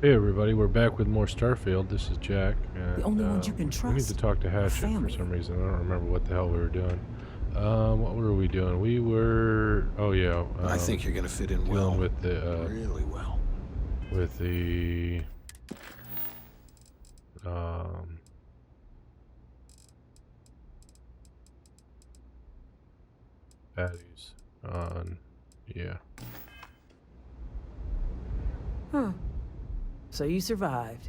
Hey everybody, we're back with more Starfield. This is Jack, The and only ones you can we need to trust talk to are Hatchet for some family. reason. I don't remember what the hell we were doing. What were we doing? We were, oh yeah, I think you're gonna fit in dealing well. with Really well. the um, baddies. On, yeah. Huh. So you survived.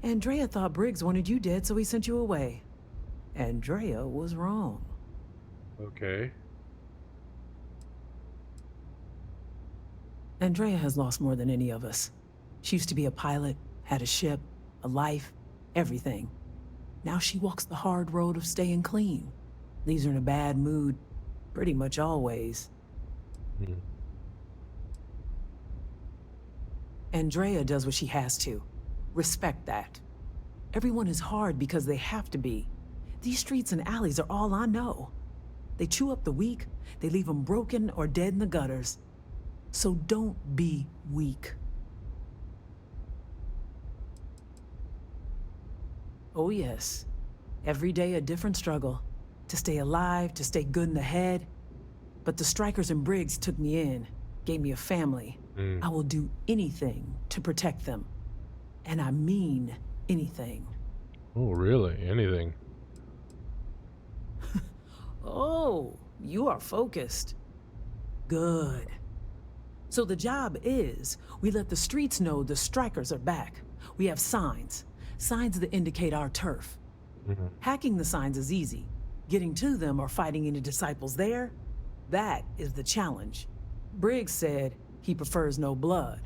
Andrea thought Briggs wanted you dead, so he sent you away. Andrea was wrong. Okay. Andrea has lost more than any of us. She used to be a pilot, had a ship, a life, everything. Now she walks the hard road of staying clean. Leaves her in a bad mood, pretty much always. Hmm. Andrea does what she has to. Respect that. Everyone is hard because they have to be. These streets and alleys are all I know. They chew up the weak, they leave them broken or dead in the gutters. So don't be weak. Oh yes, every day a different struggle. To stay alive, to stay good in the head. But the strikers and Briggs took me in, gave me a family. Hmm. I will do anything to protect them. And I mean anything. Oh, really? Anything? Oh, you are focused. Good. So the job is, we let the streets know the strikers are back. We have signs. Signs that indicate our turf. Hmm. Hacking the signs is easy. Getting to them or fighting any disciples there, that is the challenge. Briggs said he prefers no blood.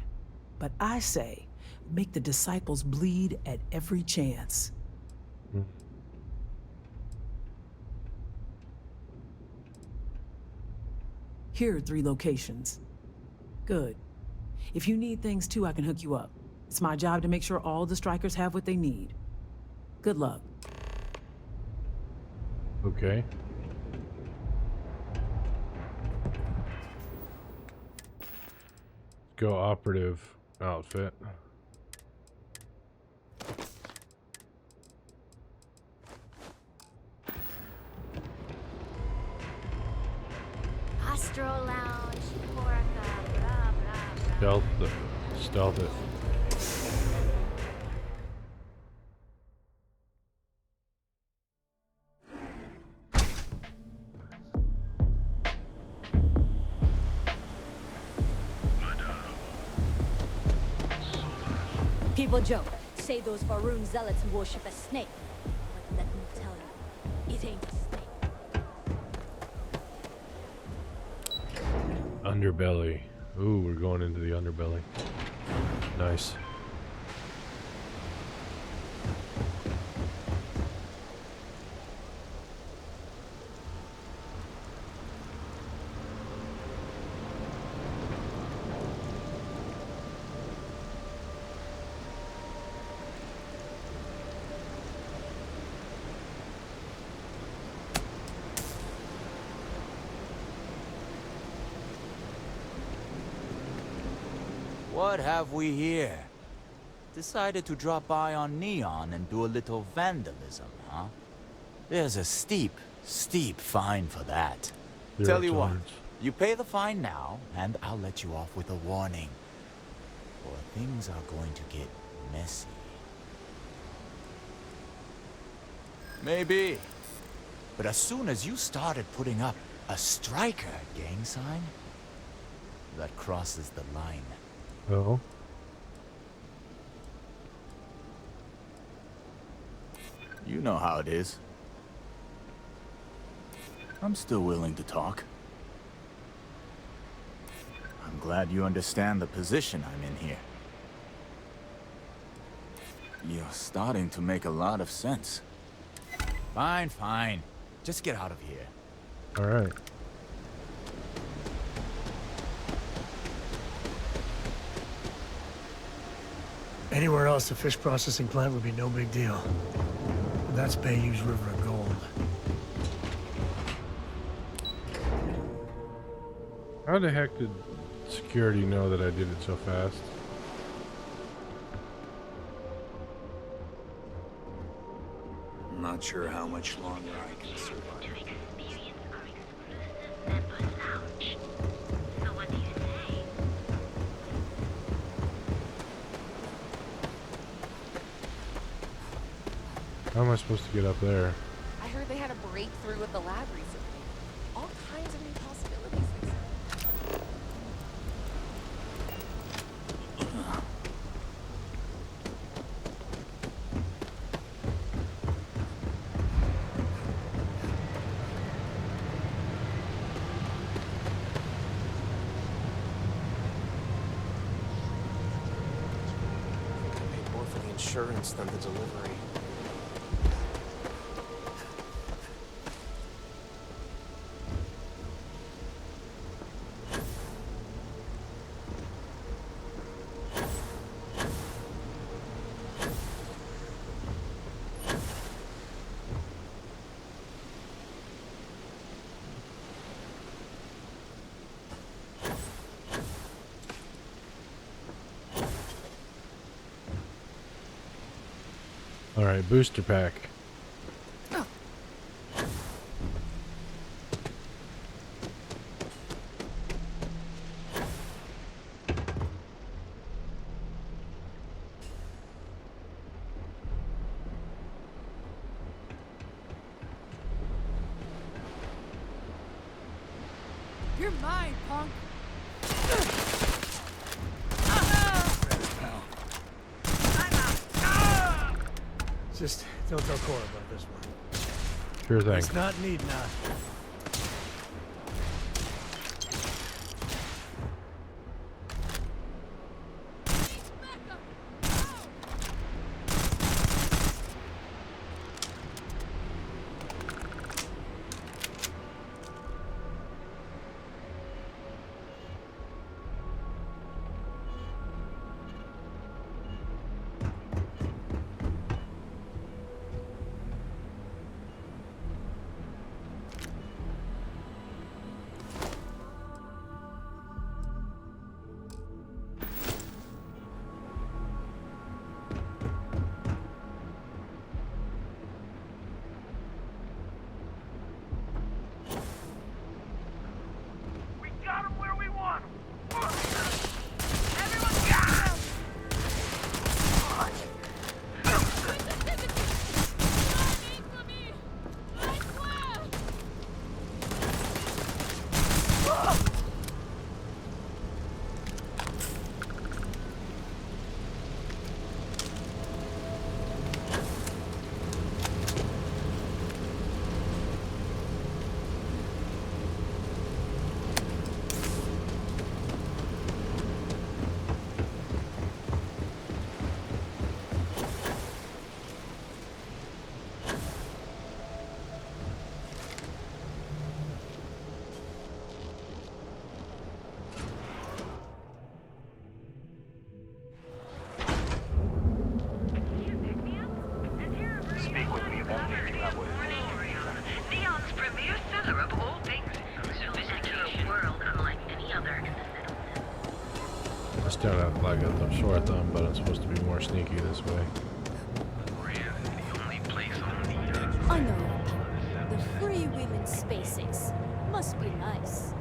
But I say, make the disciples bleed at every chance. Here are 3 locations. Good. If you need things too, I can hook you up. It's my job to make sure all the strikers have what they need. Good luck. Okay. Go operative outfit. Astro Lounge, Cora, blah, blah, blah. Stealth it. People joke, say those Faroon zealots worship a snake. But let me tell you, it ain't a snake. Underbelly. Ooh, we're going into the underbelly. Nice. What have we here? Decided to drop by on Neon and do a little vandalism, huh? There's a steep fine for that. Zero Tell you what, tolerance. you pay the fine now, and I'll let you off with a warning. Or things are going to get messy. Maybe. But as soon as you started putting up a striker gang sign, that crosses the line. Oh. You know how it is. I'm still willing to talk. I'm glad you understand the position I'm in here. You're starting to make a lot of sense. Fine, fine. Just get out of here. All right. Anywhere else, a fish processing plant would be no big deal. But that's Bayou's River of Gold. How the heck did security know that I did it so fast? not sure how much longer I can survive. How am I supposed to get up there? I heard they had a breakthrough with the lab recently. All kinds of new possibilities, they said. I paid more for the insurance than the delivery. Alright, booster pack. You're mine, punk! Just don't tell Cora about this one. Sure thing. It's not need not. I still got like a short thumb, but I'm supposed to be more sneaky this way. I know. The free will in spaces must be nice.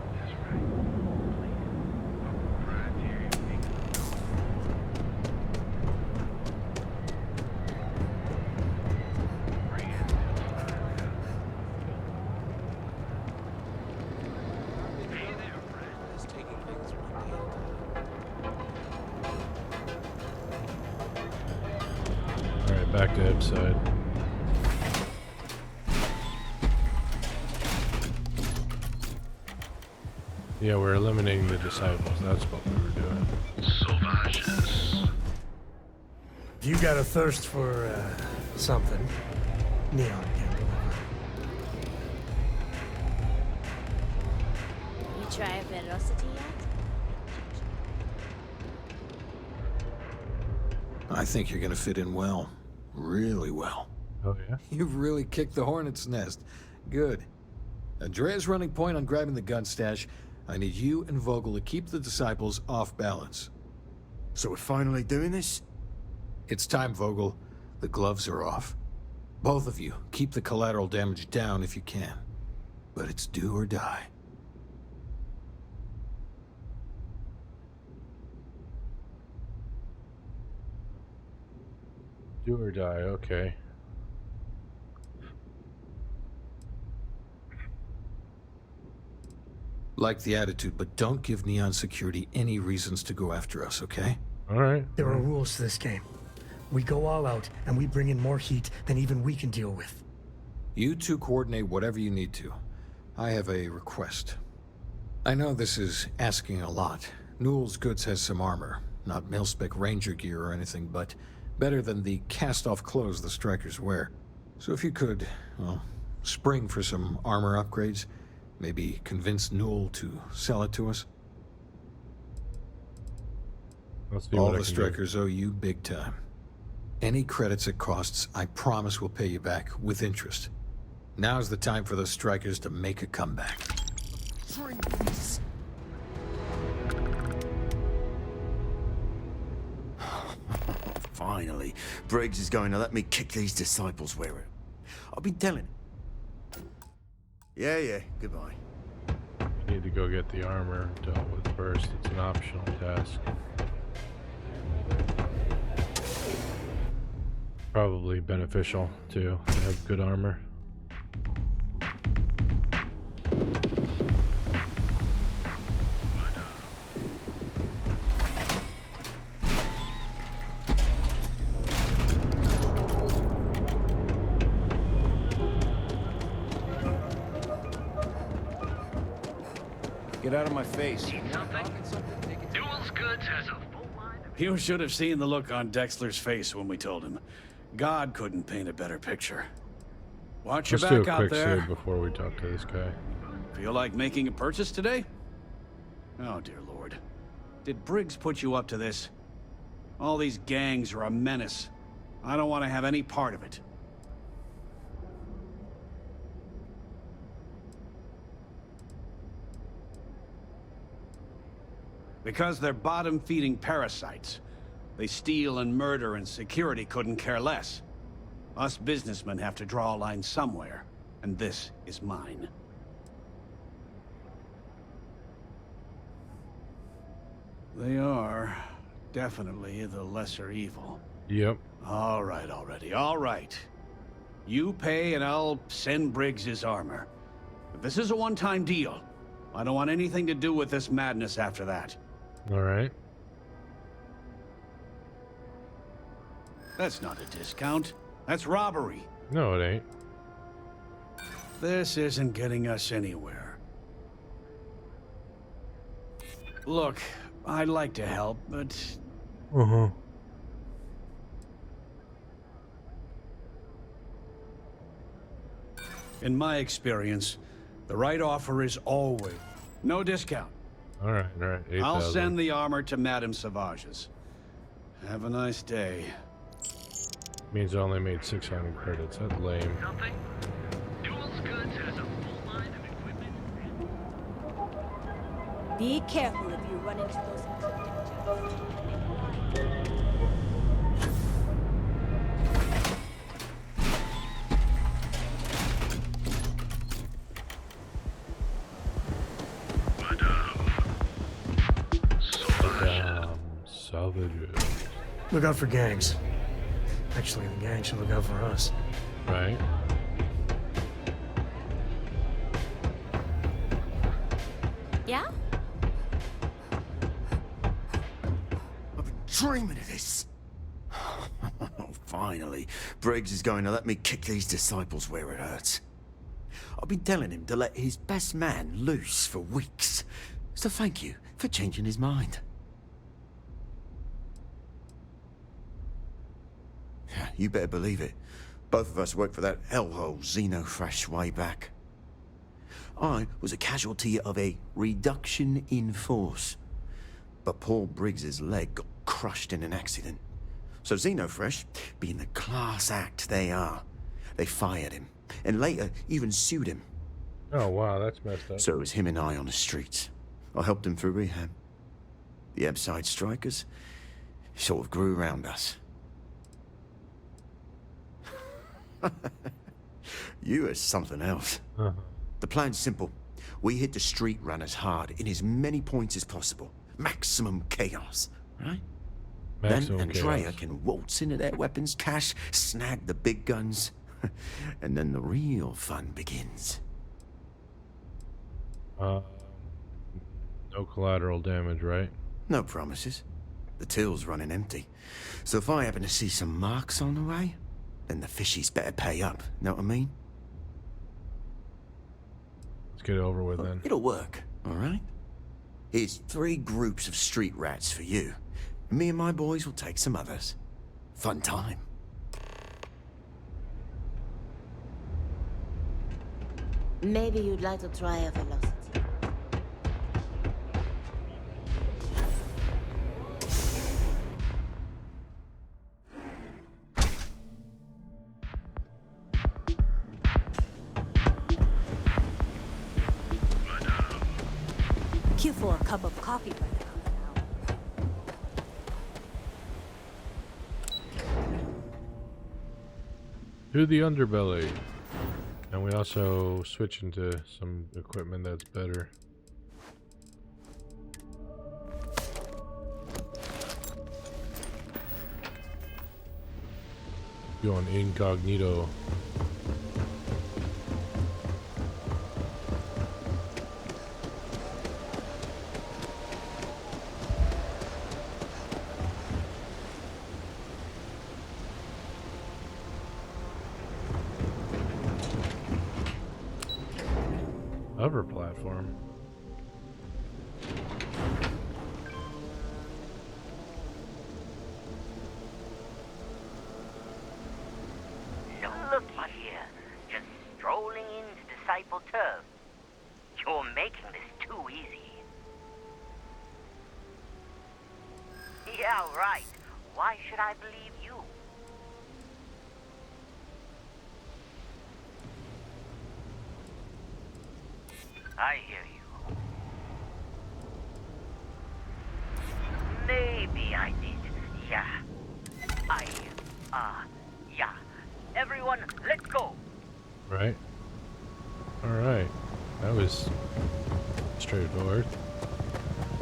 Alright, back to Eb's side. Yeah, we're eliminating the disciples. That's what we were doing. If you got a thirst for, something, Neon can deliver. You try a velocity yet? I think you're gonna fit in well. Really well. Oh yeah? You've really kicked the hornet's nest. Good. Andrea's running point on grabbing the gun stash. I need you and Vogel to keep the disciples off balance. So we're finally doing this? It's time, Vogel. The gloves are off. Both of you, keep the collateral damage down if you can. But it's do or die. Do or die, okay. Like the attitude, but don't give Neon Security any reasons to go after us, okay? Alright. There are rules to this game. We go all out, and we bring in more heat than even we can deal with. You two coordinate whatever you need to. I have a request. I know this is asking a lot. Newell's Goods has some armor. Not mil-spec ranger gear or anything, but better than the cast-off clothes the strikers wear. So if you could, well, spring for some armor upgrades, maybe convince Newell to sell it to us. Let's see All what I the can do. strikers owe you big time. Any credits it costs, I promise we'll pay you back with interest. Now's the time for the strikers to make a comeback. Finally, Briggs is going to let me kick these disciples where it. I've been telling him. Yeah, goodbye. You need to go get the armor dealt with first. It's an optional task. Probably beneficial too to have good armor. Get out of my face. Newell's Goods has a full line of... You should have seen the look on Dexler's face when we told him. God couldn't paint a better picture. Watch your Let's do back a out quick there. save before we talk to this guy. Feel like making a purchase today? Oh, dear Lord. Did Briggs put you up to this? All these gangs are a menace. I don't want to have any part of it. Because they're bottom-feeding parasites. They steal and murder, and security couldn't care less. Us businessmen have to draw a line somewhere, and this is mine. They are definitely the lesser evil. Yep. All right, already, all right. You pay and I'll send Briggs his armor. But this is a one-time deal. I don't want anything to do with this madness after that. Alright. That's not a discount. That's robbery. No, it ain't. This isn't getting us anywhere. Look, I'd like to help, but... Uh-huh. In my experience, the right offer is always... No discount. Alright, alright. 8,000. I'll send the armor to Madame Savage's. Have a nice day. Means I only made 600 credits. That's lame. Something? Newell's Goods has a full line of equipment. Be careful if you run into those encrypted gems. Salvage. Look out for gangs. Actually, the gang should look out for us. Right. Yeah? I've been dreaming of this. Finally, Briggs is going to let me kick these disciples where it hurts. I've been telling him to let his best man loose for weeks. So thank you for changing his mind. You better believe it. Both of us worked for that hellhole Xenofresh way back. I was a casualty of a reduction in force. But Paul Briggs's leg got crushed in an accident. So Xenofresh, being the class act they are, they fired him. And later even sued him. Oh, wow, that's messed up. So it was him and I on the streets. I helped him through rehab. The Ebside strikers sort of grew around us. You are something else. The plan's simple. We hit the street runners hard in as many points as possible. Maximum chaos, right? Maximum then Andrea chaos. can waltz into their weapons cache, snag the big guns, and then the real fun begins. No collateral damage, right? No promises. The till's running empty. So if I happen to see some marks on the way, then the fishies better pay up. Know what I mean? Let's get it over with then. It'll work, all right? Here's 3 groups of street rats for you. Me and my boys will take some others. Fun time. Maybe you'd like to try a velocity. Queue for a cup of coffee right now. To the underbelly. And we also switch into some equipment that's better. Go on incognito. Upper platform. Looky here, just strolling into Disciple Turf. You're making this too easy. Yeah, right. Why should I believe you? I hear you. Maybe I did. Yeah. Yeah. Everyone, let's go. Right. Alright. That was straightforward.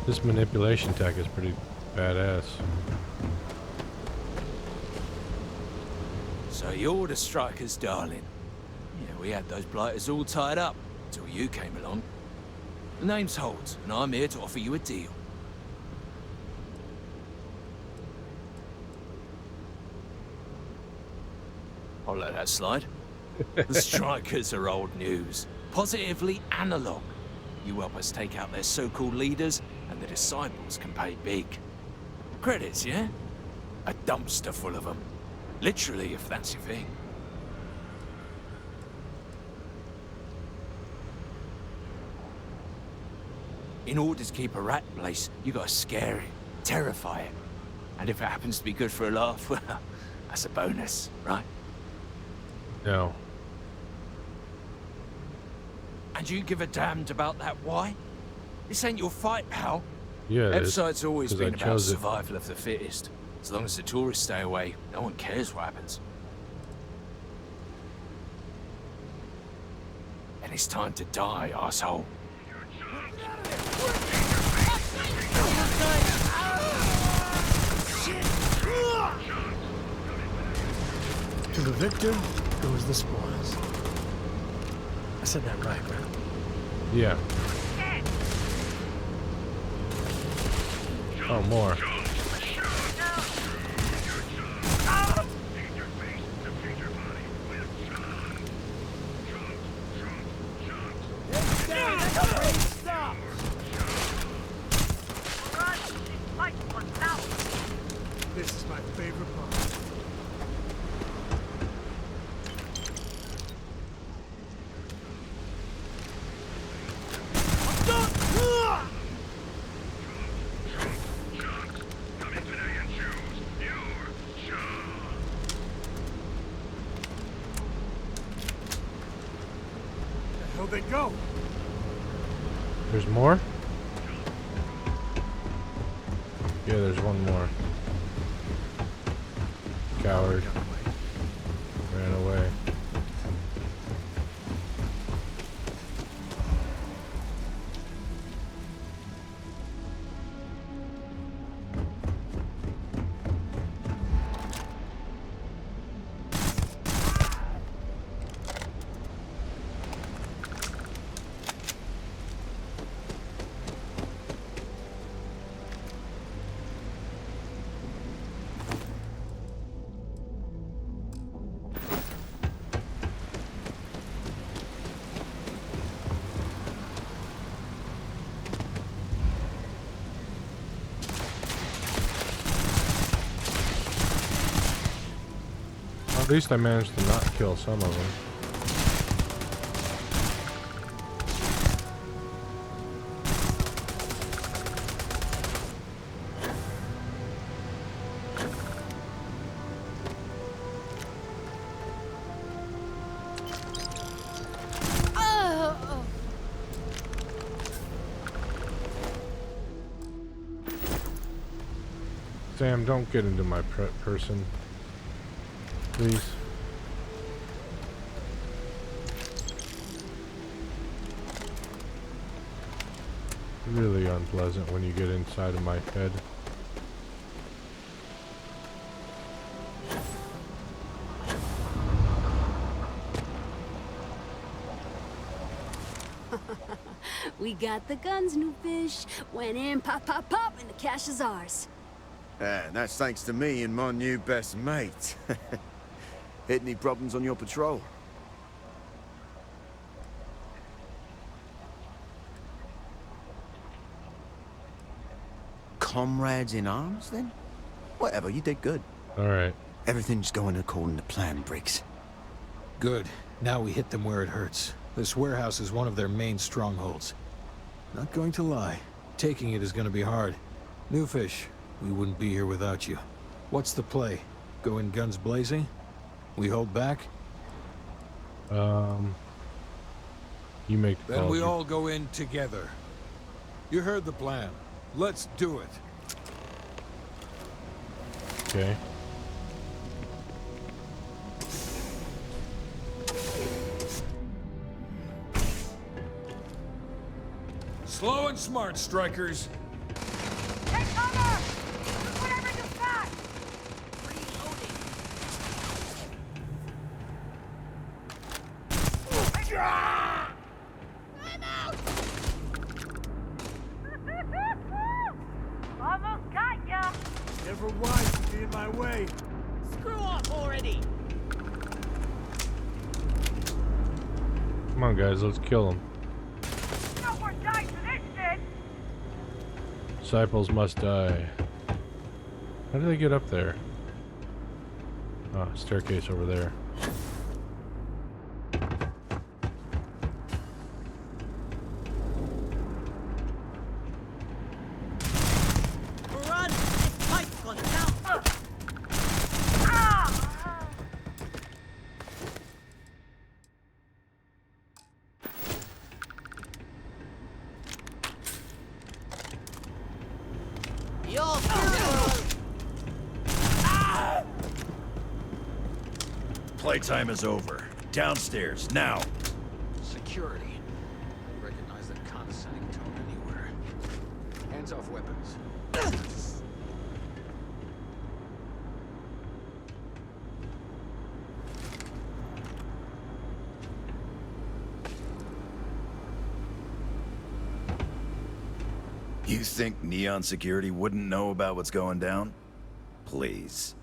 This manipulation tech is pretty badass. So you're the Strikers, darling. Yeah, we had those blighters all tied up until you came along. The name's Holt, and I'm here to offer you a deal. I'll let that slide. The Strikers are old news. Positively analog. You help us take out their so-called leaders, and the Disciples can pay big. Credits, yeah? A dumpster full of them. Literally, if that's your thing. In order to keep a rat place, you gotta scare it, terrify it. And if it happens to be good for a laugh, well, that's a bonus, right? No. And you give a damned about that why? This ain't your fight, pal. Yeah, it is, Episode's always 'cause I been about chose it. survival of the fittest. As long as the tourists stay away, no one cares what happens. And it's time to die, asshole. To the victor goes the spoils. I said that right? Yeah. Oh, more. This is my favorite part. Where'd they go? There's more? Yeah, there's one more. Coward. Ran away. At least I managed to not kill some of them. Sam, don't get into my person. Please. Really unpleasant when you get inside of my head. We got the guns, new fish. Went in, pop, pop, pop, and the cash is ours. And that's thanks to me and my new best mate. Hit any problems on your patrol? Comrades in arms, then? Whatever, you did good. Alright. Everything's going according to plan, Briggs. Good. Now we hit them where it hurts. This warehouse is one of their main strongholds. Not going to lie, taking it is going to be hard. New fish, we wouldn't be here without you. What's the play? Go in guns blazing? We hold back? You make the Then call. we all go in together. You heard the plan. Let's do it. Okay. Slow and smart, strikers. Take cover! Shoot whatever you've got! I'm out! Almost got ya! Never wise to be in my way. Screw off already! Come on, guys, let's kill them. No more dice for this shit! Disciples must die. How do they get up there? Ah, staircase over there. Run! This pipe's gonna down! Playtime is over. Downstairs, now. Security. I recognize that condescending tone anywhere. Hands off weapons. You think Neon Security wouldn't know about what's going down? Please.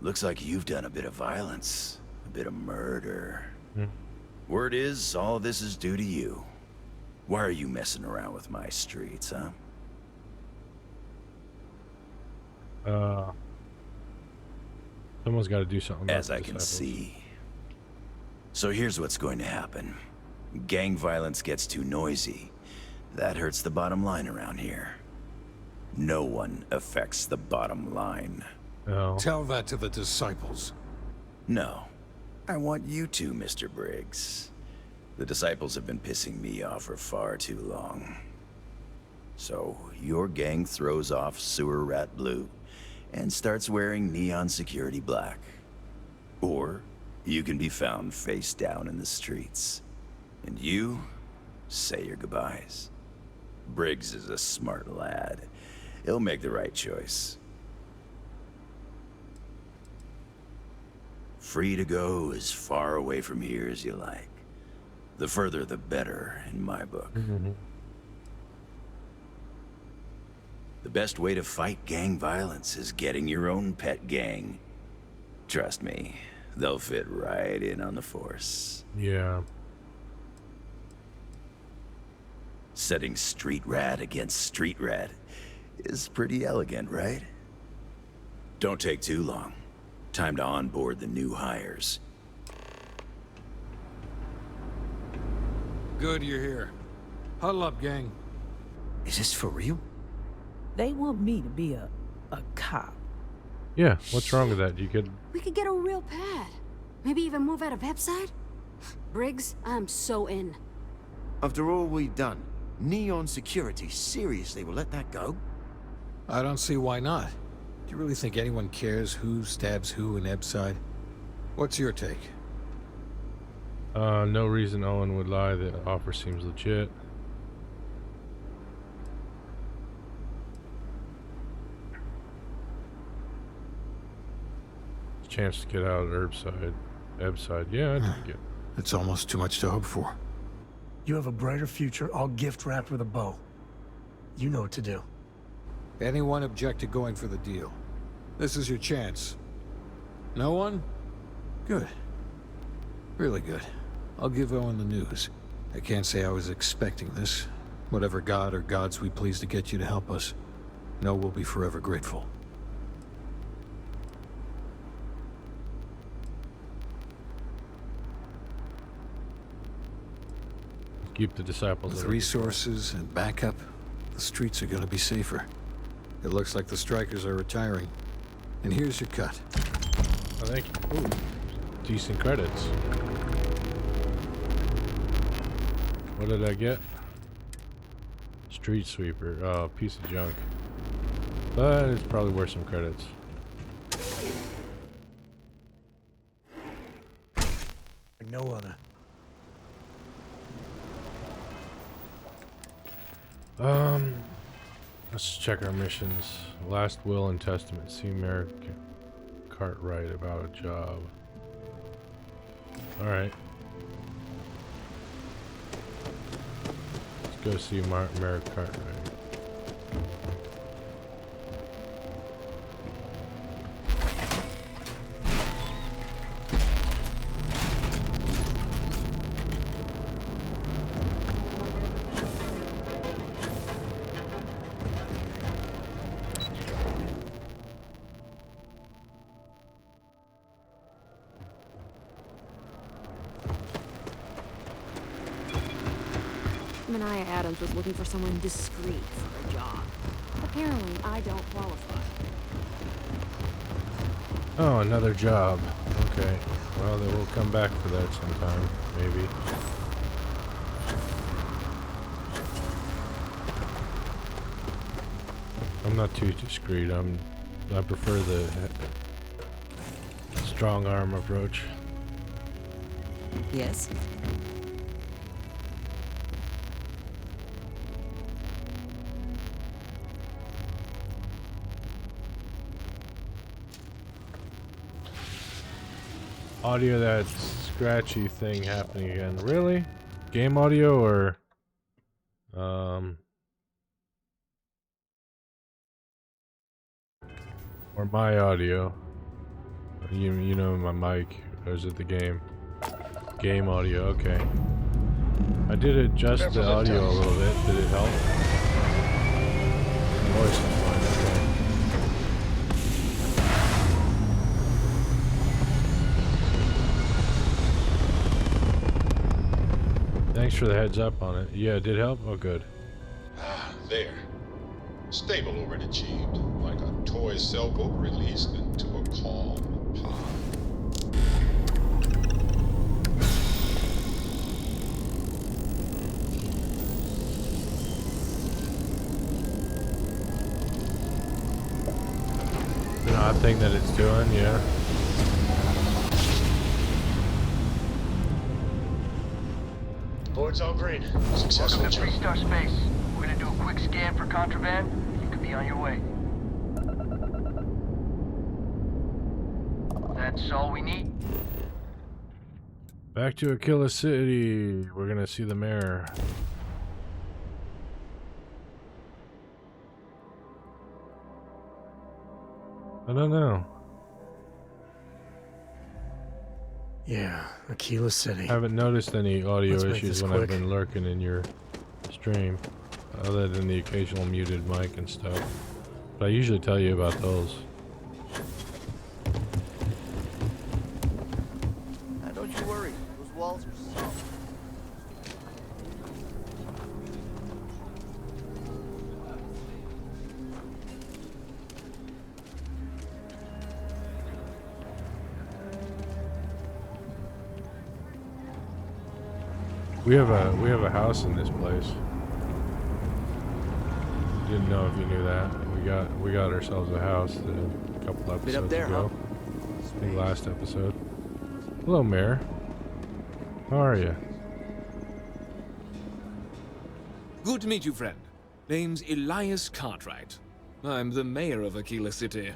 Looks like you've done a bit of violence. A bit of murder. Word is, all of this is due to you. Why are you messing around with my streets, huh? Someone's got to do something about As I can see. So here's what's going to happen. Gang violence gets too noisy. That hurts the bottom line around here. No one affects the bottom line. Oh. Tell that to the disciples. No. I want you to, Mr. Briggs. The disciples have been pissing me off for far too long. So, your gang throws off Sewer Rat Blue and starts wearing Neon Security Black. Or, you can be found face down in the streets. And you say your goodbyes. Briggs is a smart lad. He'll make the right choice. Free to go as far away from here as you like. The further the better, in my book. The best way to fight gang violence is getting your own pet gang. Trust me, they'll fit right in on the force. Yeah. Setting street rat against street rat is pretty elegant, right? Don't take too long. Time to onboard the new hires. Good you're here. Huddle up, gang. Is this for real? They want me to be a cop. Yeah, what's wrong with that? You could... We could get a real pad. Maybe even move out of Hepside? Briggs, I'm so in. After all we've done, Neon Security seriously will let that go? I don't see why not. Do you really think anyone cares who stabs who in Ebside? What's your take? No reason Owen would lie. The offer seems legit. Chance to get out of Ebside. Yeah, I didn't get. It's almost too much to hope for. You have a brighter future, all gift wrapped with a bow. You know what to do. Anyone object to going for the deal? This is your chance. No one? Good. Really good. I'll give Owen the news. I can't say I was expecting this. Whatever god or gods we please to get you to help us, know we'll be forever grateful. Keep the disciples. With resources and backup, the streets are gonna be safer. It looks like the strikers are retiring. And here's your cut. Oh, thank you. Ooh, decent credits. What did I get? Street sweeper. Oh, piece of junk. But it's probably worth some credits. Like no other. Let's check our missions. Last will and testament. See Mayor Cartwright about a job. Alright. Let's go see Mayor Cartwright. Adams was looking for someone discreet for a job. Apparently, I don't qualify. Oh, another job. Okay. Well, then we'll come back for that sometime, maybe. I'm not too discreet. I prefer the strong arm approach. Yes? Audio, that scratchy thing happening again. Really? Game audio or my audio? You know my mic, or is it the game? Game audio, okay. I did adjust the audio a little bit. Did it help? Voice is fine, okay. Thanks for the heads up on it. Yeah, it did help? Oh, good. Ah, there. Stable overachieved, like a toy sailboat released into a calm pond. An odd thing that it's doing, yeah. Board's all green. Successful. Welcome to Freestar Space. We're gonna do a quick scan for contraband. You could be on your way. That's all we need. Back to Aquila City. We're gonna see the mayor. I don't know. Yeah, Aquila City. Haven't noticed any audio Let's make issues this when quick. I've been lurking in your stream, other than the occasional muted mic and stuff. But I usually tell you about those. We have a house in this place. Didn't know if you knew that. We got ourselves a house a couple episodes ago. I think last episode. Hello, Mayor. How are you? Good to meet you, friend. Name's Elias Cartwright. I'm the mayor of Aquila City.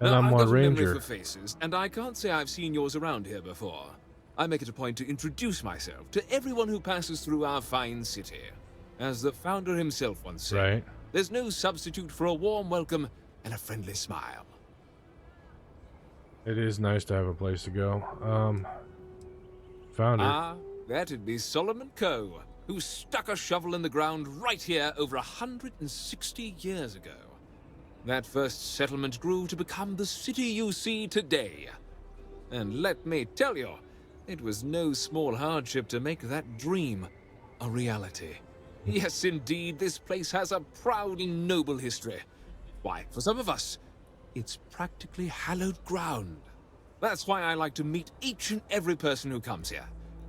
And now, I'm I've a got a ranger. memory for faces, and I can't say I've seen yours around here before. I make it a point to introduce myself to everyone who passes through our fine city. As the founder himself once said, Right. there's no substitute for a warm welcome and a friendly smile. It is nice to have a place to go. Founder. Ah, that'd be Solomon Coe, who stuck a shovel in the ground right here over 160 years ago. That first settlement grew to become the city you see today. And let me tell you, it was no small hardship to make that dream a reality. Yes, indeed, this place has a proud and noble history. Why, for some of us, it's practically hallowed ground. That's why I like to meet each and every person who comes here,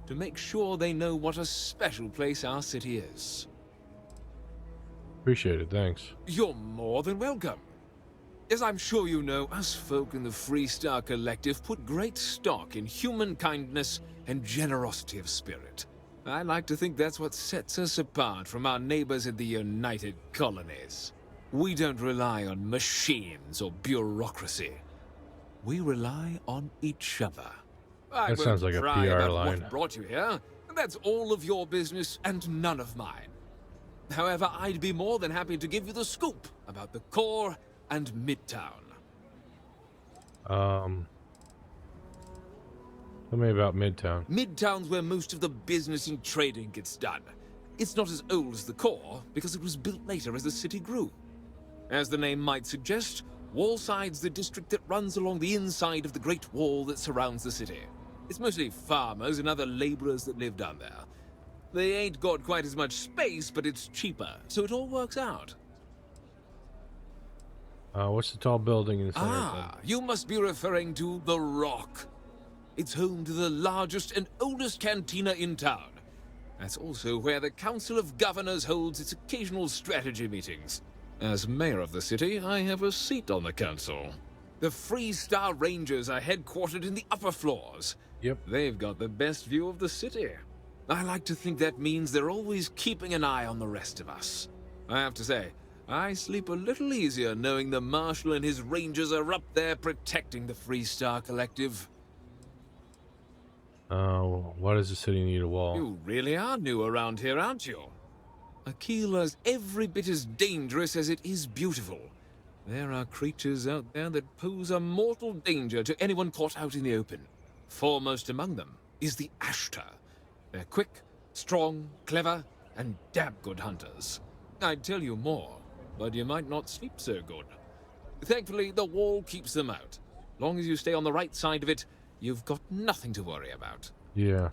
to make sure they know what a special place our city is. Appreciate it, thanks. You're more than welcome. As I'm sure you know, us folk in the Freestar Collective put great stock in human kindness and generosity of spirit. I like to think that's what sets us apart from our neighbors in the United Colonies. We don't rely on machines or bureaucracy. We rely on each other. I That sounds like won't a pry PR about line. what brought you here. That's all of your business and none of mine. However, I'd be more than happy to give you the scoop about the core and Midtown. Tell me about Midtown. Midtown's where most of the business and trading gets done. It's not as old as the core, because it was built later as the city grew. As the name might suggest, Wallside's the district that runs along the inside of the Great Wall that surrounds the city. It's mostly farmers and other laborers that live down there. They ain't got quite as much space, but it's cheaper, so it all works out. What's the tall building in the center? Ah, you must be referring to The Rock. It's home to the largest and oldest cantina in town. That's also where the Council of Governors holds its occasional strategy meetings. As mayor of the city, I have a seat on the council. The Freestar Rangers are headquartered in the upper floors. Yep. They've got the best view of the city. I like to think that means they're always keeping an eye on the rest of us. I have to say, I sleep a little easier knowing the Marshal and his Rangers are up there protecting the Freestar Collective. Why does the city need a wall? You really are new around here, aren't you? Aquila's every bit as dangerous as it is beautiful. There are creatures out there that pose a mortal danger to anyone caught out in the open. Foremost among them is the Ashtar. They're quick, strong, clever, and damn good hunters. I'd tell you more, but you might not sleep so good. Thankfully, the wall keeps them out. Long as you stay on the right side of it, you've got nothing to worry about. Yeah.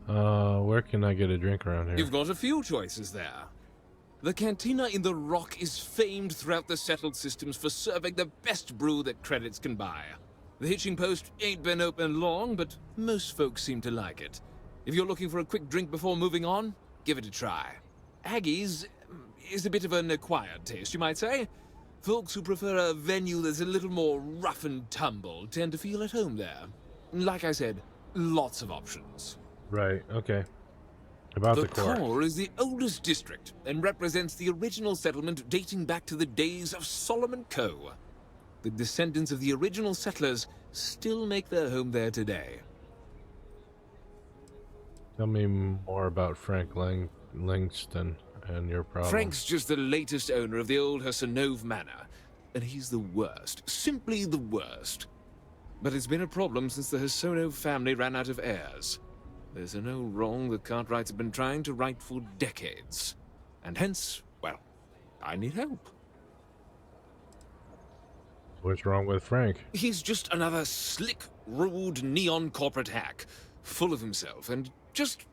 Where can I get a drink around here? You've got a few choices there. The cantina in the Rock is famed throughout the settled systems for serving the best brew that credits can buy. The hitching post ain't been open long, but most folks seem to like it. If you're looking for a quick drink before moving on, give it a try. Aggie's is a bit of an acquired taste, you might say. Folks who prefer a venue that's a little more rough and tumble tend to feel at home there. Like I said, lots of options. Right, okay. About the core. The core is the oldest district and represents the original settlement dating back to the days of Solomon Coe. The descendants of the original settlers still make their home there today. Tell me more about Frank Langston and your problem. Frank's just the latest owner of the old Hassanove Manor, and he's the worst, simply the worst. But it's been a problem since the Hassanove family ran out of heirs. There's a no wrong the Cartwrights have been trying to right for decades. And hence, well, I need help. What's wrong with Frank? He's just another slick, rude, neon corporate hack, full of himself and just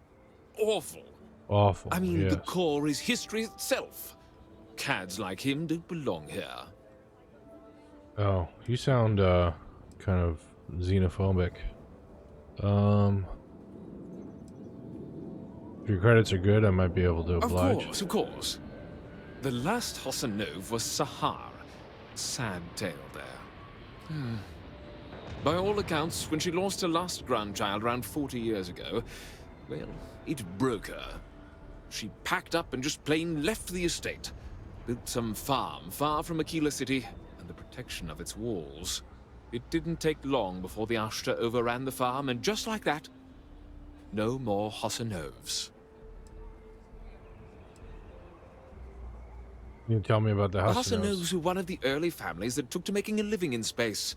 awful. Awful, I mean, yes. the core is history itself. Cads like him don't belong here. Oh, you sound, kind of If your credits are good, I might be able to oblige. Of course, of course. The last Hassanov was Sahar. Sad tale there. By all accounts, when she lost her last grandchild around 40 years ago, well, it broke her. She packed up and just plain left the estate. Built some farm far from Aquila City and the protection of its walls. It didn't take long before the Ashta overran the farm, and just like that, no more Hassanovs. You can tell me about the The Hassanovs. Hassanovs were one of the early families that took to making a living in space.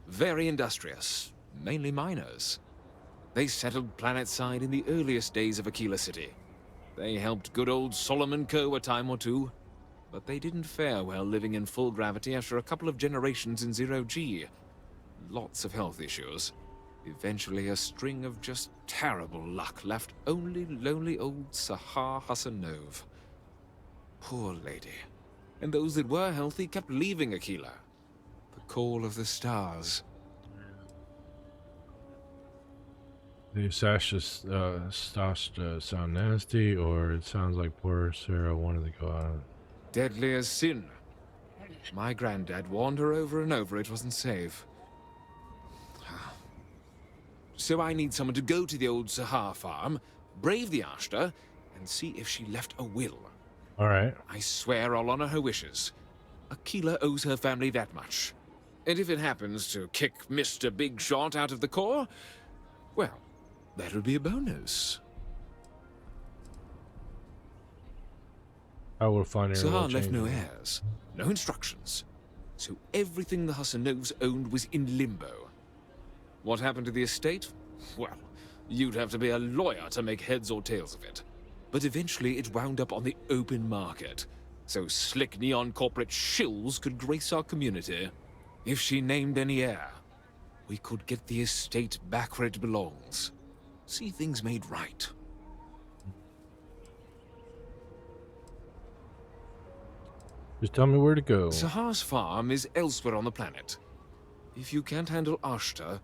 Very industrious, mainly miners. They settled planetside in the earliest days of Aquila City. They helped good old Solomon Coe a time or two, but they didn't fare well living in full gravity after a couple of generations in zero-G. Lots of health issues. Eventually, a string of just terrible luck left only lonely old Sahar Hassanov. Poor lady. And those that were healthy kept leaving Aquila. The call of the stars. The Sasha sound nasty, or it sounds like poor Sarah wanted to go out. Deadly as sin. My granddad warned her over and over it wasn't safe. So I need someone to go to the old Sahar farm, brave the Ashta, and see if she left a will. Alright. I swear I'll honor her wishes. Aquila owes her family that much. And if it happens to kick Mr. Big Shot out of the Corps, well, that'll be a bonus. I will find her. Sahar left no heirs, no instructions. So everything the Hassanovs owned was in limbo. What happened to the estate? Well, you'd have to be a lawyer to make heads or tails of it. But eventually it wound up on the open market, so slick neon corporate shills could grace our community. If she named any heir, we could get the estate back where it belongs. See things made right. Just tell me where to go. Sahar's farm is elsewhere on the planet. If you can't handle Ashta,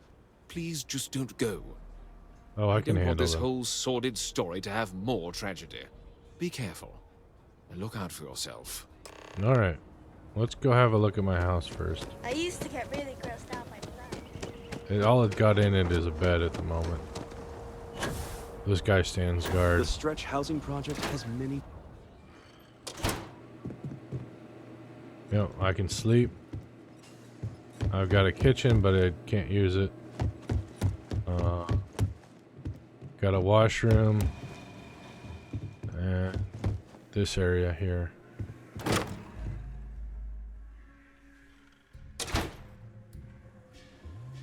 please just don't go. Oh, I can don't want handle this them. whole sordid story to have more tragedy. Be careful, and look out for yourself. Alright. Let's go have a look at my house first. I used to get really grossed out by that. All it's got in it is a bed at the moment. This guy stands guard. The Stretch Housing Project has many... Yep, I can sleep. I've got a kitchen, but I can't use it. Got a washroom. And this area here.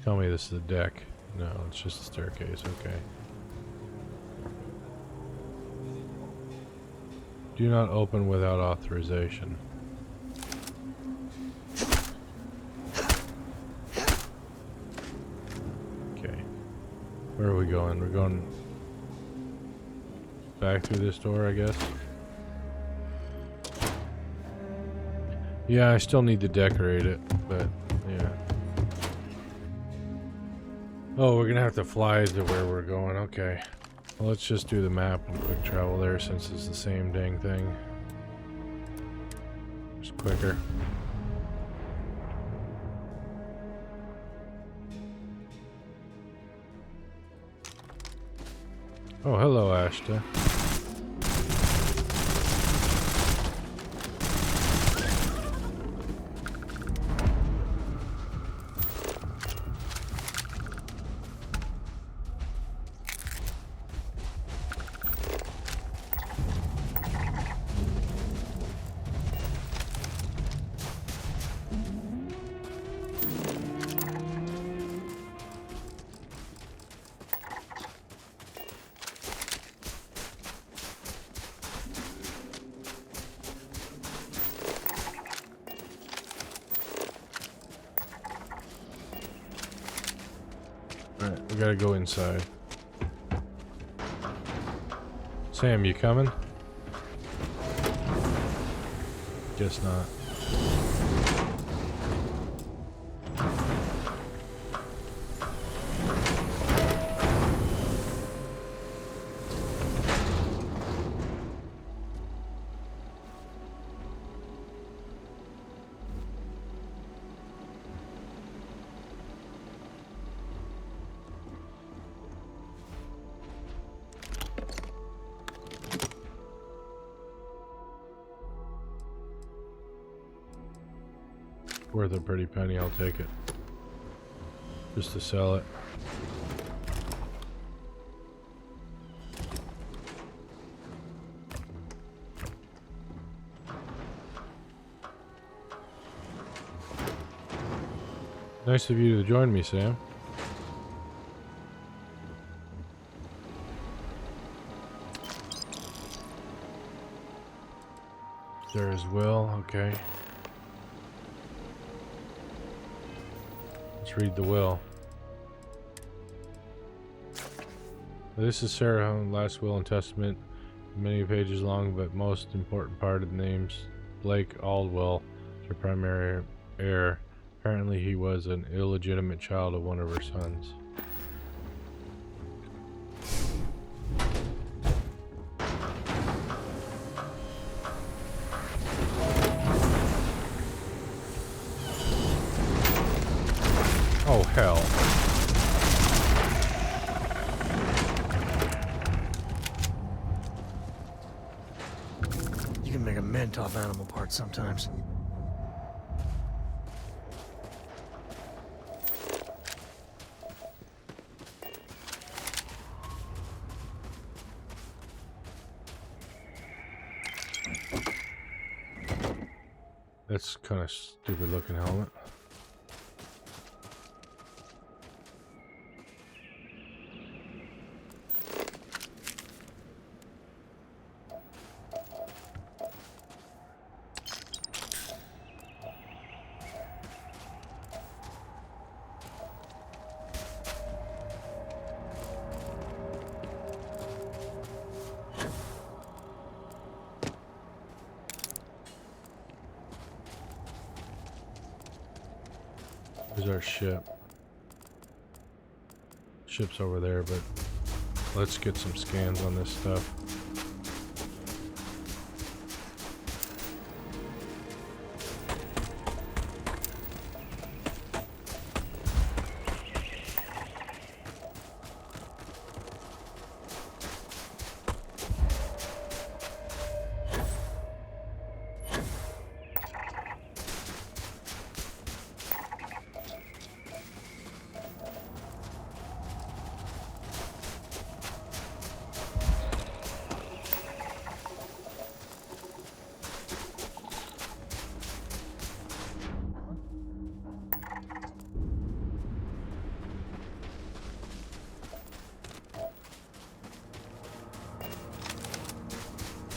Tell me this is a deck. No, it's just a staircase. Okay. Do not open without authorization. Okay. Where are we going? We're going back through this door, I guess. Yeah, I still need to decorate it, but yeah. Oh, we're gonna have to fly to where we're going. Okay. Well, let's just do the map and quick travel there since it's the same dang thing. It's quicker. Oh, hello, Ashta. Alright, we gotta go inside. Sam, you coming? Guess not. Worth a pretty penny, I'll take it. Just to sell it. Nice of you to join me, Sam. There's Will, okay. Let's read the will. This is Sarah's last will and testament, many pages long, but most important part of the names Blake Aldwell, her primary heir. Apparently he was an illegitimate child of one of her sons. Oh hell. You can make a mint off animal parts sometimes. That's kind of stupid looking helmet. Here's our ship. Ship's over there, but let's get some scans on this stuff.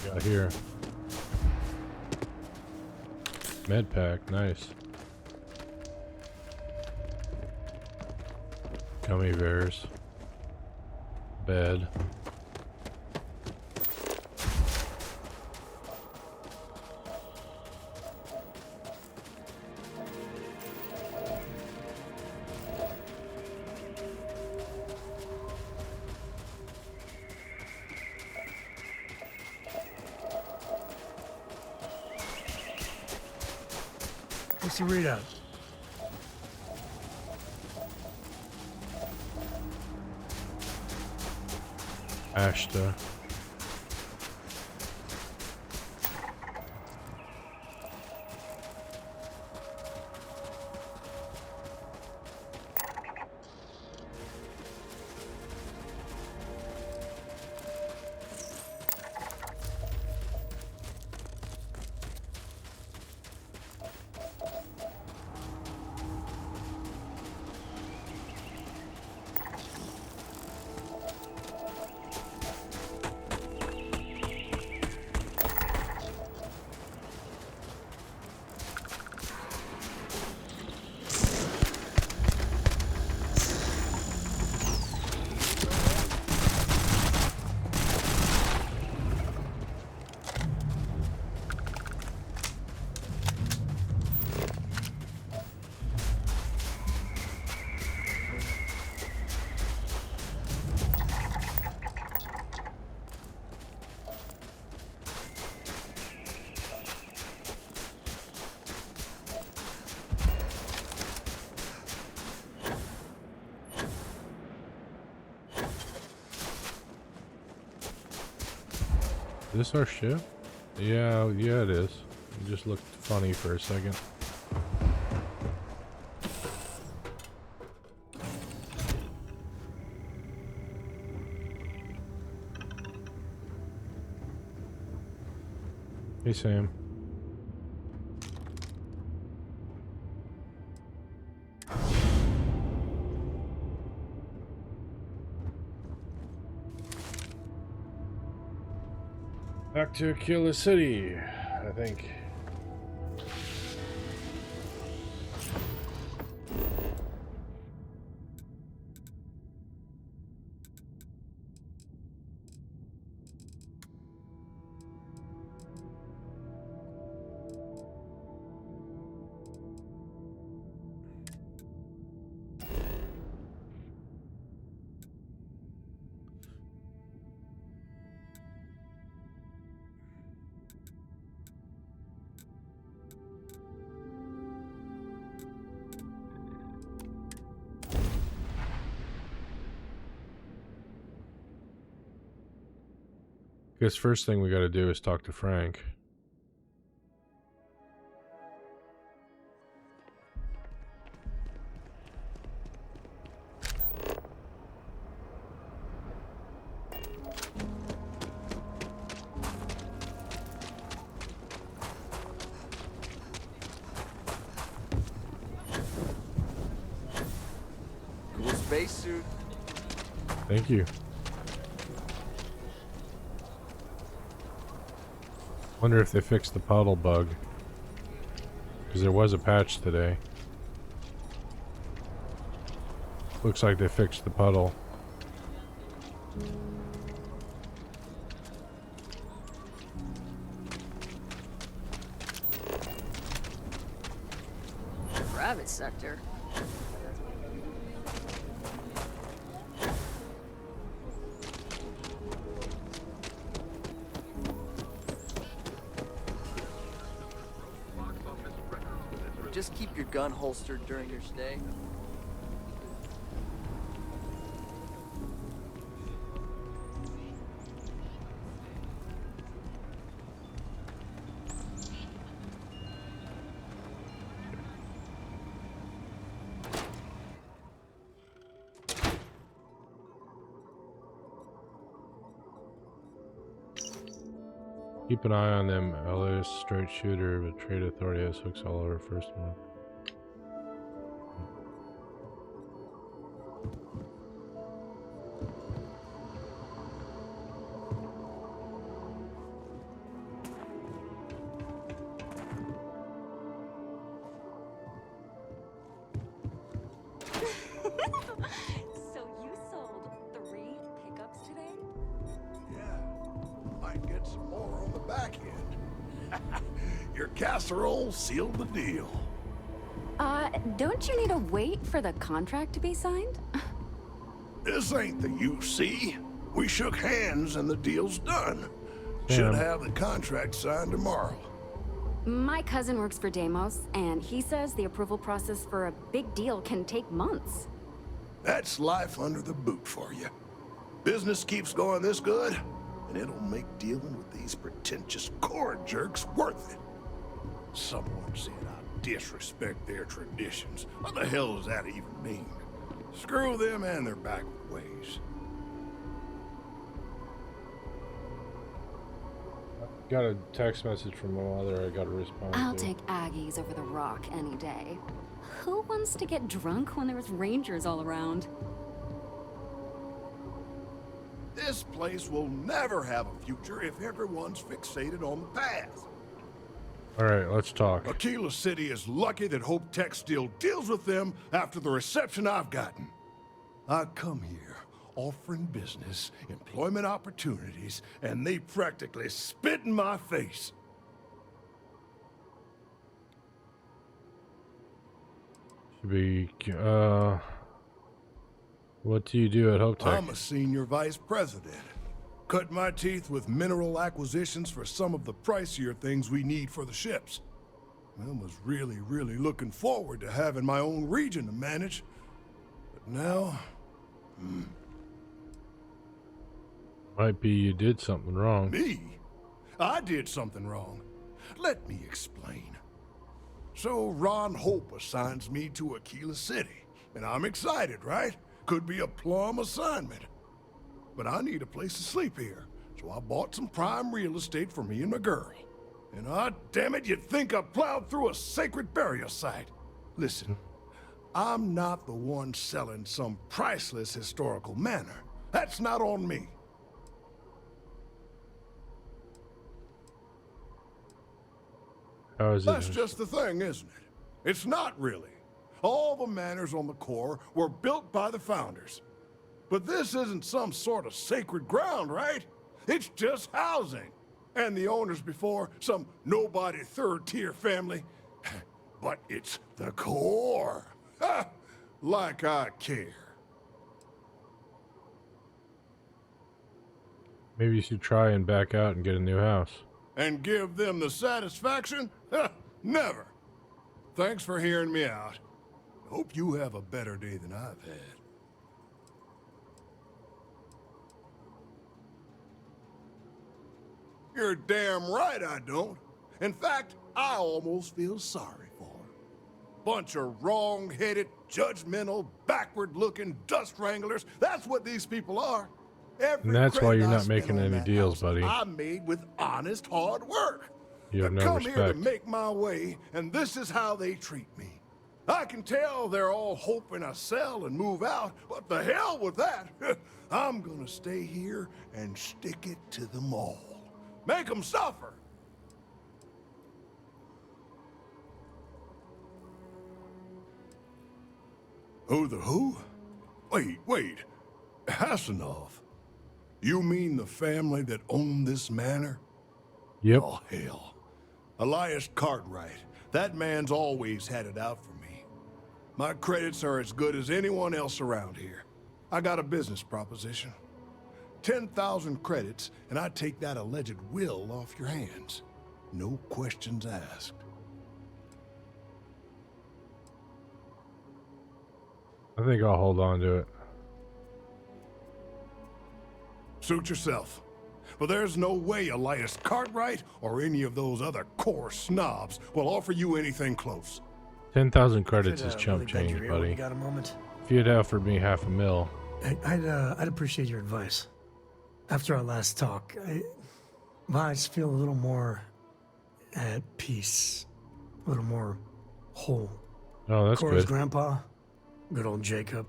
Got here. Med pack, nice. Gummy bears. Bed. What's the readout? Ashta. Is this our ship? Yeah, it is. It just looked funny for a second. Hey, Sam. Back to Aquila City, I think. Guess first thing we gotta do is talk to Frank. Cool spacesuit. Thank you. Wonder if they fixed the puddle bug. Because there was a patch today. Looks like they fixed the puddle. Private sector. Just keep your gun holstered during your stay. Keep an eye on them. LA's straight shooter, but trade authority has hooks all over first one. So you sold 3 pickups today? Might get some more on the back end. Your casserole sealed the deal. Don't you need to wait for the contract to be signed? This ain't the UC. We shook hands and the deal's done. Should have the contract signed tomorrow. My cousin works for Deimos, and he says the approval process for a big deal can take months. That's life under the boot for you. Business keeps going this good, and it'll make dealing with these pretentious Cora jerks worth it. Someone said I disrespect their traditions. What the hell does that even mean? Screw them and their backward ways. Got a text message from my mother I gotta respond I'll to. take Aggies over the Rock any day. Who wants to get drunk when there's Rangers all around? This place will never have a future if everyone's fixated on the past. Alright, let's talk. Aquila City is lucky that Hope Tech still deals with them after the reception I've gotten. I come here offering business, employment opportunities, and they practically spit in my face. Should be, what do you do at Hope Tech? I'm a senior vice president. Cut my teeth with mineral acquisitions for some of the pricier things we need for the ships. I was really looking forward to having my own region to manage. But now, Might be you did something wrong. Me? I did something wrong. Let me explain. So Ron Hope assigns me to Aquila City, and I'm excited, right? Could be a plum assignment. But I need a place to sleep here, so I bought some prime real estate for me and my girl. And damn it, you'd think I plowed through a sacred burial site. Listen, I'm not the one selling some priceless historical manor. That's not on me. How is it? That's just the thing, isn't it? It's not really. All the manors on the core were built by the founders. But this isn't some sort of sacred ground, right? It's just housing. And the owners before, some nobody third-tier family. But it's the core. Ha! Like I care. Maybe you should try and back out and get a new house. And give them the satisfaction? Ha! Never. Thanks for hearing me out. Hope you have a better day than I've had. You're damn right I don't. In fact, I almost feel sorry for her. Bunch of wrong-headed, judgmental, backward-looking dust wranglers. That's what these people are. Every And that's why credit you're I not spent making on any that deals, house, buddy. I made with honest, hard work. You have I no come here to respect. make my way, and this is how they treat me. I can tell they're all hoping I sell and move out, but the hell with that. I'm gonna stay here and stick it to them all. Make them suffer. Who the who? Wait. Hassanov. You mean the family that owned this manor? Yep. Oh, hell. Elias Cartwright. That man's always had it out for me. My credits are as good as anyone else around here. I got a business proposition. 10,000 credits, and I take that alleged will off your hands. No questions asked. I think I'll hold on to it. Suit yourself. But there's no way Elias Cartwright or any of those other core snobs will offer you anything close. 10,000 credits is Could, chump really bend change, your ear when buddy. You got a moment? If you'd offered me $500,000. I'd appreciate your advice. After our last talk, I just feel a little more at peace, a little more whole. Oh, that's Cora's good. grandpa, good old Jacob.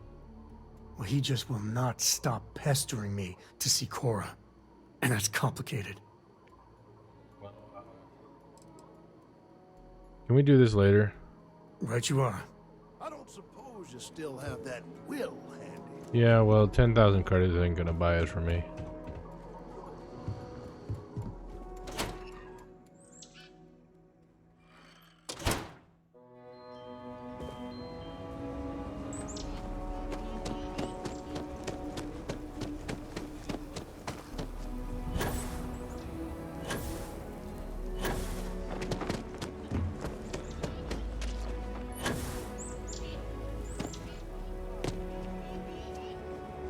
Well, he just will not stop pestering me to see Cora, and that's complicated. Can we do this later? Right you are. I don't suppose you still have that will handy. Yeah, well, 10,000 credits ain't gonna buy it for me.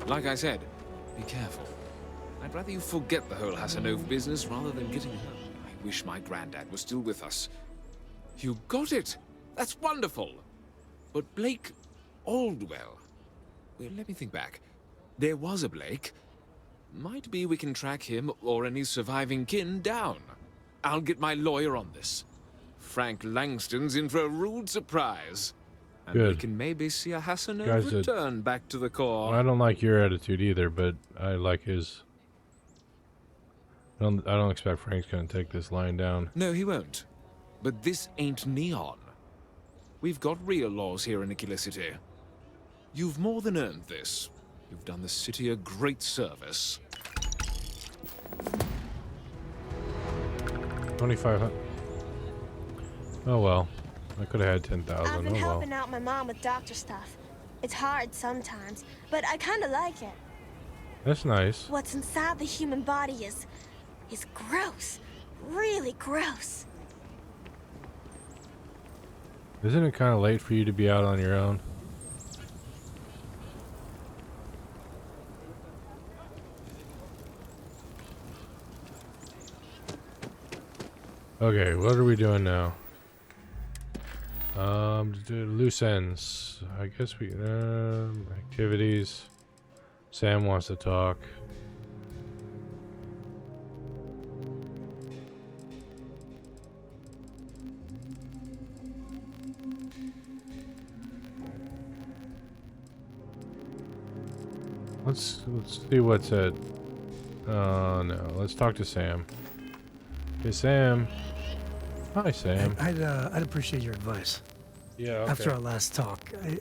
Like I said, be careful. I'd rather you forget the whole Hassanov business rather than getting hurt. I wish my granddad was still with us. You got it! That's wonderful! But Blake Aldwell... Well, let me think back. There was a Blake. Might be we can track him or any surviving kin down. I'll get my lawyer on this. Frank Langston's in for a rude surprise. And we Good. can maybe see a Hassanov Guys, return back to the core. I don't like your attitude either, but I like his. I don't expect Frank's gonna take this lying down. No, he won't. But this ain't Neon. We've got real laws here in Aquila City. You've more than earned this. You've done the city a great service. 2,500. Oh well. I could have had 10,000. I've been Oh well. helping out my mom with doctor stuff. It's hard sometimes, but I kind of like it. That's nice. What's inside the human body is gross. Really gross. Isn't it kind of late for you to be out on your own? Okay, what are we doing now? Loose ends. I guess we activities. Sam wants to talk. Let's see what's at. Oh no, let's talk to Sam. Hey Sam. Hi Sam. I'd appreciate your advice. Yeah. Okay. After our last talk, I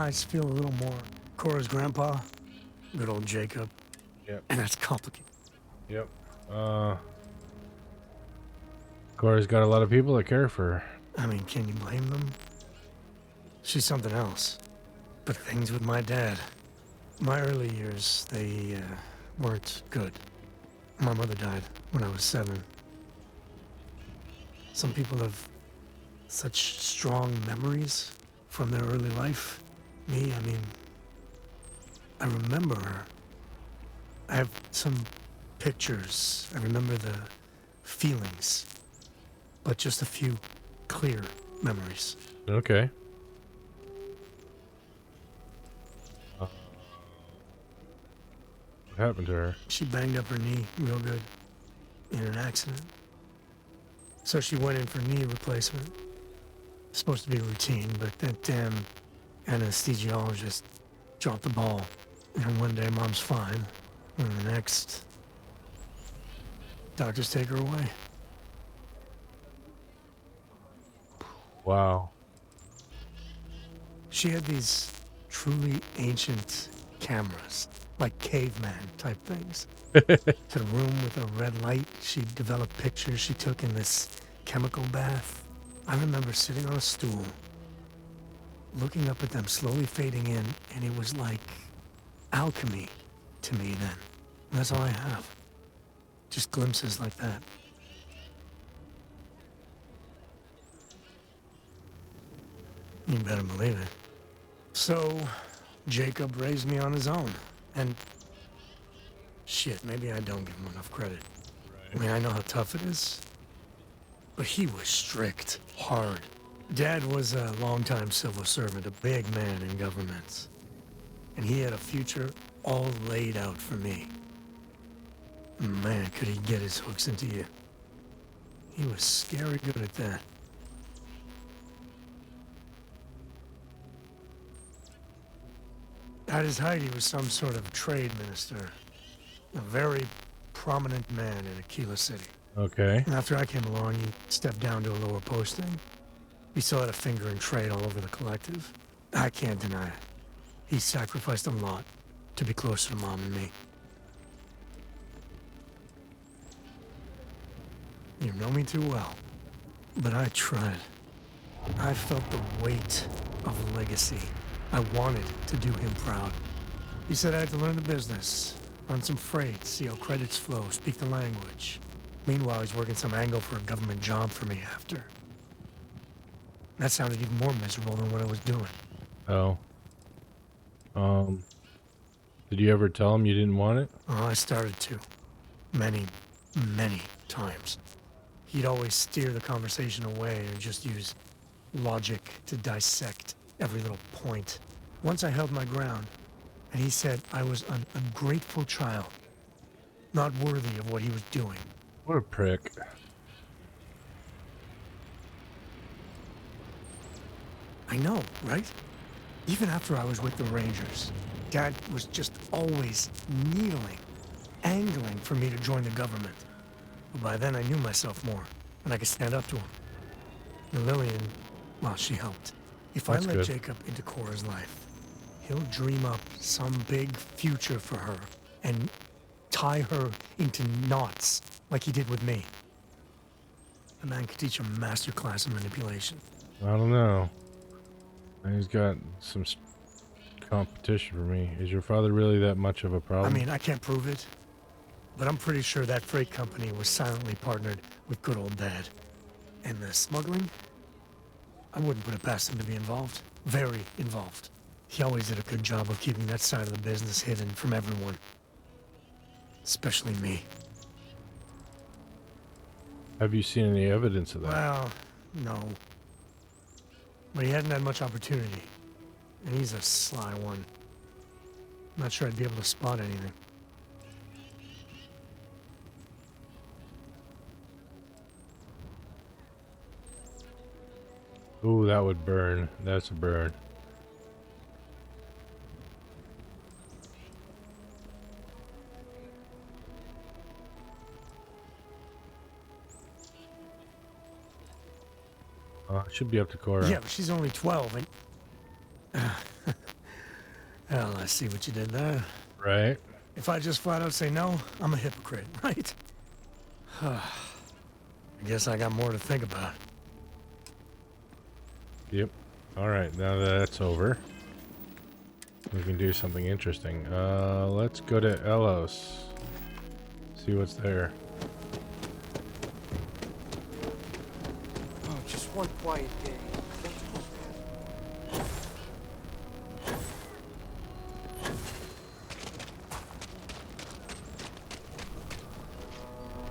just feel a little more. Cora's grandpa, good old Jacob. Yep. And that's complicated. Yep. Cora's got a lot of people that care for her. I mean, can you blame them? She's something else. But things with my dad. My early years, they weren't good. My mother died when I was 7. Some people have such strong memories from their early life. Me, I mean, I remember her. I have some pictures. I remember the feelings, but just a few clear memories. Okay. What happened to her? She banged up her knee real good in an accident. So she went in for knee replacement. Supposed to be routine, but that damn anesthesiologist dropped the ball. And one day mom's fine, and the next, doctors take her away. Wow. She had these truly ancient cameras, like caveman type things. To the room with a red light, she developed pictures she took in this chemical bath. I remember sitting on a stool, looking up at them slowly fading in, and it was like alchemy to me then. And that's all I have. Just glimpses like that. You better believe it. So, Jacob raised me on his own, and shit, maybe I don't give him enough credit. I mean, I know how tough it is, but he was strict, hard. Dad was a longtime civil servant, a big man in government, and he had a future all laid out for me. Man, could he get his hooks into you. He was scary good at that. At his height, he was some sort of trade minister. A very prominent man in Aquila City. Okay. And after I came along, he stepped down to a lower posting. He still had a finger in trade all over the collective. I can't deny it. He sacrificed a lot to be closer to Mom and me. You know me too well, but I tried. I felt the weight of legacy. I wanted to do him proud. He said I had to learn the business, run some freight, see how credits flow, speak the language. Meanwhile, he's working some angle for a government job for me after. That sounded even more miserable than what I was doing. Oh. Did you ever tell him you didn't want it? Oh, I started to. Many, many times. He'd always steer the conversation away or just use logic to dissect every little point. Once I held my ground, and he said I was an ungrateful child, not worthy of what he was doing. What a prick. I know, right? Even after I was with the Rangers, Dad was just always needling, angling for me to join the government. But by then I knew myself more, and I could stand up to him. And Lillian, well, she helped. If That's I let good. Jacob into Cora's life, he'll dream up some big future for her and tie her into knots like he did with me. The man could teach a master class in manipulation. I don't know. He's got some competition for me. Is your father really that much of a problem? I mean, I can't prove it, but I'm pretty sure that freight company was silently partnered with good old Dad. And the smuggling? I wouldn't put it past him to be involved. Very involved. He always did a good job of keeping that side of the business hidden from everyone. Especially me. Have you seen any evidence of that? Well, no. But he hadn't had much opportunity. And he's a sly one. Not sure I'd be able to spot anything. Ooh, that would burn. That's a burn. Should be up to Cora. Yeah, but she's only 12 and... Well, I see what you did there. Right. If I just flat out say no, I'm a hypocrite, right? I guess I got more to think about. Yep. Alright, now that that's over, we can do something interesting. Let's go to Elos. See what's there. Oh, just one quiet day.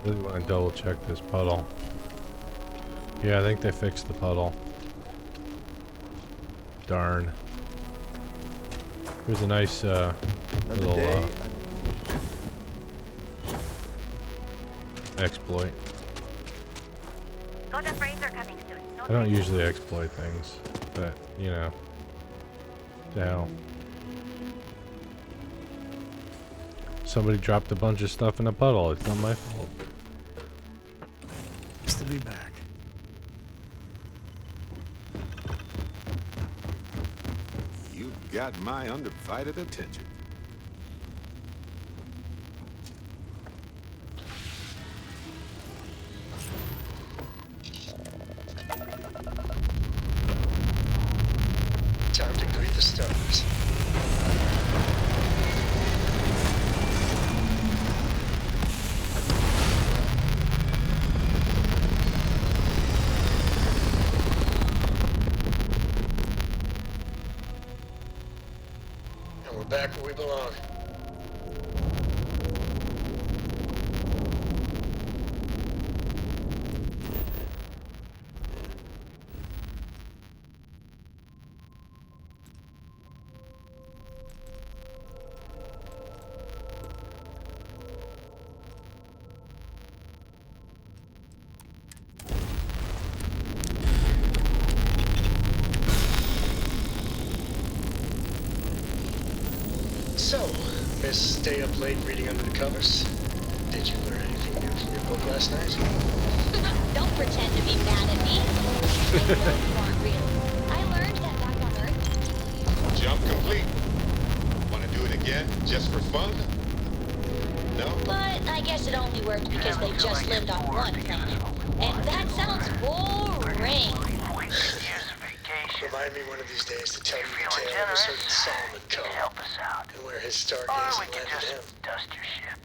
Really want to double check this puddle. Yeah, I think they fixed the puddle. Darn. Here's a nice little exploit. Go to Fraser coming soon. I don't usually exploit things, but you know, the hell. Somebody dropped a bunch of stuff in a puddle. It's not my fault. Nice to be back. You got my undivided attention. Time to greet the stars. And we're back where we belong. So, Miss Stay Up Late reading under the covers. Did you learn anything new from your book last night? Don't pretend to be mad at me. I know you aren't real. I learned that back on Earth. Jump complete. Want to do it again, just for fun? No? But I guess it only worked because they just lived on one planet. And that sounds boring. Remind me one of these days to tell you the tale of a certain Solomon Coe and where his stargazing landed him. Dust your ship.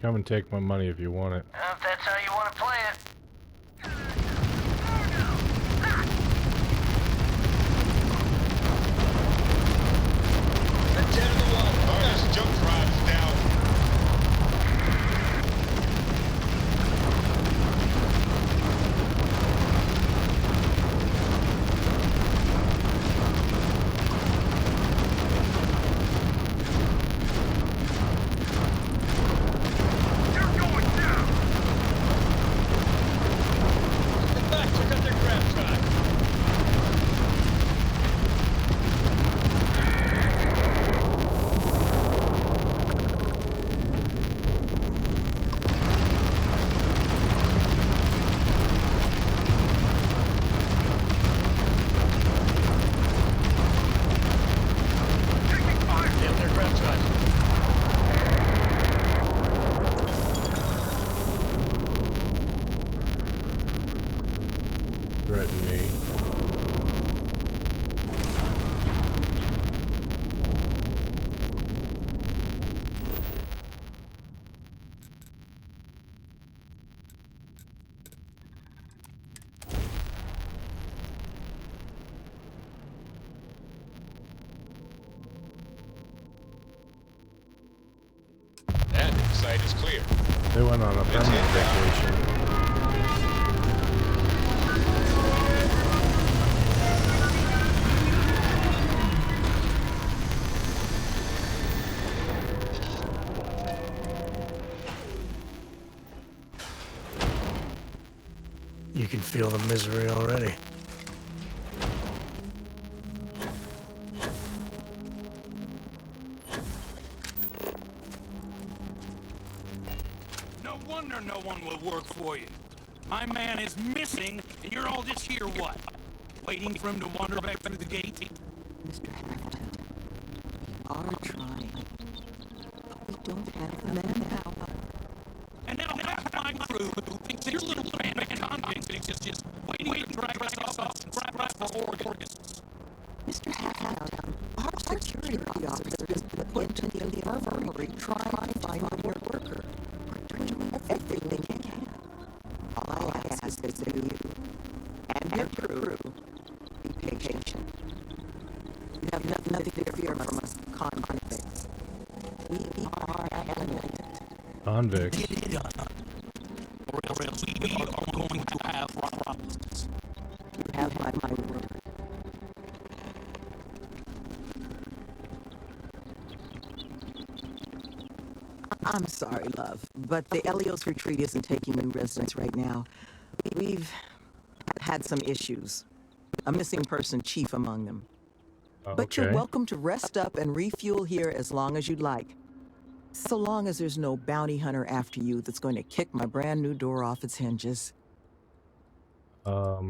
Come and take my money if you want it. If that's how you want to play it. Largest jump drives down. Threaten me. That site is clear. They went on a permanent vacation. You can feel the misery already. of work for you. My man is missing, and you're all just here, what? Waiting for him to wander back through the gate? Mr. Hampton, we are trying, but we don't have the manpower. And now half my crew thinks your little band of convicts is just waiting to drag us off and grab us for organs. Mr. Hampton, our security officer has been put into the infirmary trying to find your worker. We're doing everything we can. All I ask is that you and your crew be patient. You have nothing to fear from us convicts. We are animated. Convicts. Or else we are going to have problems. You have my word. I'm sorry, love, but the Elios retreat isn't taking new residents right now. We've had some issues. A missing person chief among them. But you're welcome to rest up and refuel here as long as you'd like. So long as there's no bounty hunter after you that's going to kick my brand new door off its hinges. Not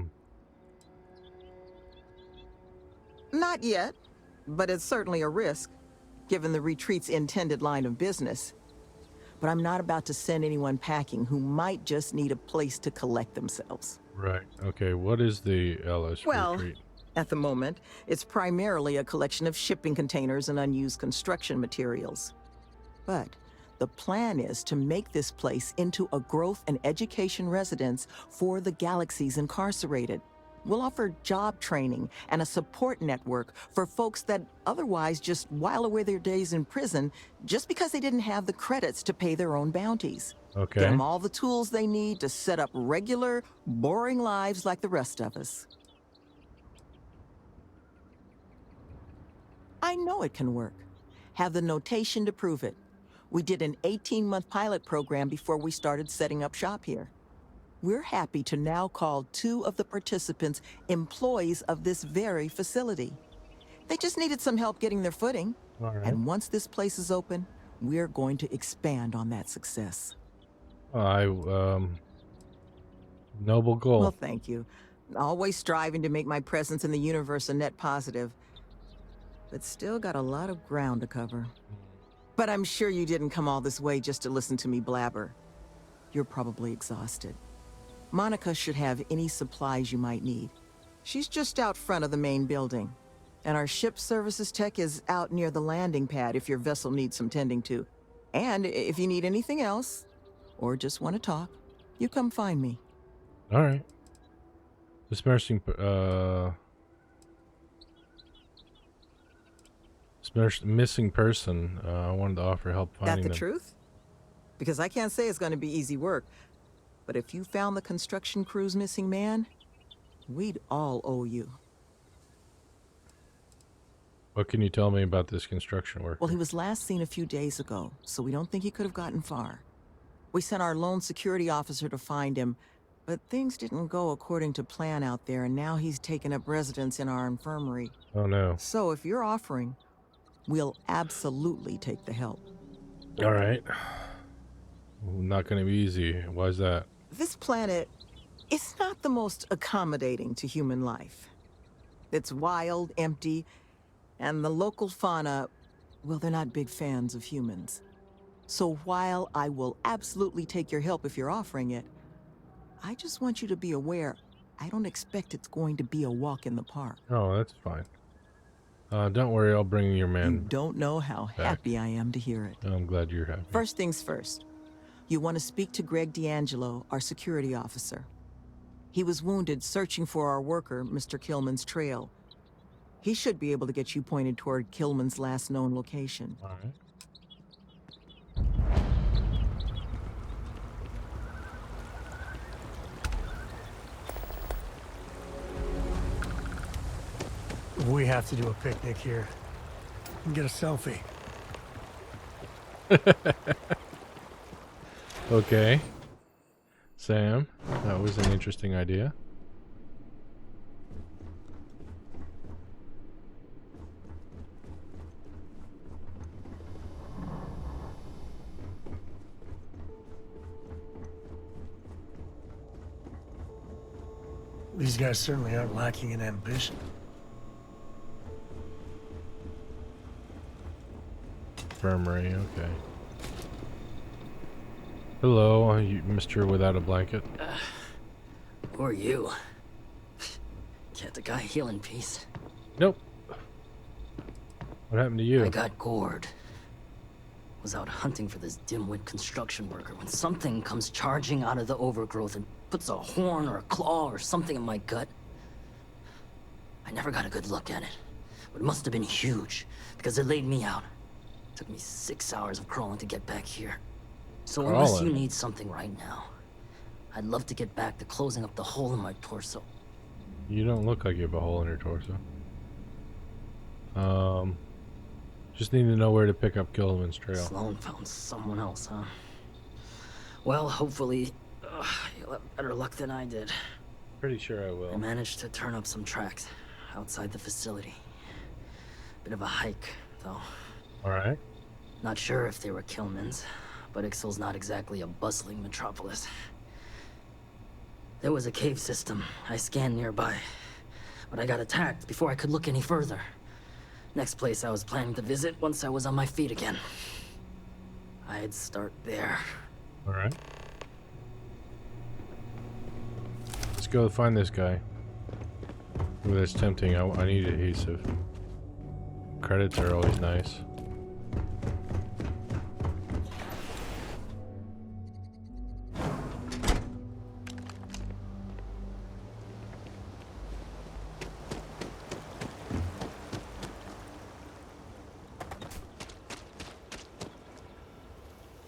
yet, but it's certainly a risk, given the retreat's intended line of business. But I'm not about to send anyone packing who might just need a place to collect themselves. Right. Okay, what is the Ellis retreat? At the moment, it's primarily a collection of shipping containers and unused construction materials. But the plan is to make this place into a growth and education residence for the galaxy's incarcerated. We'll offer job training and a support network for folks that otherwise just while away their days in prison just because they didn't have the credits to pay their own bounties. Okay. Get them all the tools they need to set up regular, boring lives like the rest of us. I know it can work. Have the notation to prove it. We did an 18-month pilot program before we started setting up shop here. We're happy to now call 2 of the participants employees of this very facility. They just needed some help getting their footing. All right. And once this place is open, we're going to expand on that success. Noble goal. Well, thank you. Always striving to make my presence in the universe a net positive. But still got a lot of ground to cover. But I'm sure you didn't come all this way just to listen to me blabber. You're probably exhausted. Monica should have any supplies you might need. She's just out front of the main building. And our ship services tech is out near the landing pad if your vessel needs some tending to. And if you need anything else, or just want to talk, you come find me. All right. This missing person, I wanted to offer help finding them. That the truth? Because I can't say it's going to be easy work. But if you found the construction crew's missing man, we'd all owe you. What can you tell me about this construction worker? Well, he was last seen a few days ago, so we don't think he could have gotten far. We sent our lone security officer to find him, but things didn't go according to plan out there, and now he's taken up residence in our infirmary. Oh, no. So if you're offering, we'll absolutely take the help. All right. Not going to be easy. Why is that? This planet is not the most accommodating to human life. It's wild, empty, and the local fauna, well, they're not big fans of humans. So while I will absolutely take your help if you're offering it, I just want you to be aware, I don't expect it's going to be a walk in the park. Oh, that's fine. Don't worry, I'll bring your man. You don't know how happy I am to hear it. I'm glad you're happy. First things first. You want to speak to Greg D'Angelo, our security officer. He was wounded searching for our worker, Mr. Killman's trail. He should be able to get you pointed toward Killman's last known location. All right. We have to do a picnic here and get a selfie. Okay. Sam, that was an interesting idea. These guys certainly aren't lacking in ambition. Infirmary, okay. Hello, you, Mr. Without a Blanket. Who are you? Can't the guy heal in peace? Nope. What happened to you? I got gored. Was out hunting for this dimwit construction worker when something comes charging out of the overgrowth and puts a horn or a claw or something in my gut. I never got a good look at it, but it must have been huge because it laid me out. It took me 6 hours of crawling to get back here. So unless you need something right now, I'd love to get back to closing up the hole in my torso. You don't look like you have a hole in your torso. Just need to know where to pick up Gilliman's trail. Sloan found someone else, huh? Well, hopefully, you'll have better luck than I did. Pretty sure I will. I managed to turn up some tracks outside the facility. Bit of a hike, though. Alright. Not sure if they were Killman's, but Ixal's not exactly a bustling metropolis. There was a cave system I scanned nearby, but I got attacked before I could look any further. Next place I was planning to visit once I was on my feet again. I'd start there. Alright. Let's go find this guy. Ooh, that's tempting. I need adhesive. Credits are always nice.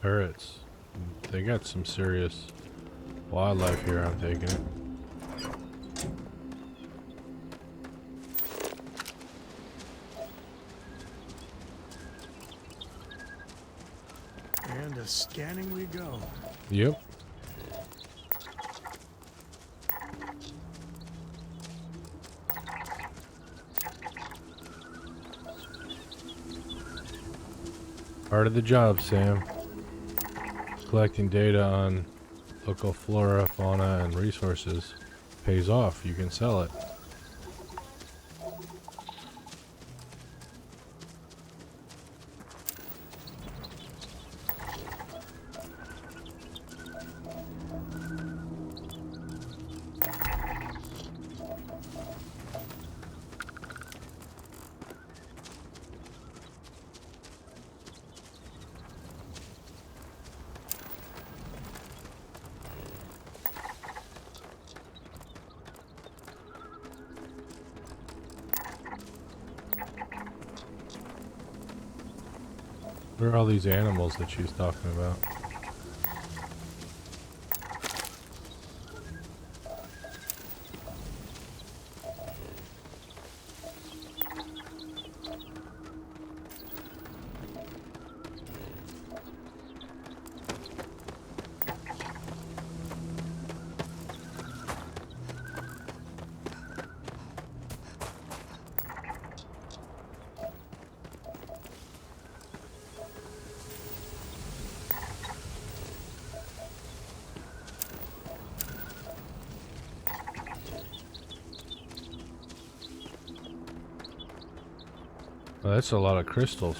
Parrots. They got some serious wildlife here, I'm taking it. And a scanning we go. Yep. Part of the job, Sam. Collecting data on local flora, fauna, and resources pays off. You can sell it. Where are all these animals that she's talking about? Well, that's a lot of crystals.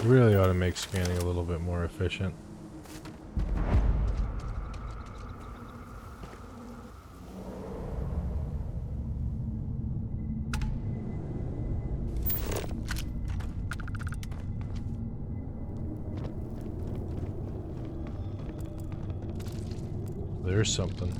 Really ought to make scanning a little bit more efficient. There's something.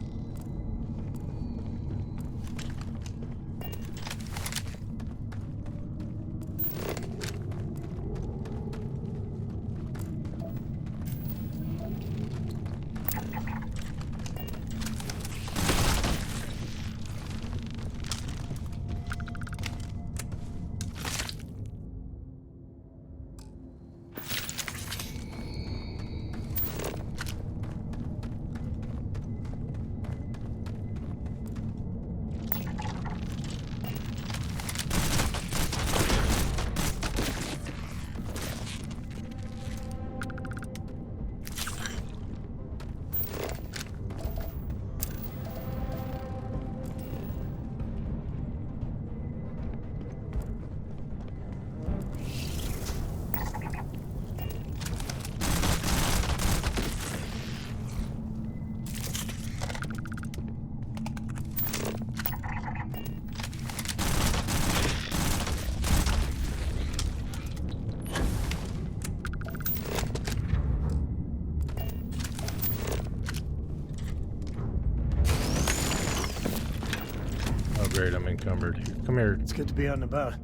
great, I'm encumbered. Come here. It's good to be out and about.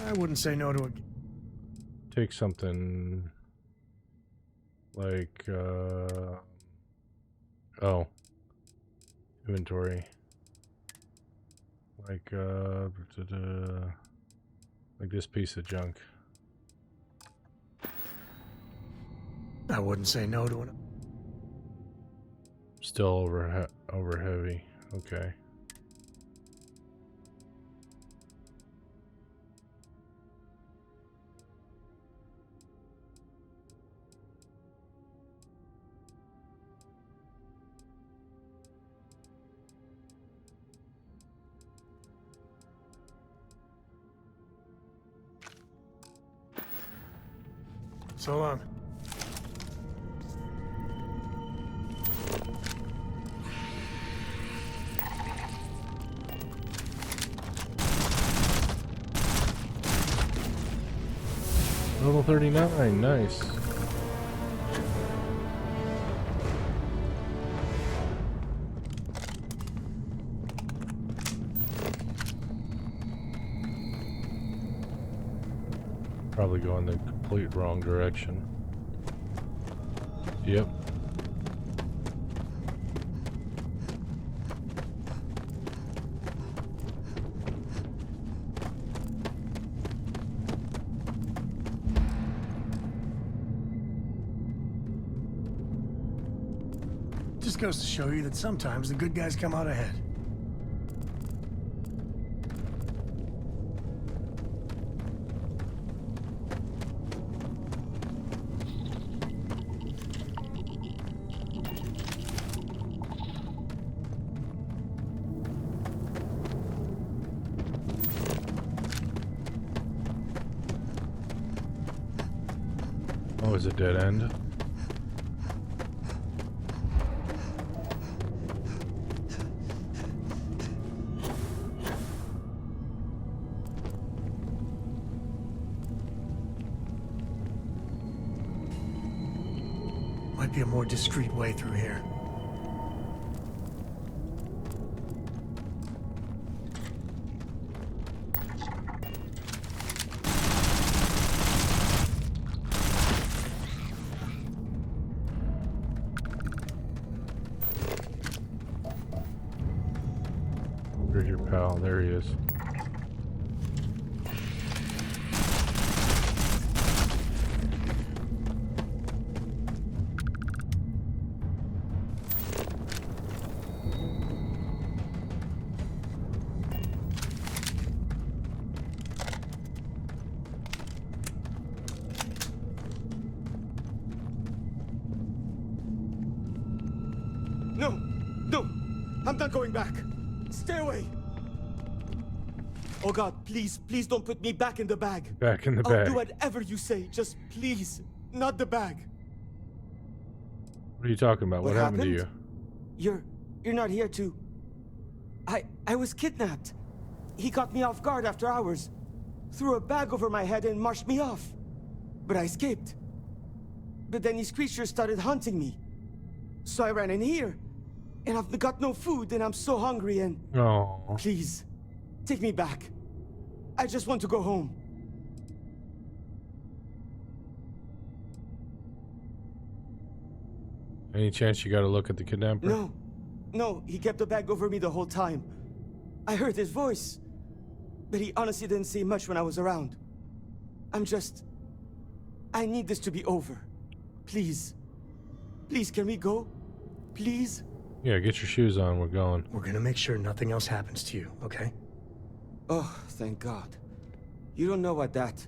I wouldn't say no to a... Take something like, oh. Inventory. Like this piece of junk. I wouldn't say no to it. Still over heavy. Okay. So long. Level 39, nice. Probably going the complete wrong direction. Yep. Just goes to show you that sometimes the good guys come out ahead. Oh, is it dead end? Might be a more discreet way through here. Where's your pal? There he is. No! No! I'm not going back! Stay away! Oh God, please, please don't put me back in the bag. Back in the I'll bag. do whatever you say, just please, not the bag. What are you talking about? What happened to you? You're not here to... I was kidnapped. He caught me off guard after hours, threw a bag over my head and marched me off. But I escaped. But then these creatures started hunting me. So I ran in here. And I've got no food and I'm so hungry and... Oh. Please, take me back. I just want to go home. Any chance you got to look at the kidnapper? No. No, he kept the bag over me the whole time. I heard his voice. But he honestly didn't say much when I was around. I need this to be over. Please. Please, can we go? Please? Yeah, get your shoes on. We're going. We're gonna make sure nothing else happens to you, okay? Oh, thank God. You don't know what that...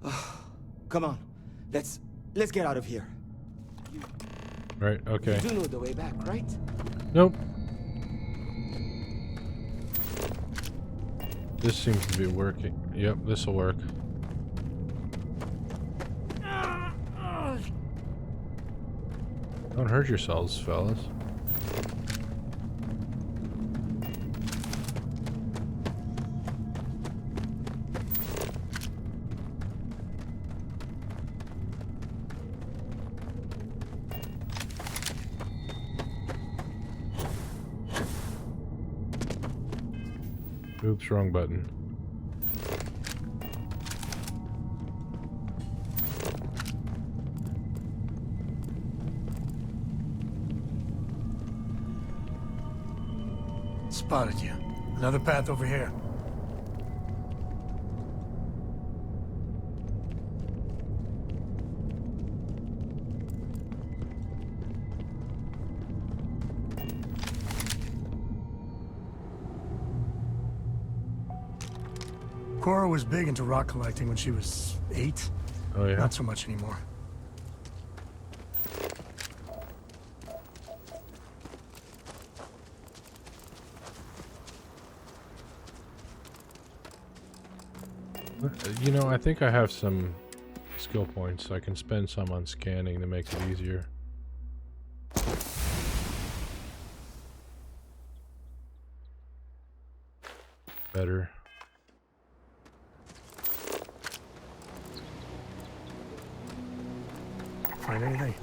Oh, come on. Let's get out of here. Right, okay. You do know the way back, right? Nope. This seems to be working. Yep, this'll work. Don't hurt yourselves, fellas. Oops, wrong button. Spotted you. Another path over here. Cora was big into rock collecting when she was 8. Oh yeah? Not so much anymore. You know, I think I have some skill points. I can spend some on scanning to make it easier. Better. Find anything?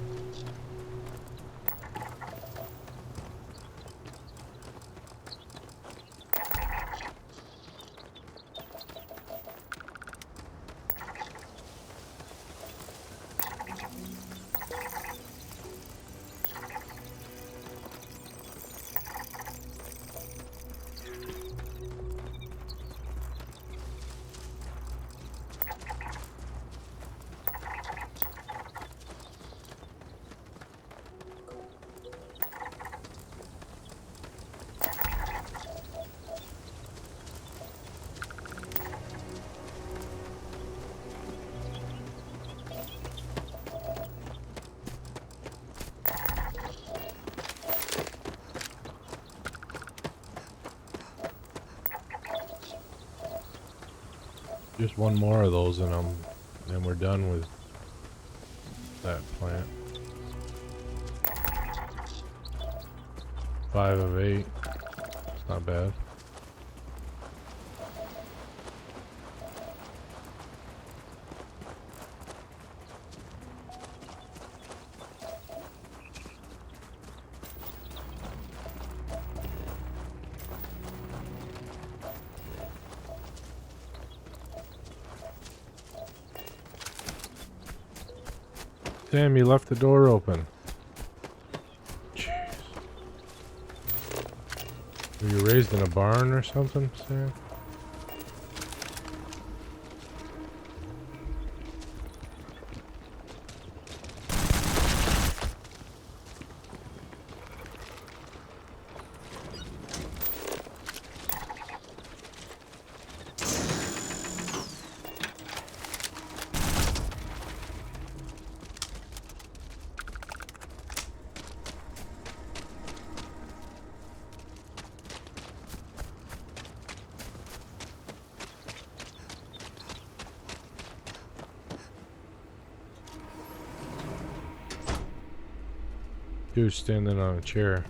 Just one more of those and we're done with that plant. 5 of 8. It's not bad. Damn, you left the door open. Jeez. Were you raised in a barn or something, Sam? Dude standing on a chair.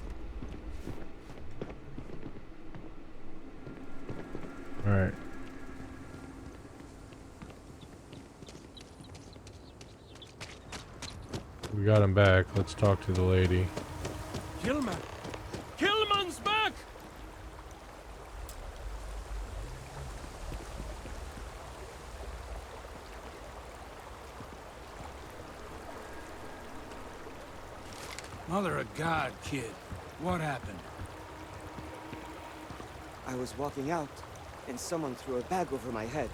Alright. We got him back. Let's talk to the lady. Killman! Killman's back! Mother of God, kid. What happened? I was walking out, and someone threw a bag over my head.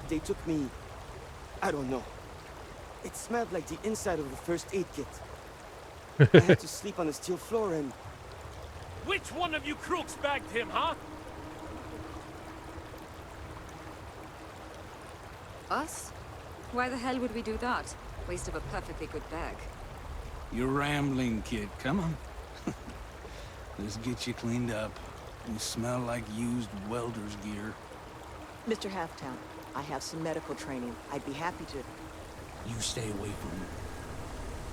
They took me... I don't know. It smelled like the inside of the first aid kit. I had to sleep on the steel floor and... Which one of you crooks bagged him, huh? Us? Why the hell would we do that? Waste of a perfectly good bag. You're rambling, kid. Come on. Let's get you cleaned up. You smell like used welder's gear. Mr. Halftown, I have some medical training. I'd be happy to... You stay away from me.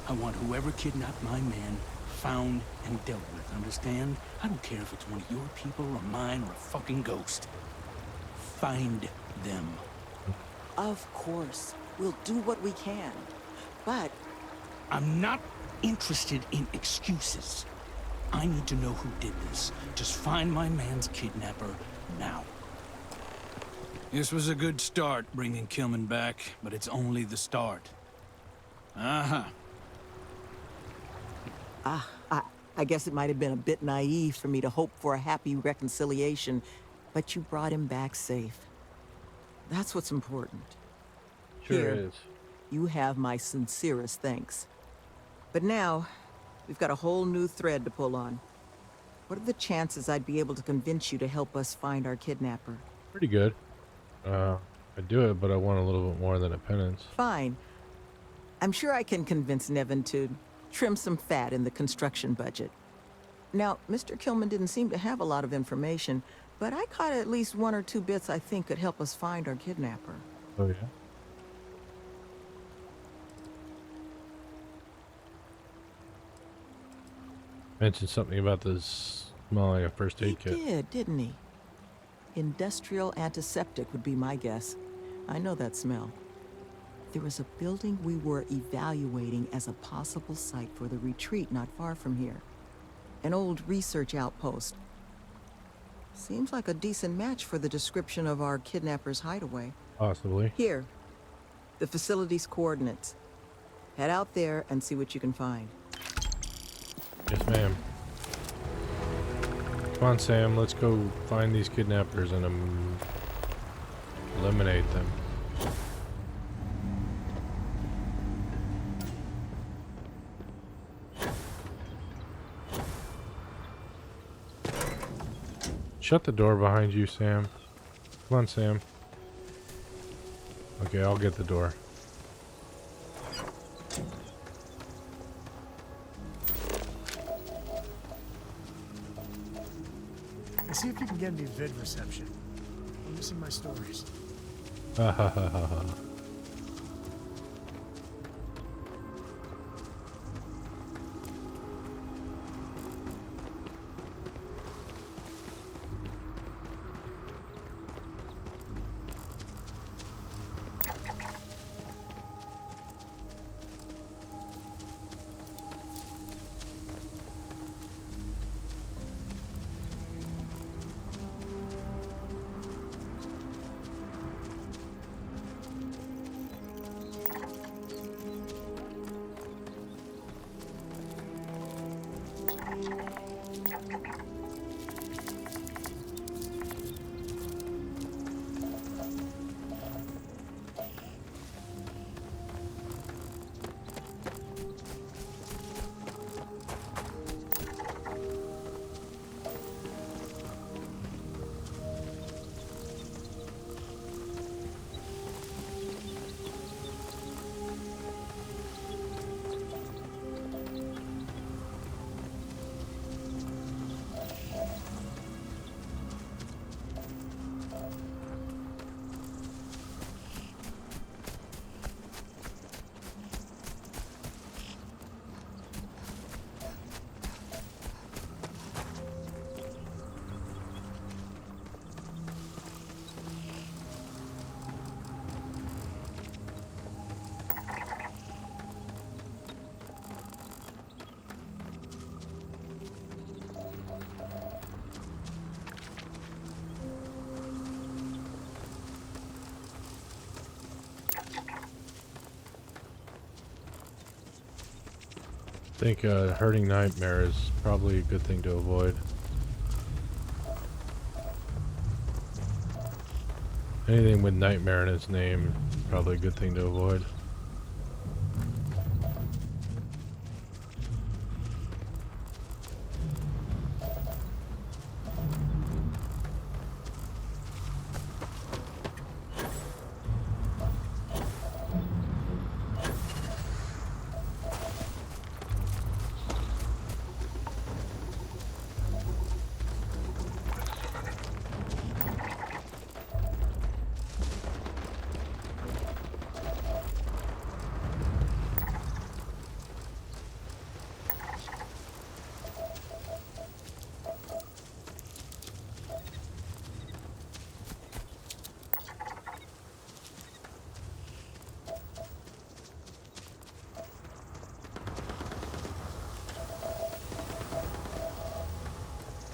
I want whoever kidnapped my man found and dealt with, understand? I don't care if it's one of your people or mine or a fucking ghost. Find them. Of course. We'll do what we can. But... I'm not interested in excuses. I need to know who did this. Just find my man's kidnapper, Now. This was a good start, bringing Kilman back, but it's only the start. Uh-huh. I guess it might have been a bit naive for me to hope for a happy reconciliation, but you brought him back safe. That's what's important. Sure Here, is. you have my sincerest thanks. But now, we've got a whole new thread to pull on. What are the chances I'd be able to convince you to help us find our kidnapper? Pretty good. I'd do it, but I want a little bit more than a penance. Fine. I'm sure I can convince Nevin to trim some fat in the construction budget. Now, Mr. Kilman didn't seem to have a lot of information, but I caught at least 1 or 2 bits I think could help us find our kidnapper. Oh, yeah? Mentioned something about this smelling like a first aid kit. He did, didn't he? Industrial antiseptic would be my guess. I know that smell. There was a building we were evaluating as a possible site for the retreat not far from here. An old research outpost. Seems like a decent match for the description of our kidnapper's hideaway. Possibly. Here, the facility's coordinates. Head out there and see what you can find. Yes, ma'am. Come on, Sam. Let's go find these kidnappers and eliminate them. Shut the door behind you, Sam. Come on, Sam. Okay, I'll get the door. See if you can get any vid reception. I'm missing my stories. Ha ha ha ha ha. I think hurting Nightmare is probably a good thing to avoid. Anything with Nightmare in its name is probably a good thing to avoid.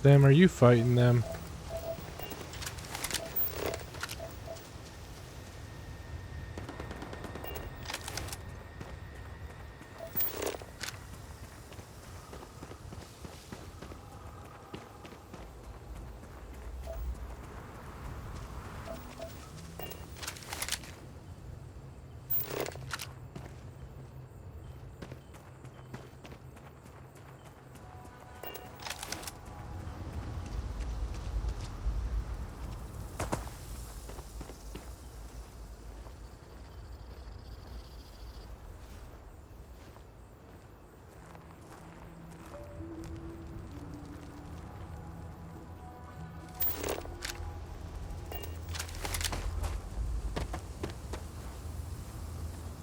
Sam, are you fighting them?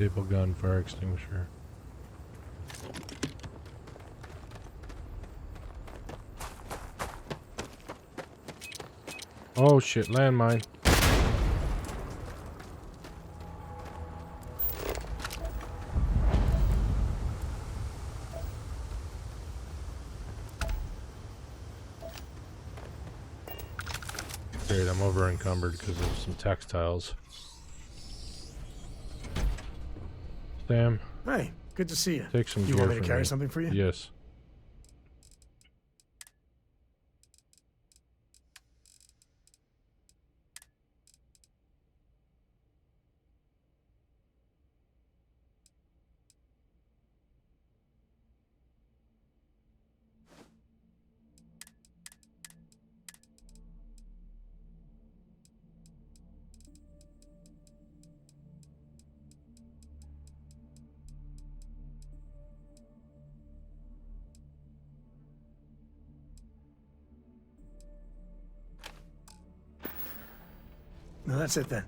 staple gun, fire extinguisher. Oh shit, landmine. Great, I'm over encumbered because of some textiles. Sam. Hey, good to see you. Take some You gear want me to from carry something for you? Yes. No, that's it then.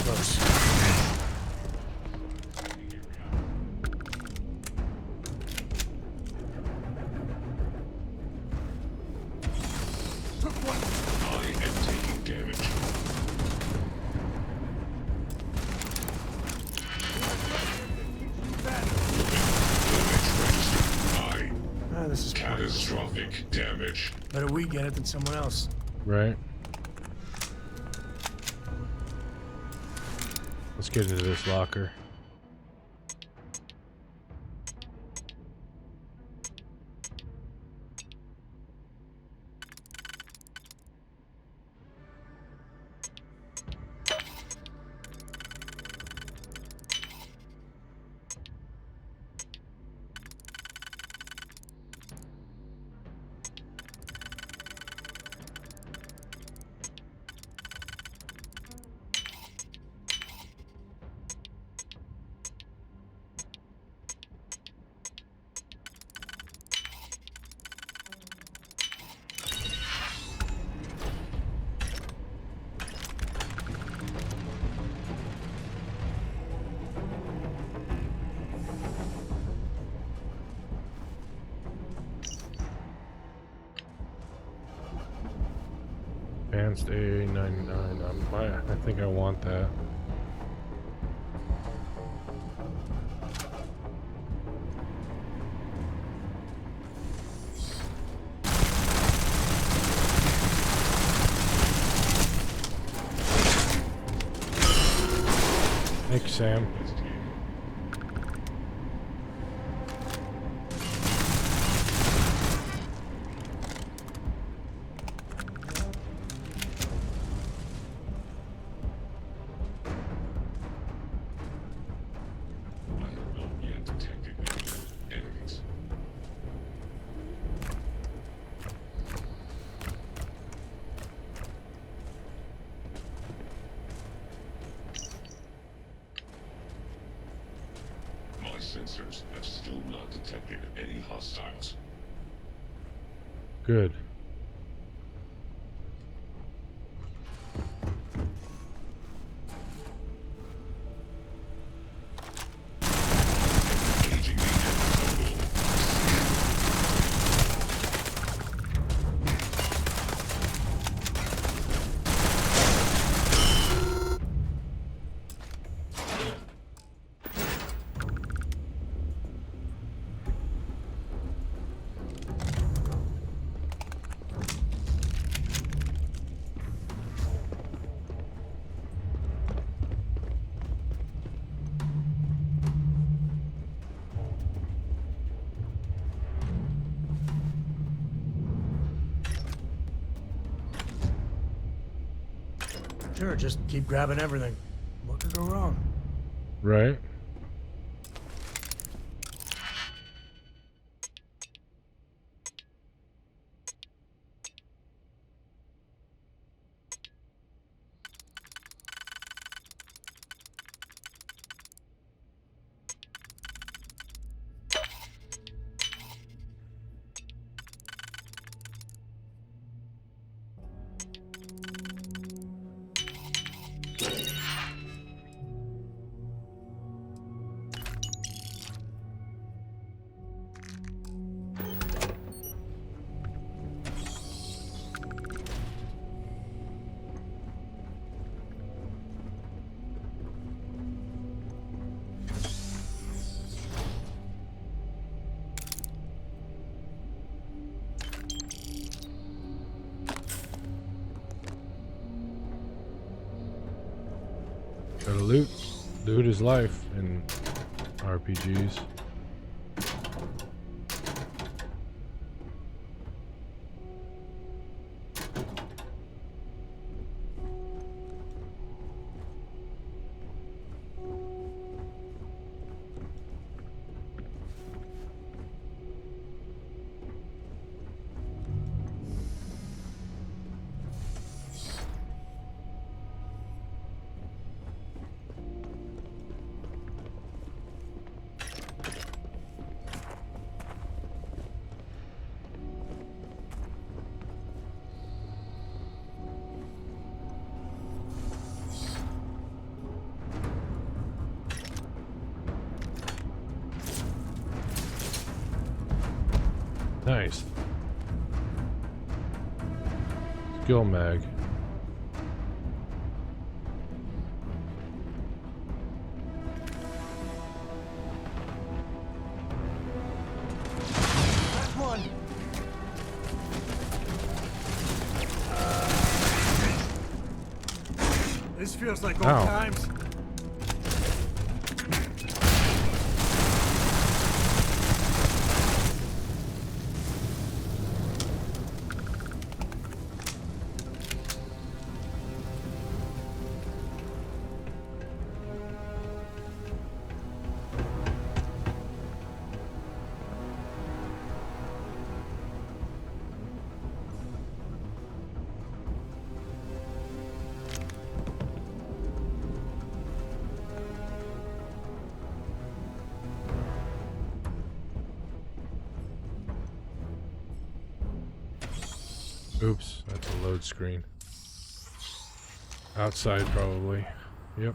Close. I am taking damage. This is catastrophic damage. Better we get it than someone else. Right. Let's get into this locker. Advanced A99. I think I want that. Thanks, Sam. Sensors have still not detected any hostiles. Good. Sure, just keep grabbing everything. What could go wrong? Right. Gotta loot. Loot is life in RPGs. Nice. Skill mag. Last one. This feels like old Ow. times. Oops, that's a load screen. Outside, probably. Yep.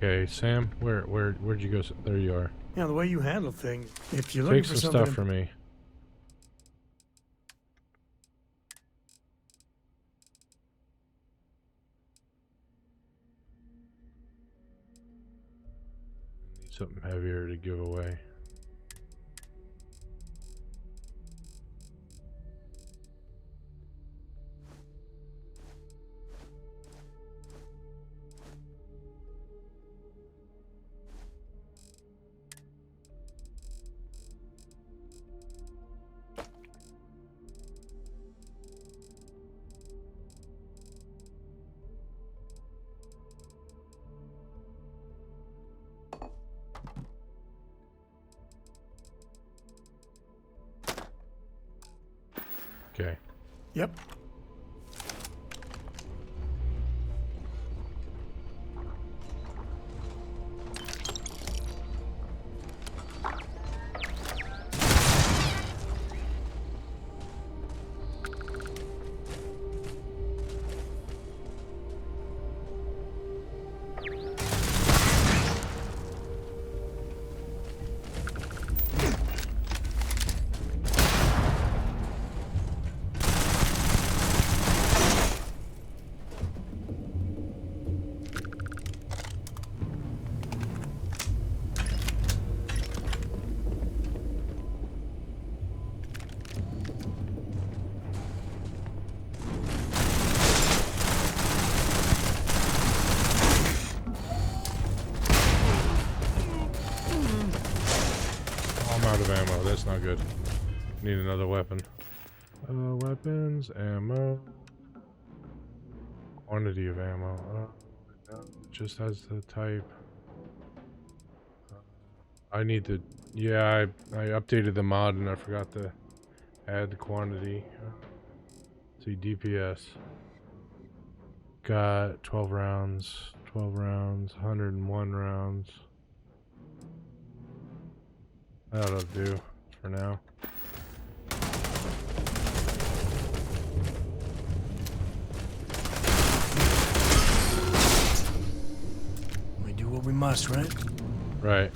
Okay, Sam, where'd you go? There you are. Yeah, the way you handle things. If you're looking Take for some something stuff for me. Need something heavier to give away. Okay. Yep. out of ammo. That's not good. Need another weapon. Weapons, ammo. Quantity of ammo. No, it just has the type. I need to. Yeah, I updated the mod and I forgot to add the quantity. See, DPS. Got 12 rounds. 12 rounds. 101 rounds. That'll do for now. We do what we must, right? Right.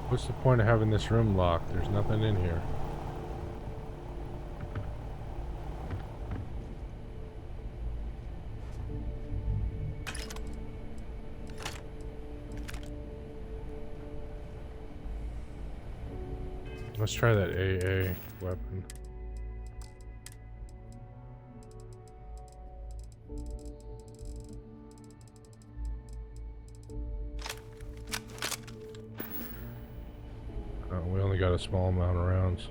What's the point of having this room locked? There's nothing in here. Let's try that AA weapon. We only got a small amount of rounds.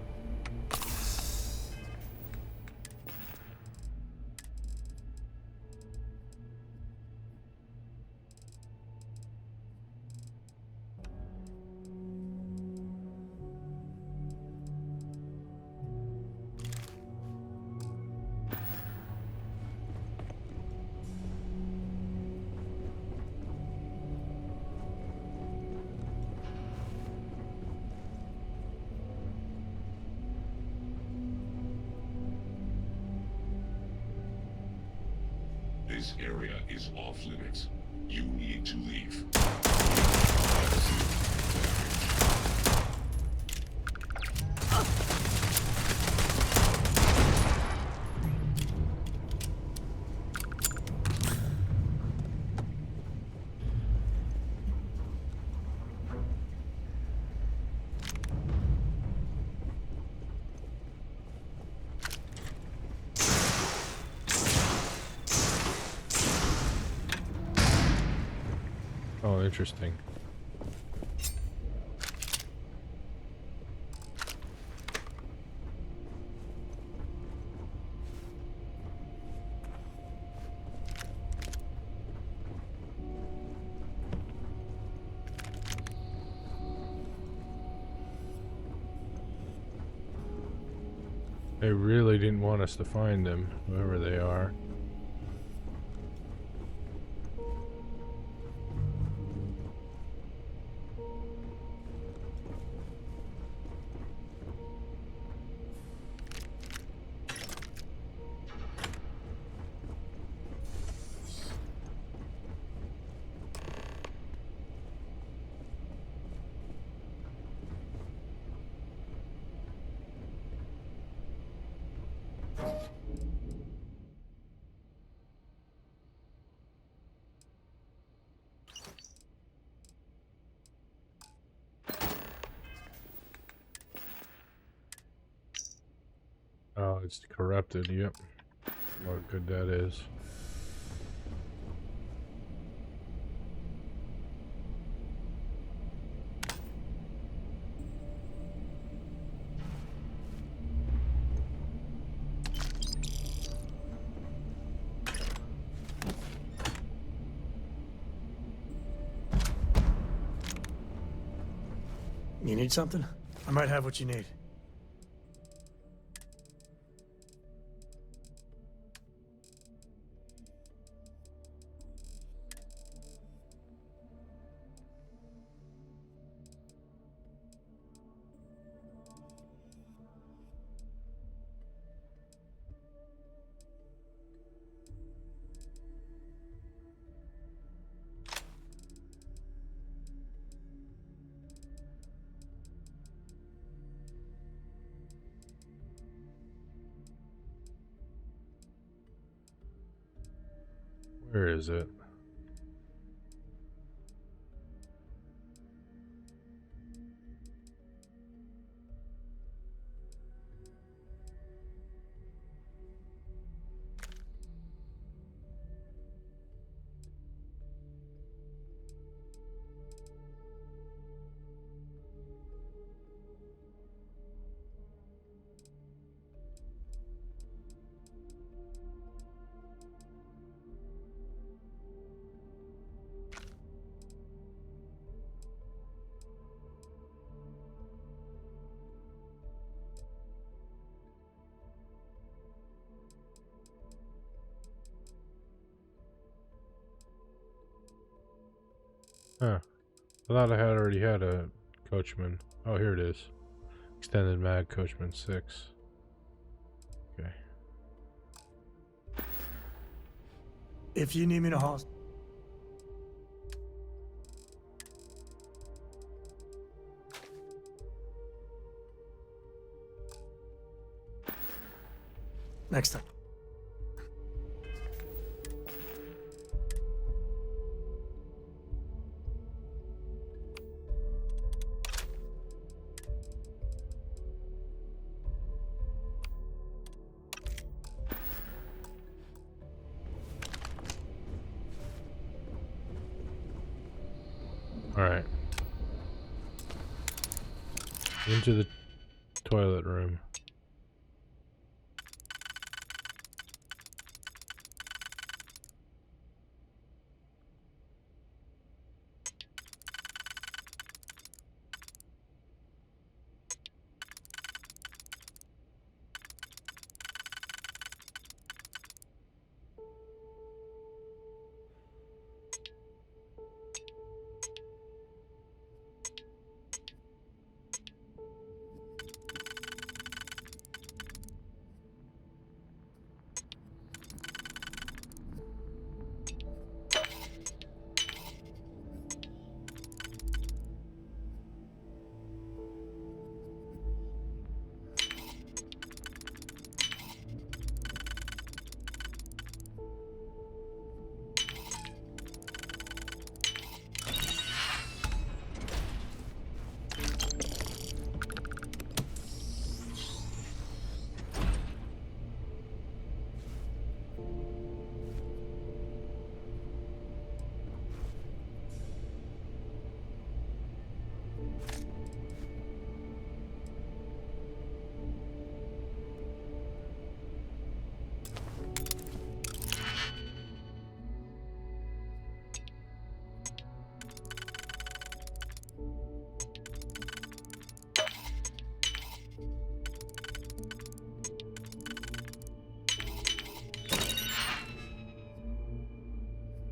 This area is off limits. You need to leave. Oh, interesting. They really didn't want us to find them, whoever they are. Oh, it's corrupted, yep. What good that is. You need something? I might have what you need. Where is it? Huh. I thought I had already had a Coachman. Oh, here it is. Extended mag Coachman 6. Okay. If you need me to host. Next time. Alright. Into the toilet room.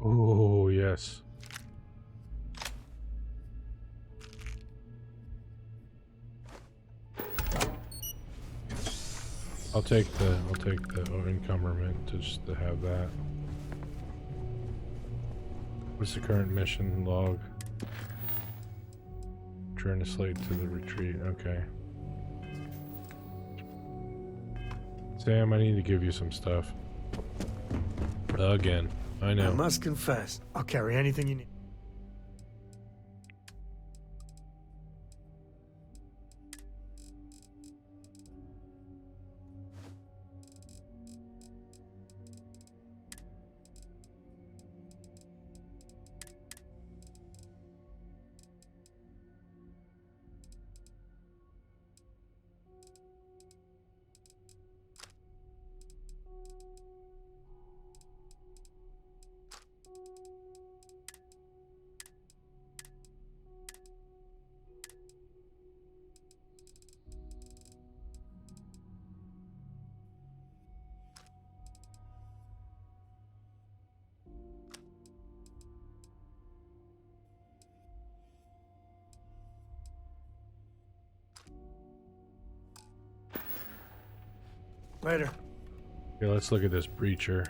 Oh, yes. I'll take the encumberment to just to have that. What's the current mission log? Return the slate to the retreat. Okay. Sam, I need to give you some stuff. Again. I know. I must confess, I'll carry anything you need. Later. Okay, let's look at this breacher.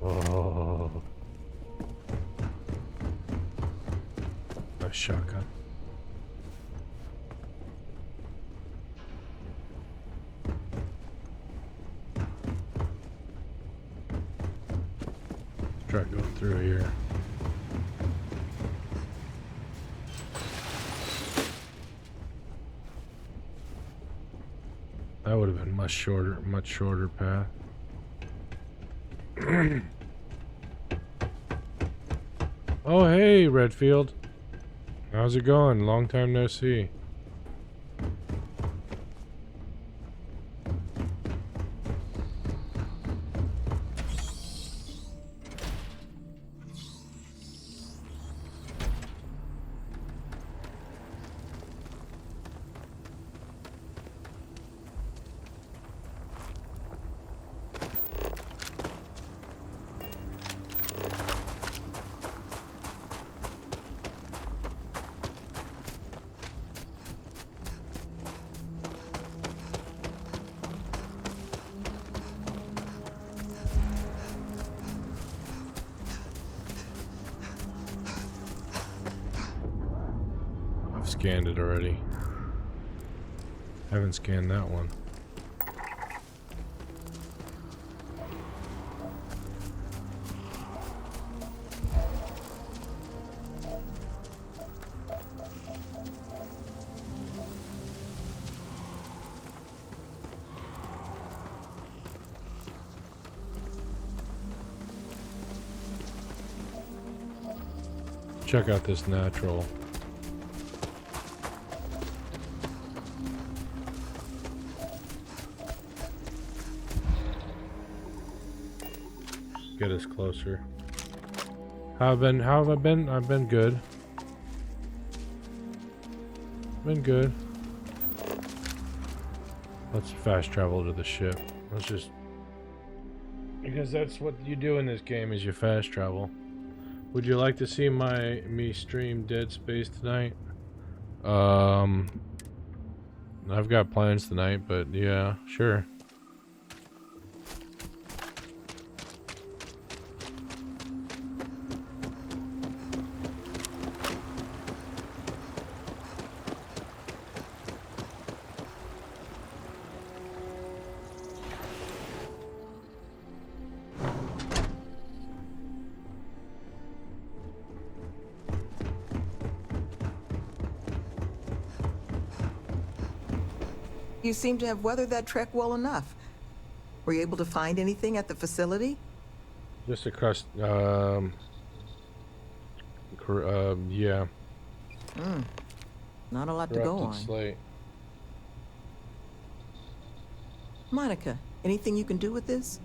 Oh. shotgun. Try going through here. That would have been much shorter path. Oh, hey, Redfield. How's it going? Long time no see. Scanned it already. Haven't scanned that one. Check out this natural. Get us closer. How have I been? I've been good. Been good. Let's fast travel to the ship. Let's just... Because that's what you do in this game, is you fast travel. Would you like to see me stream Dead Space tonight? I've got plans tonight, but yeah, sure. You seem to have weathered that trek well enough. Were you able to find anything at the facility? Just across, yeah. Not a lot to go on. Slate. Monica, anything you can do with this?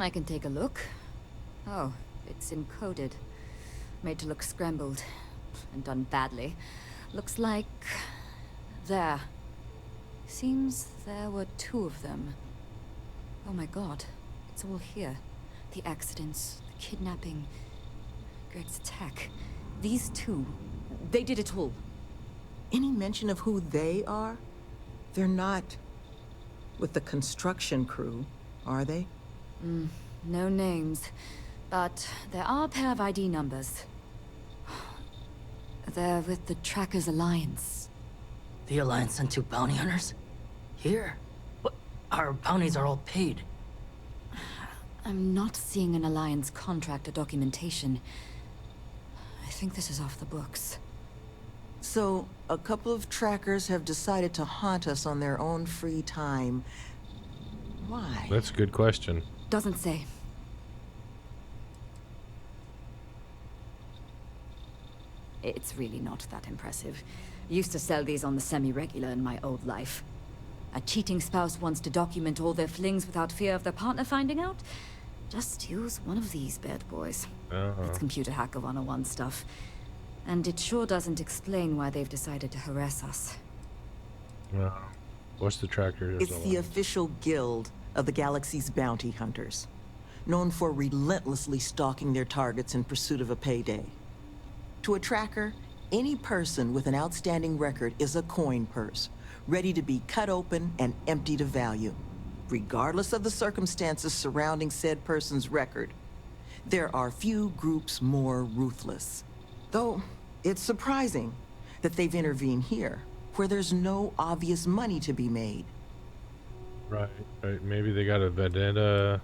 I can take a look. Oh, it's encoded. Made to look scrambled. And done badly. Looks like... there. Seems there were 2 of them. Oh my god. It's all here. The accidents, the kidnapping, Greg's attack. These 2, they did it all. Any mention of who they are? They're not with the construction crew, are they? No names. But there are a pair of ID numbers. They're with the Trackers Alliance. The Alliance sent 2 bounty hunters? Here? But our bounties are all paid. I'm not seeing an Alliance contract or documentation. I think this is off the books. So, a couple of trackers have decided to haunt us on their own free time. Why? That's a good question. Doesn't say. It's really not that impressive. Used to sell these on the semi-regular in my old life. A cheating spouse wants to document all their flings without fear of their partner finding out? Just use one of these bad boys. It's computer hacker 101 stuff. And it sure doesn't explain why they've decided to harass us. What's the Tracker? It's the official guild of the galaxy's bounty hunters, known for relentlessly stalking their targets in pursuit of a payday. To a tracker, any person with an outstanding record is a coin purse, ready to be cut open and emptied of value, regardless of the circumstances surrounding said person's record. There are few groups more ruthless. Though, It's surprising that they've intervened here, where there's no obvious money to be made. Right, right. Maybe they got a vendetta.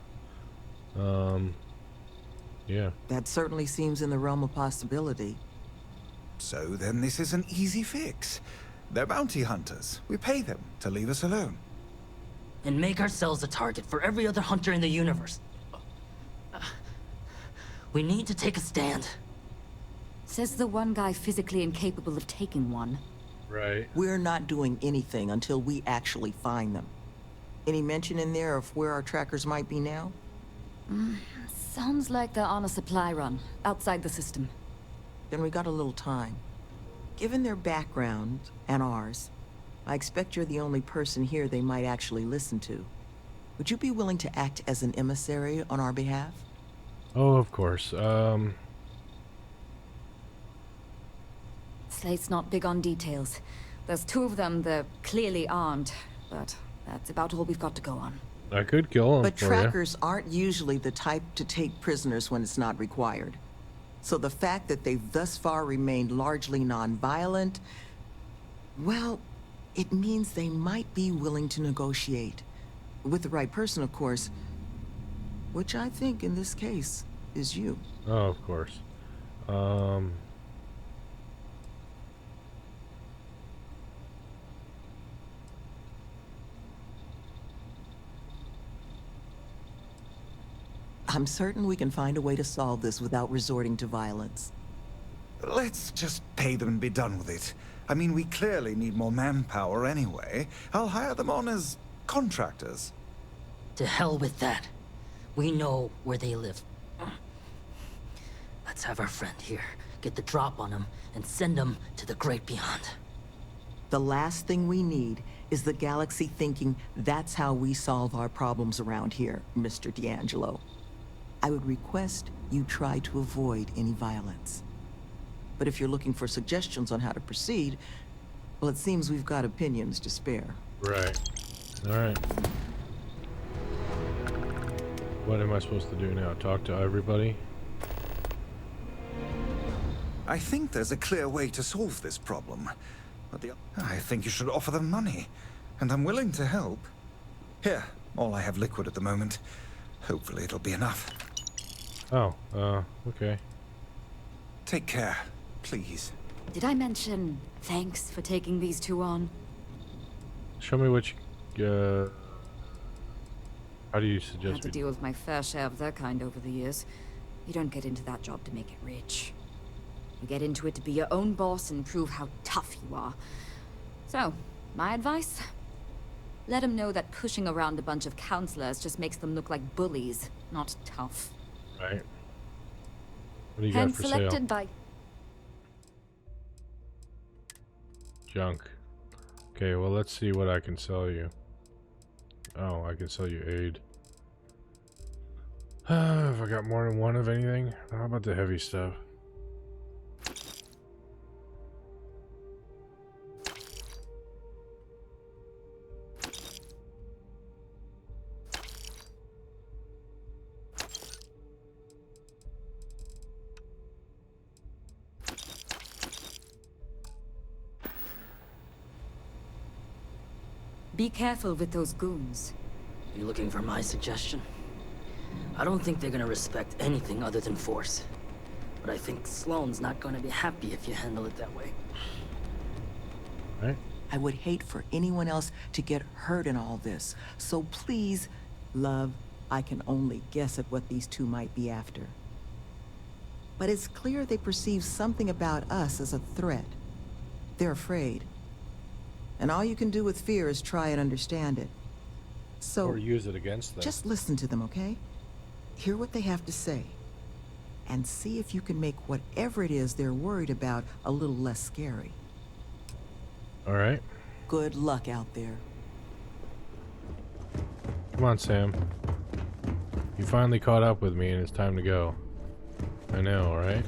Yeah. That certainly seems in the realm of possibility. So then this is an easy fix. They're bounty hunters. We pay them to leave us alone. And make ourselves a target for every other hunter in the universe. We need to take a stand. Says the one guy physically incapable of taking one. Right. We're not doing anything until we actually find them. Any mention in there of where our trackers might be now? Sounds like they're on a supply run, outside the system. Then we got a little time. Given their background, and ours, I expect you're the only person here they might actually listen to. Would you be willing to act as an emissary on our behalf? Oh, of course. Slate's not big on details. There's two of them, they're clearly armed, but that's about all we've got to go on. I could kill them But for trackers aren't usually the type to take prisoners when it's not required. So the fact that they've thus far remained largely non-violent, well, it means they might be willing to negotiate. With the right person, of course. Which I think, in this case, is you. you. Oh, of course. I'm certain we can find a way to solve this without resorting to violence. Let's just pay them and be done with it. I mean, we clearly need more manpower anyway. I'll hire them on as contractors. To hell with that. We know where they live. Let's have our friend here get the drop on them and send them to the great beyond. The last thing we need is the galaxy thinking that's how we solve our problems around here, Mr. D'Angelo. I would request you try to avoid any violence. But if you're looking for suggestions on how to proceed, well, it seems we've got opinions to spare. Right. Alright. What am I supposed to do now? Talk to everybody? I think there's a clear way to solve this problem. But I think you should offer them money. And I'm willing to help. Here, all I have liquid at the moment. Hopefully it'll be enough. Oh, okay. Take care, please. Did I mention thanks for taking these two on? Show me what you, how do you Had suggest to we deal with my fair share of their kind over the years. You don't get into that job to make it rich. You get into it to be your own boss and prove how tough you are. So, my advice? Let them know that pushing around a bunch of counselors just makes them look like bullies, not tough. Right. What do you got Hand for selected sale? by... Junk. Okay, well, let's see what I can sell you. Oh, I can sell you aid. Have I got more than one of anything? How about the heavy stuff? Be careful with those goons. You looking for my suggestion? I don't think they're gonna respect anything other than force. But I think Sloane's not gonna be happy if you handle it that way. Right. I would hate for anyone else to get hurt in all this. So please, love, I can only guess at what these two might be after. But it's clear they perceive something about us as a threat. They're afraid. And all you can do with fear is try and understand it. So, or use it against them. just listen to them, okay? Hear what they have to say. And see if you can make whatever it is they're worried about a little less scary. All right. Good luck out there. Come on, Sam. You finally caught up with me and it's time to go. I know, right?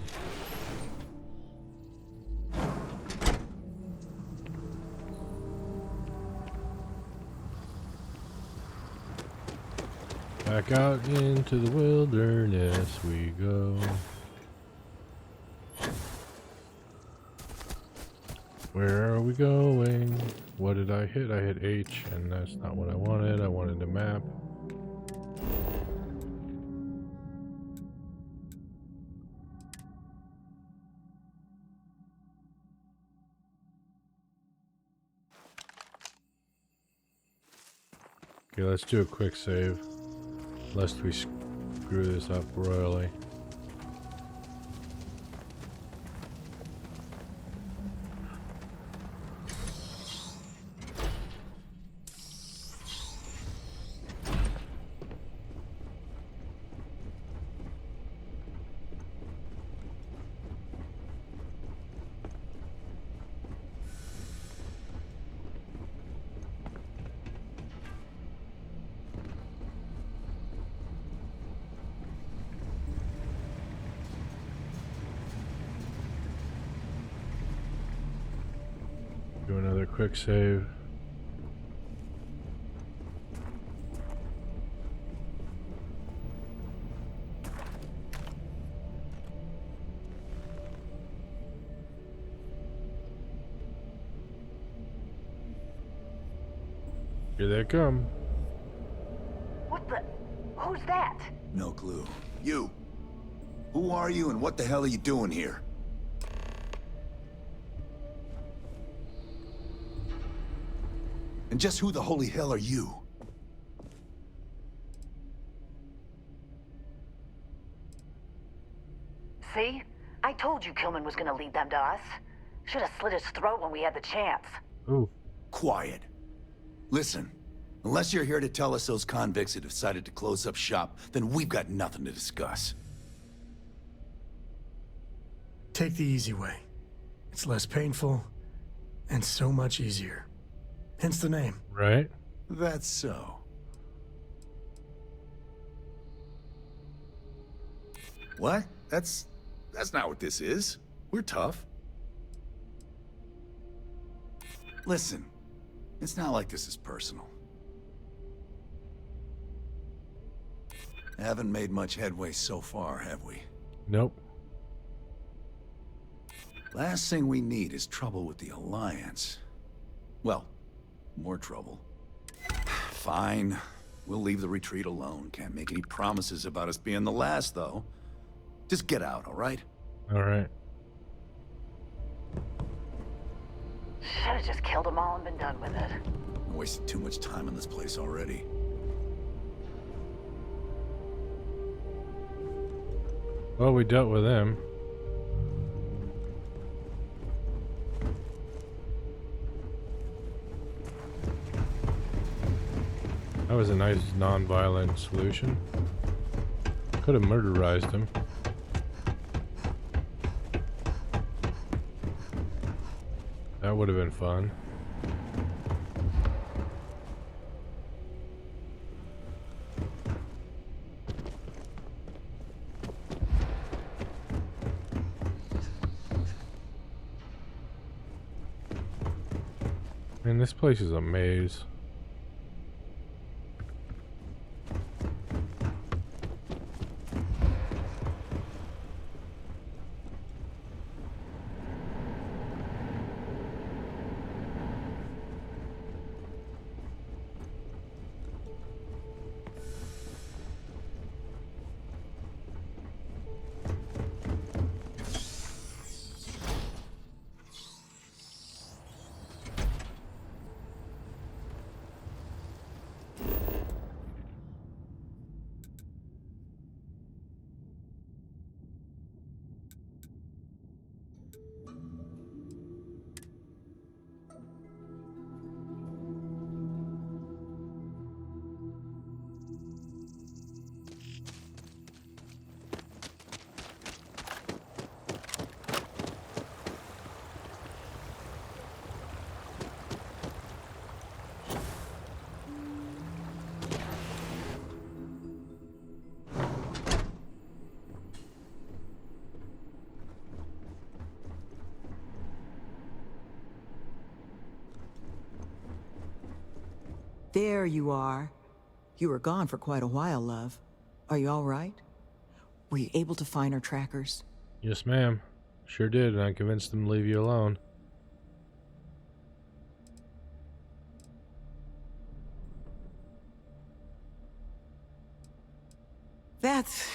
Back out into the wilderness we go. Where are we going? What did I hit? I hit H, and that's not what I wanted. I wanted a map. Okay, let's do a quick save, lest we screw this up royally. Do another quick save. Here they come. What the? Who's that? No clue. You! Who are you and what the hell are you doing here? And just who the holy hell are you? See? I told you Kilman was gonna lead them to us. Should have slit his throat when we had the chance. Ooh. Quiet. Listen, unless you're here to tell us those convicts have decided to close up shop, then we've got nothing to discuss. Take the easy way. It's less painful and so much easier. Hence the name. Right? That's so. What? That's not what this is. We're tough. Listen, it's not like this is personal. Haven't made much headway so far, have we? Nope. Last thing we need is trouble with the Alliance. Well, more trouble. Fine. We'll leave the retreat alone. Can't make any promises about us being the last, though. Just get out, all right? All right. Should have just killed them all and been done with it. I wasted too much time in this place already. Well, we dealt with them. That was a nice non-violent solution. Could have murderized him. That would have been fun. Man, this place is a maze. There you are. You were gone for quite a while, love. Are you all right? Were you able to find our trackers? Yes, ma'am. Sure did, and I convinced them to leave you alone. That's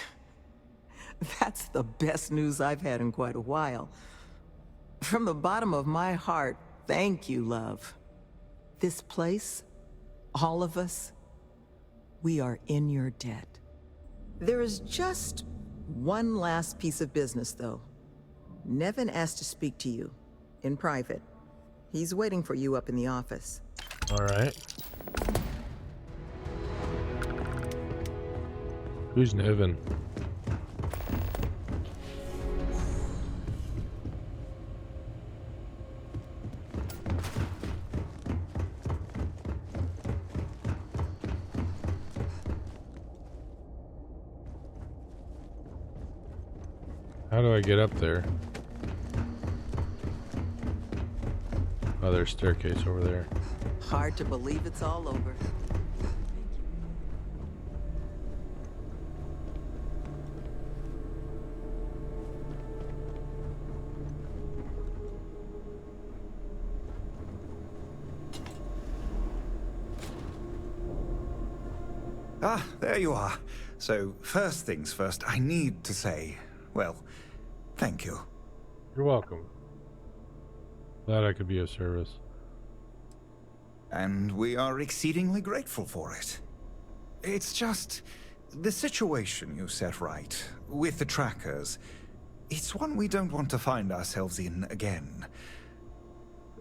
the best news I've had in quite a while. From the bottom of my heart, thank you, love. This place, all of us, we are in your debt. There is just one last piece of business, though. Nevin asked to speak to you, in private. He's waiting for you up in the office. All right. Who's Nevin? How do I get up there? Oh, there's a staircase over there. Hard to believe it's all over. Ah, there you are. So, first things first, I need to say, well, thank you. You're welcome. Glad I could be of service. And we are exceedingly grateful for it. It's just the situation you set right with the trackers. It's one we don't want to find ourselves in again.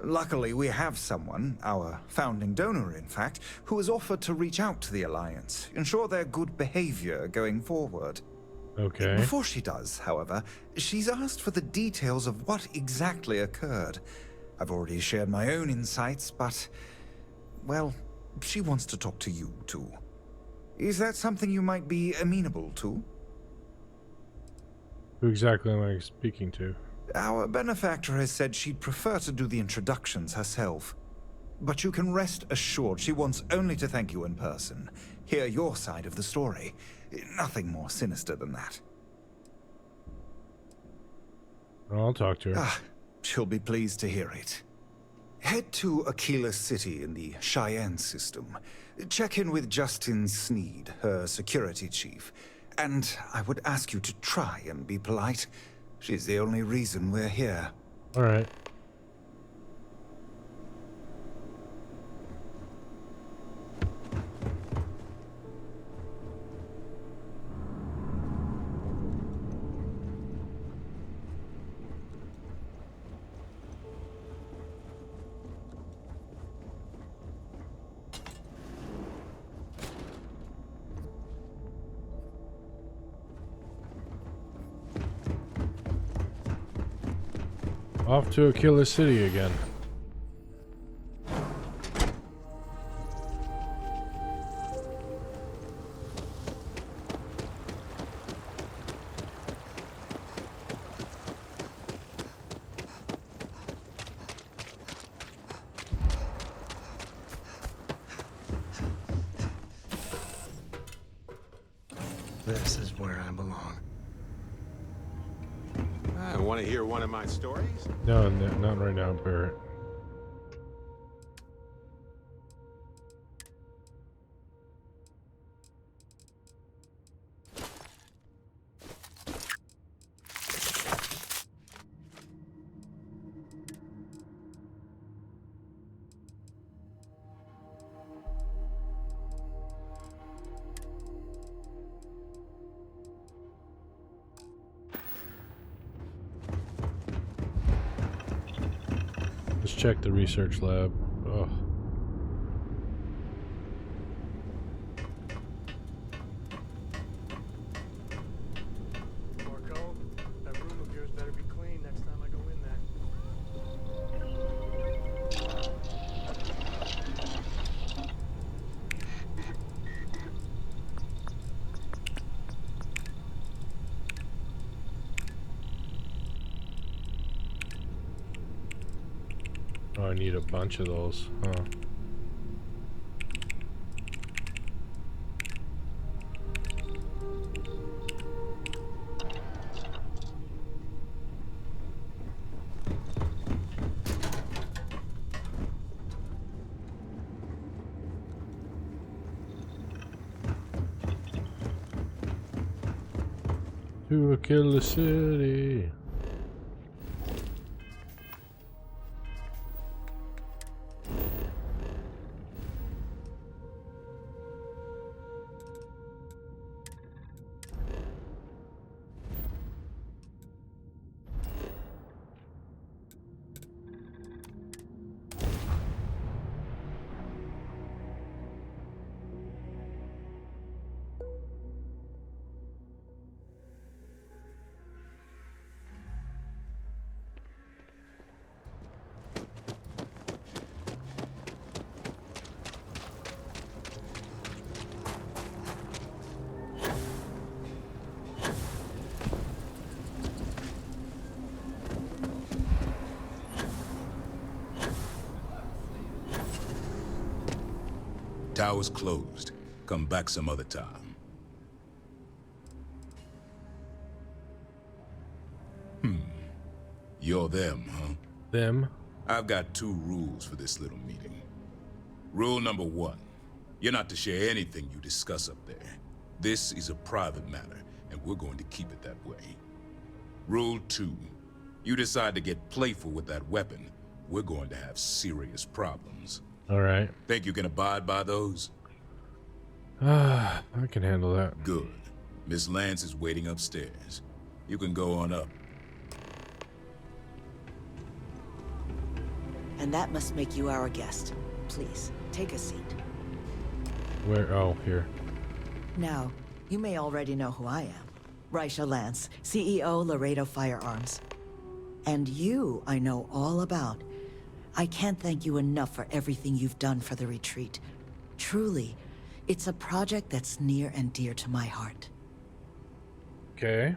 Luckily, we have someone, our founding donor in fact, who has offered to reach out to the Alliance, ensure their good behavior going forward. Okay. Before she does, however, she's asked for the details of what exactly occurred. I've already shared my own insights, but, well, she wants to talk to you too. Is that something you might be amenable to? Who exactly am I speaking to? Our benefactor has said she'd prefer to do the introductions herself. But you can rest assured she wants only to thank you in person, hear your side of the story. Nothing more sinister than that. I'll talk to her. Ah, she'll be pleased to hear it. Head to Aquila City in the Cheyenne system. Check in with Justin Sneed, her security chief. And I would ask you to try and be polite. She's the only reason we're here. All right. Off to Aquila City again. This is where I belong. Want to hear one of my stories? No, not right now, Barrett. Let's check the research lab. Oh. Marco, that room of yours better be clean next time I go in there. Oh, I need a bunch of those, huh? Who will kill the city? Tower's closed. Come back some other time. You're them, huh? Them? I've got 2 rules for this little meeting. Rule number 1. You're not to share anything you discuss up there. This is a private matter, and we're going to keep it that way. Rule 2. You decide to get playful with that weapon, we're going to have serious problems. Alright. Think you can abide by those? I can handle that. Good. Miss Lance is waiting upstairs. You can go on up. And that must make you our guest. Please, take a seat. Where? Oh, here. Now, you may already know who I am. Raisha Lance, CEO Laredo Firearms. And you, I know all about. I can't thank you enough for everything you've done for the retreat. Truly, it's a project that's near and dear to my heart. Okay.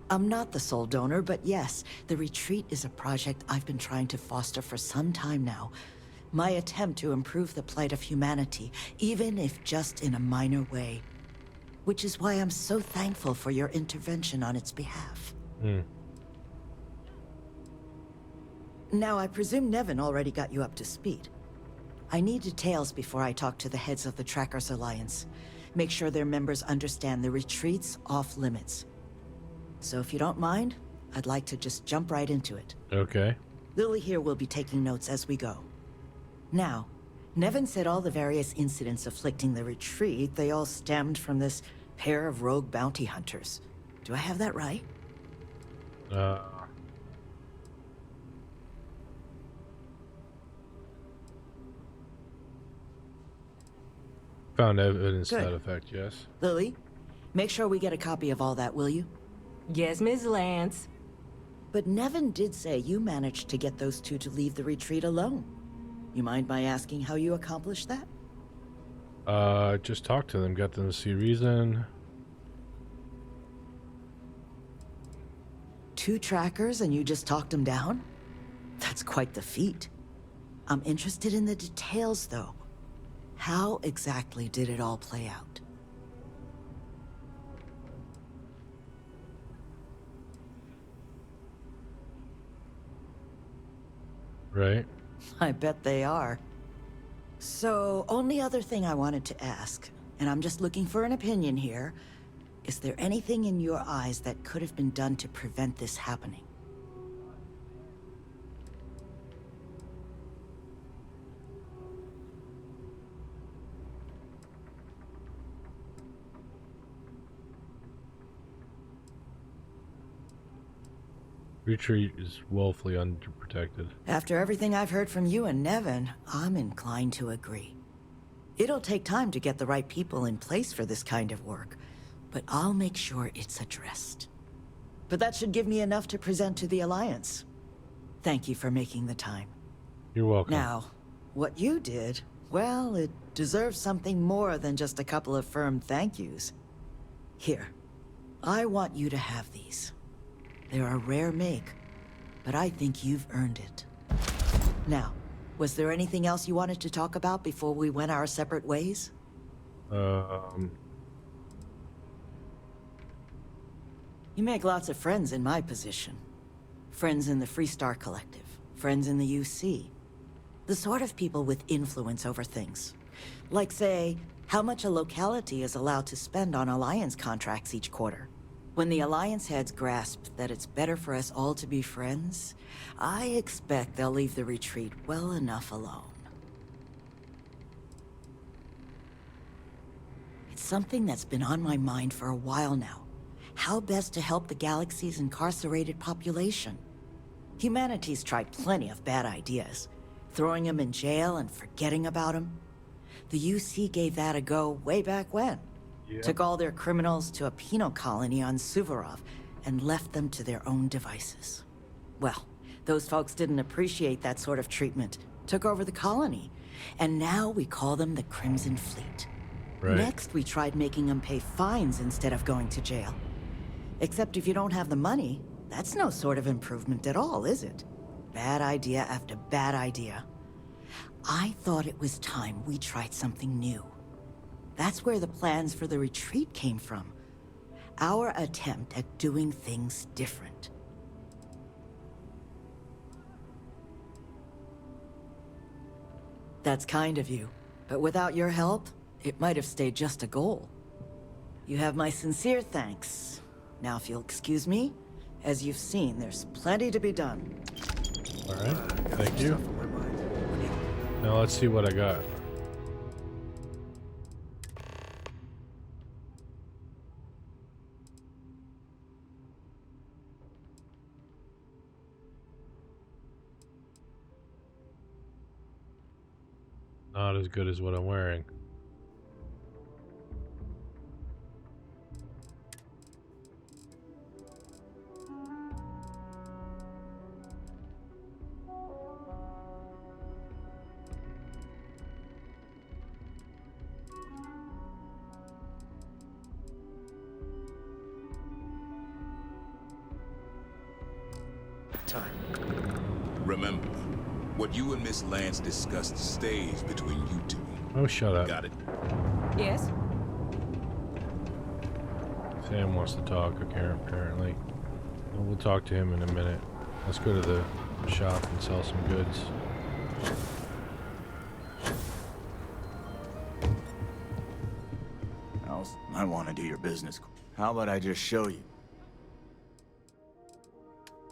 I'm not the sole donor, but yes, the retreat is a project I've been trying to foster for some time now. My attempt to improve the plight of humanity, even if just in a minor way. Which is why I'm so thankful for your intervention on its behalf. Now, I presume Nevin already got you up to speed. I need details before I talk to the heads of the Trackers Alliance. Make sure their members understand the retreat's off limits. So if you don't mind, I'd like to just jump right into it. Okay. Lily here will be taking notes as we go. Now, Nevin said all the various incidents afflicting the retreat, they all stemmed from this pair of rogue bounty hunters. Do I have that right? Found evidence to Good. that effect, yes. Lily, make sure we get a copy of all that, will you? Yes, Ms. Lance. But Nevin did say you managed to get those 2 to leave the retreat alone. You mind my asking how you accomplished that? Just talked to them, got them to see reason. 2 trackers and you just talked them down? That's quite the feat. I'm interested in the details, though. How exactly did it all play out? Right. I bet they are. So, only other thing I wanted to ask, and I'm just looking for an opinion here, is there anything in your eyes that could have been done to prevent this happening? Retreat is woefully underprotected. After everything I've heard from you and Nevin, I'm inclined to agree. It'll take time to get the right people in place for this kind of work, but I'll make sure it's addressed. But that should give me enough to present to the Alliance. Thank you for making the time. You're welcome. Now, what you did, well, it deserves something more than just a couple of firm thank yous. Here, I want you to have these. They're a rare make, but I think you've earned it. Now, was there anything else you wanted to talk about before we went our separate ways? You make lots of friends in my position. Friends in the Freestar Collective, friends in the UC. The sort of people with influence over things. Like, say, how much a locality is allowed to spend on Alliance contracts each quarter. When the Alliance heads grasp that it's better for us all to be friends, I expect they'll leave the retreat well enough alone. It's something that's been on my mind for a while now. How best to help the galaxy's incarcerated population? Humanity's tried plenty of bad ideas. Throwing them in jail and forgetting about them. The UC gave that a go way back when. Yep. Took all their criminals to a penal colony on Suvorov and left them to their own devices. Well, those folks didn't appreciate that sort of treatment. Took over the colony. And now we call them the Crimson Fleet. Right. Next, we tried making them pay fines instead of going to jail. Except if you don't have the money, that's no sort of improvement at all, is it? Bad idea after bad idea. I thought it was time we tried something new. That's where the plans for the retreat came from. Our attempt at doing things different. That's kind of you, but without your help, it might have stayed just a goal. You have my sincere thanks. Now if you'll excuse me, as you've seen, there's plenty to be done. Alright, thank you. Now let's see what I got. Not as good as what I'm wearing. Remember, what you and Miss Lance discussed stays between you two. Oh, shut up. Got it. Yes? Sam wants to talk, apparently. Well, we'll talk to him in a minute. Let's go to the shop and sell some goods. I want to do your business. How about I just show you?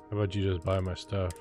How about you just buy my stuff?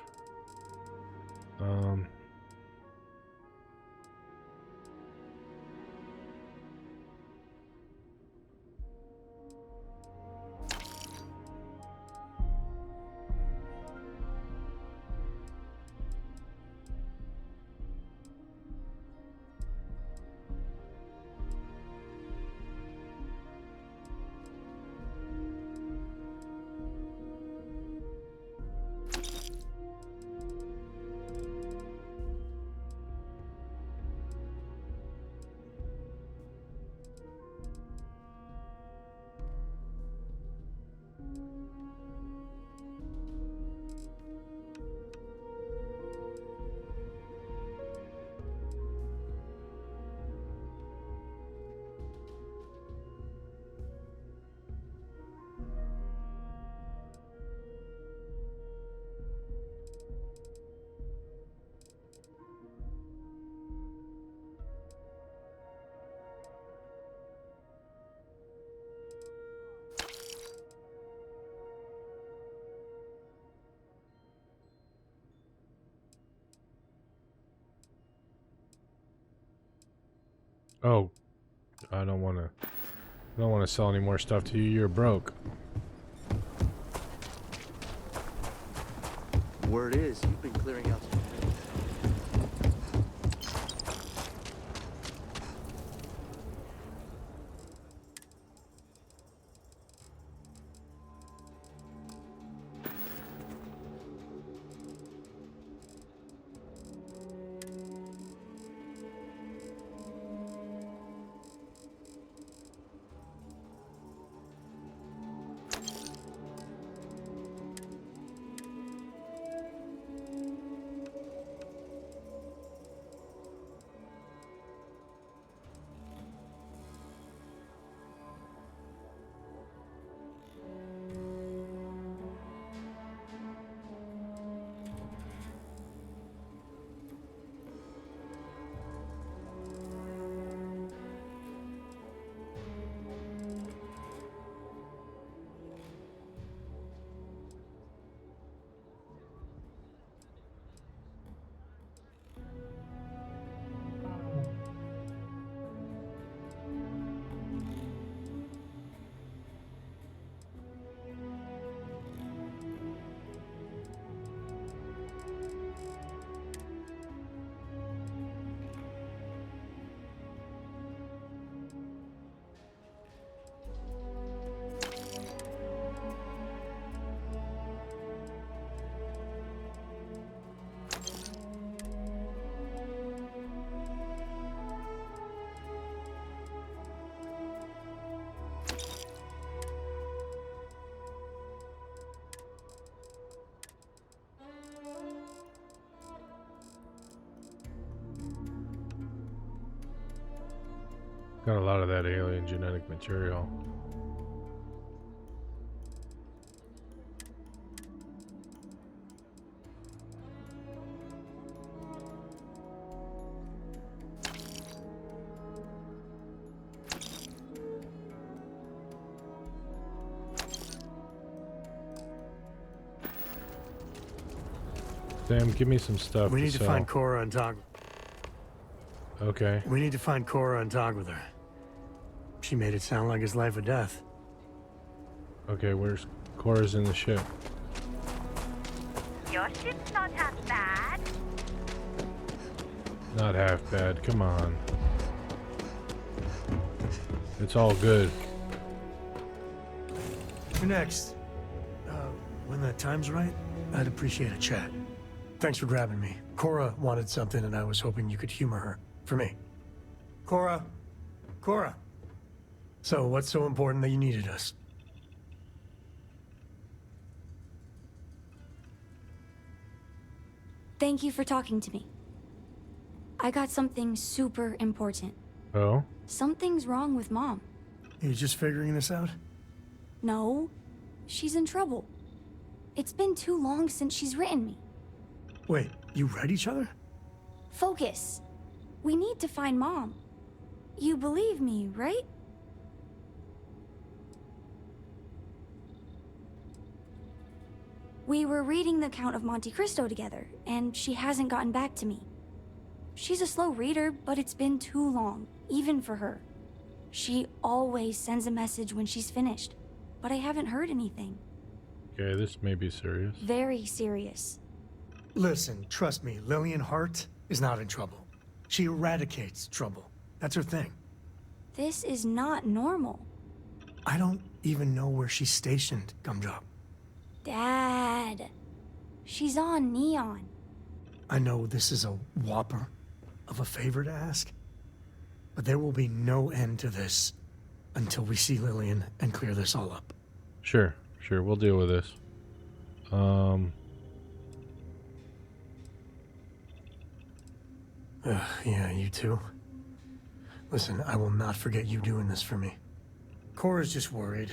Oh, I don't want to sell any more stuff to you. You're broke. Word is, you've been clearing out some things. Got a lot of that alien genetic material. Sam, give me some stuff. We need to sell. find Cora and talk. Okay. We need to find Cora and talk with her. She made it sound like it's life or death. Okay, where's Cora's in the ship? Your ship's not half bad. Not half bad. Come on. It's all good. You're next. When the time's right, I'd appreciate a chat. Thanks for grabbing me. Cora wanted something, and I was hoping you could humor her. For me. Cora. Cora. So, what's so important that you needed us? Thank you for talking to me. I got something super important. Oh? Something's wrong with Mom. You just figuring this out? No, she's in trouble. It's been too long since she's written me. Wait, you read each other? Focus. We need to find Mom. You believe me, right? We were reading the Count of Monte Cristo together, and she hasn't gotten back to me. She's a slow reader, but it's been too long, even for her. She always sends a message when she's finished, but I haven't heard anything. Okay, this may be serious. Very serious. Listen, trust me, Lillian Hart is not in trouble. She eradicates trouble. That's her thing. This is not normal. I don't even know where she's stationed, Gumdrop. Dad. She's on Neon. I know this is a whopper of a favor to ask, but there will be no end to this until we see Lillian and clear this all up. Sure, we'll deal with this. Yeah, you too. Listen, I will not forget you doing this for me. Cora's just worried.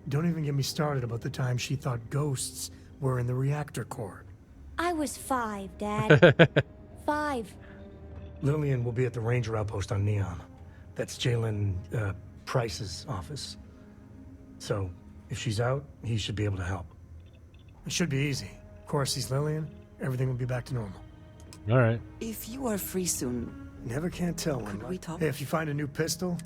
Don't even get me started about the time she thought ghosts were in the reactor core. I was 5, Dad. 5. Lillian will be at the Ranger outpost on Neon. That's Jalen, Price's office. So, if she's out, he should be able to help. It should be easy. Cora sees Lillian, everything will be back to normal. Alright. If you are free soon... Never can tell when... Could we talk? Hey, if you find a new pistol...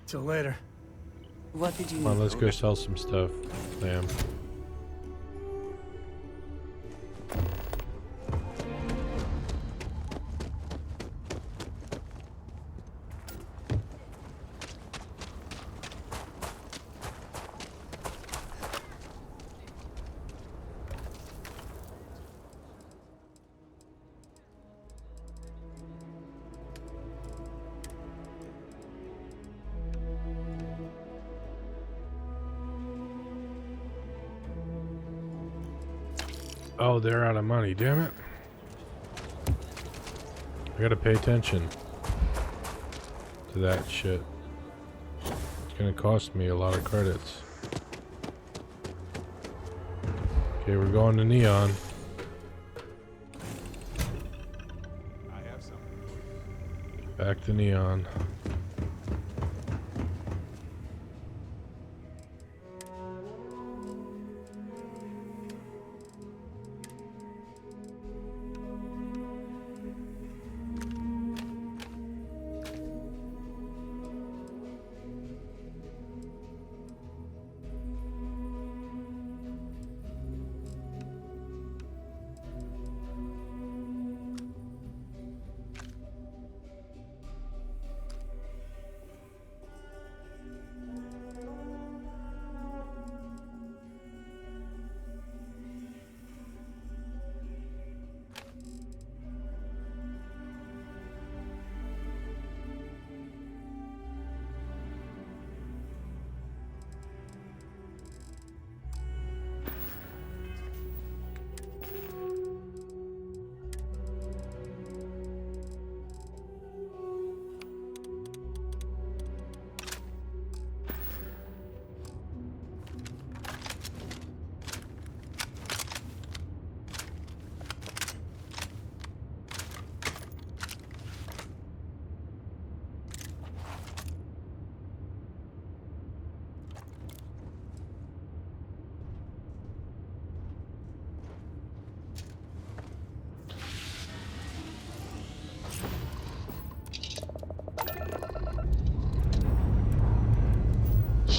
Till later. What did you Come on, let's go sell some stuff, Sam. Oh, they're out of money, damn it. I gotta pay attention to that shit. It's gonna cost me a lot of credits. Okay, we're going to Neon. I have something. Back to Neon.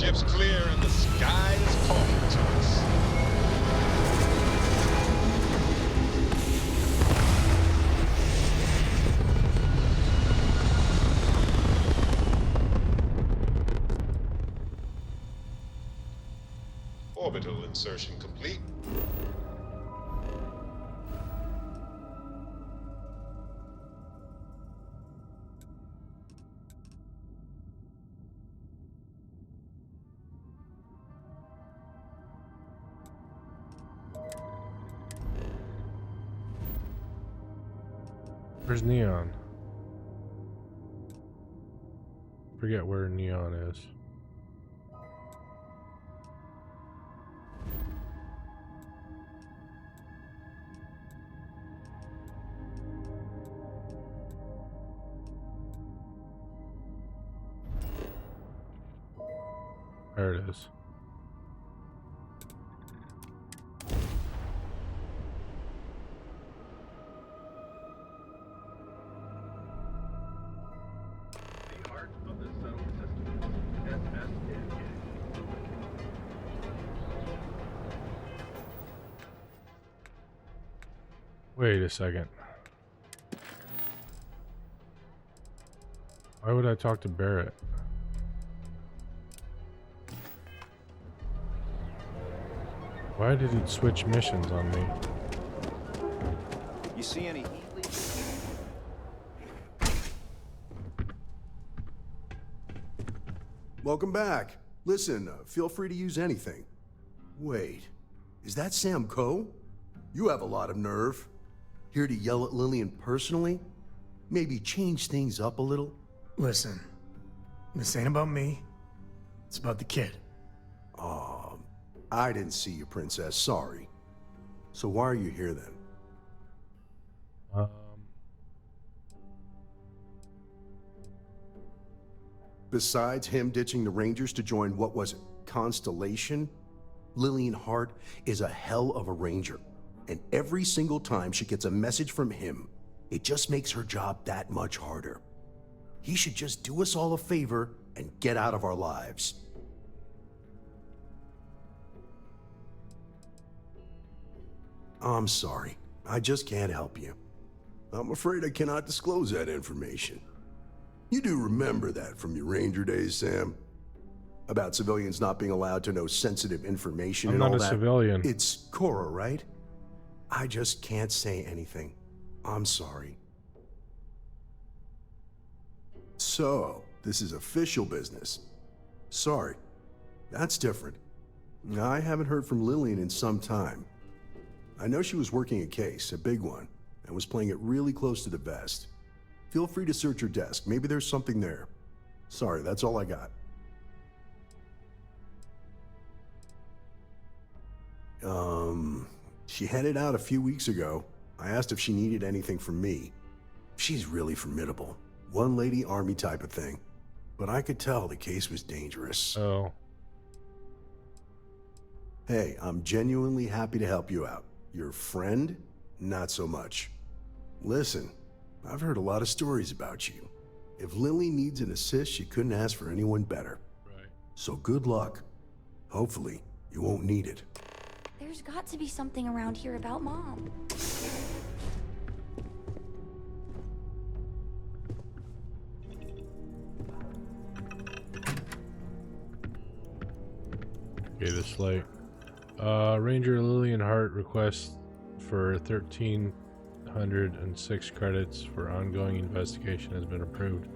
ship's clear and the sky is calling to us. Orbital insertion complete. Where's Neon? Forget where Neon is. There it is. Wait a second. Why would I talk to Barrett? Why did it switch missions on me? You see any heat leaks? Welcome back. Listen, feel free to use anything. Wait, is that Sam Coe? You have a lot of nerve. Here to yell at Lillian personally? Maybe change things up a little? Listen, this ain't about me. It's about the kid. I didn't see you, Princess. Sorry. So why are you here then? Besides him ditching the Rangers to join what was it, Constellation? Lillian Hart is a hell of a Ranger. And every single time she gets a message from him, it just makes her job that much harder. He should just do us all a favor and get out of our lives. I'm sorry. I just can't help you. I'm afraid I cannot disclose that information. You do remember that from your Ranger days, Sam? About civilians not being allowed to know sensitive information and all that? I'm not a civilian. It's Cora, right? I just can't say anything. I'm sorry. So, this is official business. Sorry. That's different. I haven't heard from Lillian in some time. I know she was working a case, a big one, and was playing it really close to the vest. Feel free to search her desk. Maybe there's something there. Sorry, that's all I got. She headed out a few weeks ago. I asked if she needed anything from me. She's really formidable. One lady army type of thing. But I could tell the case was dangerous. Oh. Hey, I'm genuinely happy to help you out. Your friend? Not so much. Listen, I've heard a lot of stories about you. If Lily needs an assist, she couldn't ask for anyone better. Right. So good luck. Hopefully, you won't need it. There's got to be something around here about Mom. Okay, this light. Ranger Lillian Hart requests for 1,306 credits for ongoing investigation has been approved.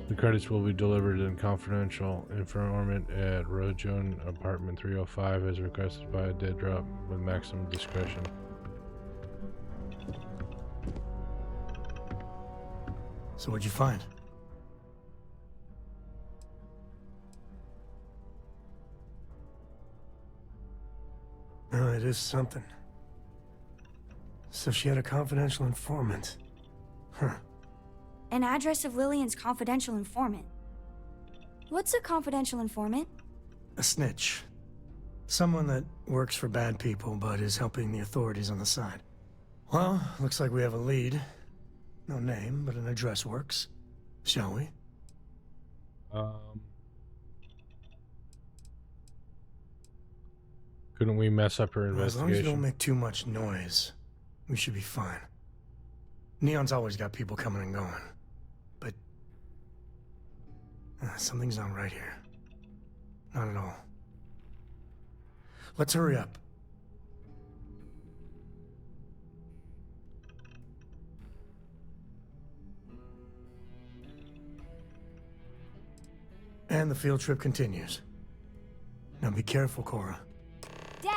The credits will be delivered in confidential informant at Rojohn Apartment 305 as requested by a dead drop with maximum discretion. So what'd you find? Oh, it is something. So she had a confidential informant. Huh. An address of Lillian's confidential informant. What's a confidential informant? A snitch. Someone that works for bad people but is helping the authorities on the side. Well, looks like we have a lead. No name, but an address works. Shall we? Couldn't we mess up her Well, as long as you don't investigation? make too much noise, we should be fine. Neon's always got people coming and going. But... something's not right here. Not at all. Let's hurry up. And the field trip continues. Now be careful, Cora. Dad!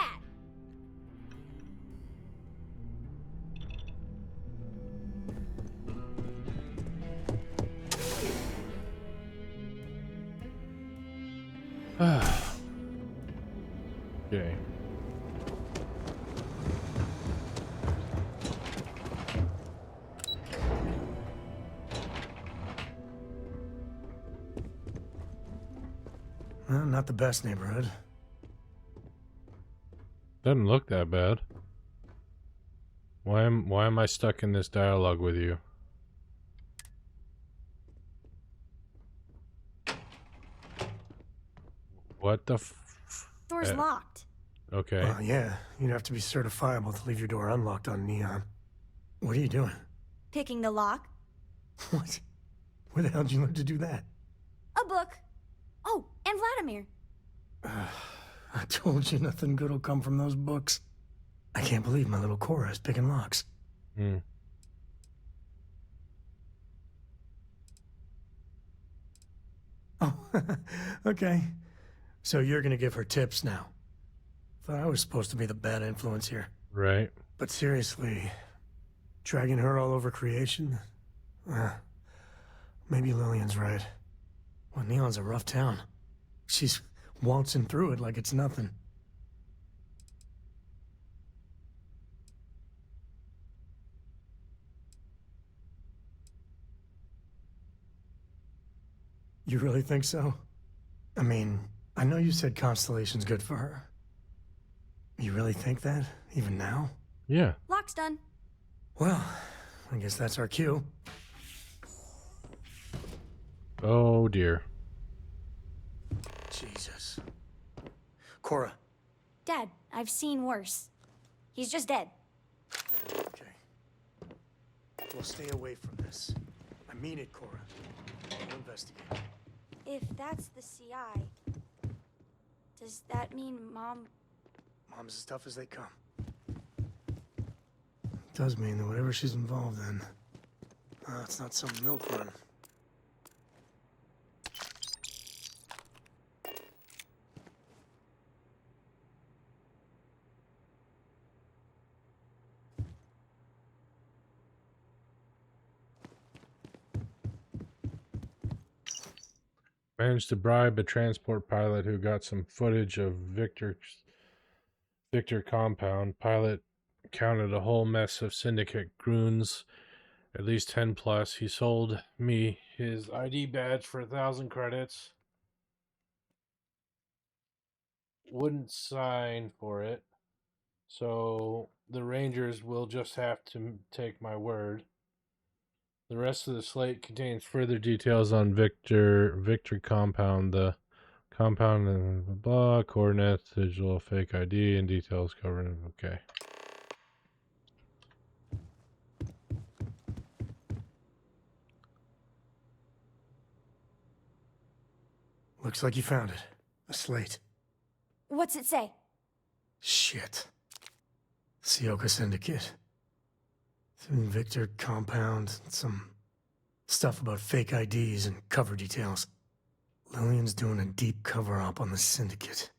Okay. Well, not the best neighborhood. Doesn't look that bad. Why am I stuck in this dialogue with you? What the Door's locked. Okay. Well, yeah, you'd have to be certifiable to leave your door unlocked on Neon. What are you doing? Picking the lock. What? Where the hell did you learn to do that? A book. Oh, and Vladimir. I told you nothing good will come from those books. I can't believe my little Cora is picking locks. Hmm. Oh, okay. So you're gonna give her tips now. Thought I was supposed to be the bad influence here. Right. But seriously, dragging her all over creation? Maybe Lillian's right. Well, Neon's a rough town. She's waltzing through it like it's nothing. You really think so? I mean, I know you said Constellation's good for her. You really think that, even now? Yeah. Lock's done. Well, I guess that's our cue. Oh dear. Jesus. Cora. Dad, I've seen worse. He's just dead. Okay. We'll stay away from this. I mean it, Cora. We'll investigate. If that's the CI, does that mean Mom... Mom's as tough as they come. Does mean that whatever she's involved in, it's not some milk run. Managed to bribe a transport pilot who got some footage of Victor compound. Pilot counted a whole mess of syndicate goons, at least 10 plus. He sold me his ID badge for 1,000 credits. Wouldn't sign for it. So the Rangers will just have to take my word. The rest of the slate contains further details on Victor compound, the compound and blah, blah, coordinates, digital fake ID, and details covering. Okay. Looks like you found it. A slate. What's it say? Shit. Sioka Syndicate. Victor compound, some stuff about fake IDs and cover details. Lillian's doing a deep cover-up on the Syndicate.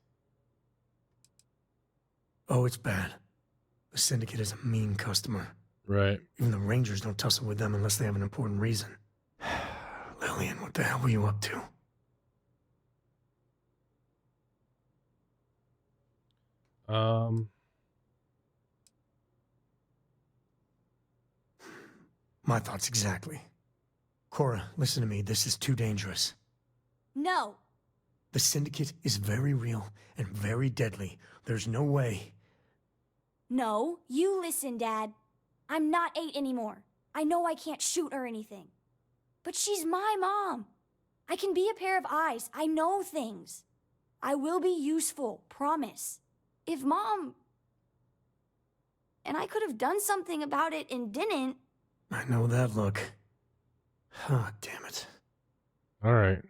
Oh, it's bad. The Syndicate is a mean customer. Right. Even the Rangers don't tussle with them unless they have an important reason. Lillian, what the hell were you up to? My thoughts exactly. Cora, listen to me. This is too dangerous. No. The Syndicate is very real and very deadly. There's no way. No, you listen, Dad. I'm not 8 anymore. I know I can't shoot or anything. But she's my mom. I can be a pair of eyes. I know things. I will be useful, promise. if Mom and I could have done something about it and didn't. I know that look. Ah, damn it. All right.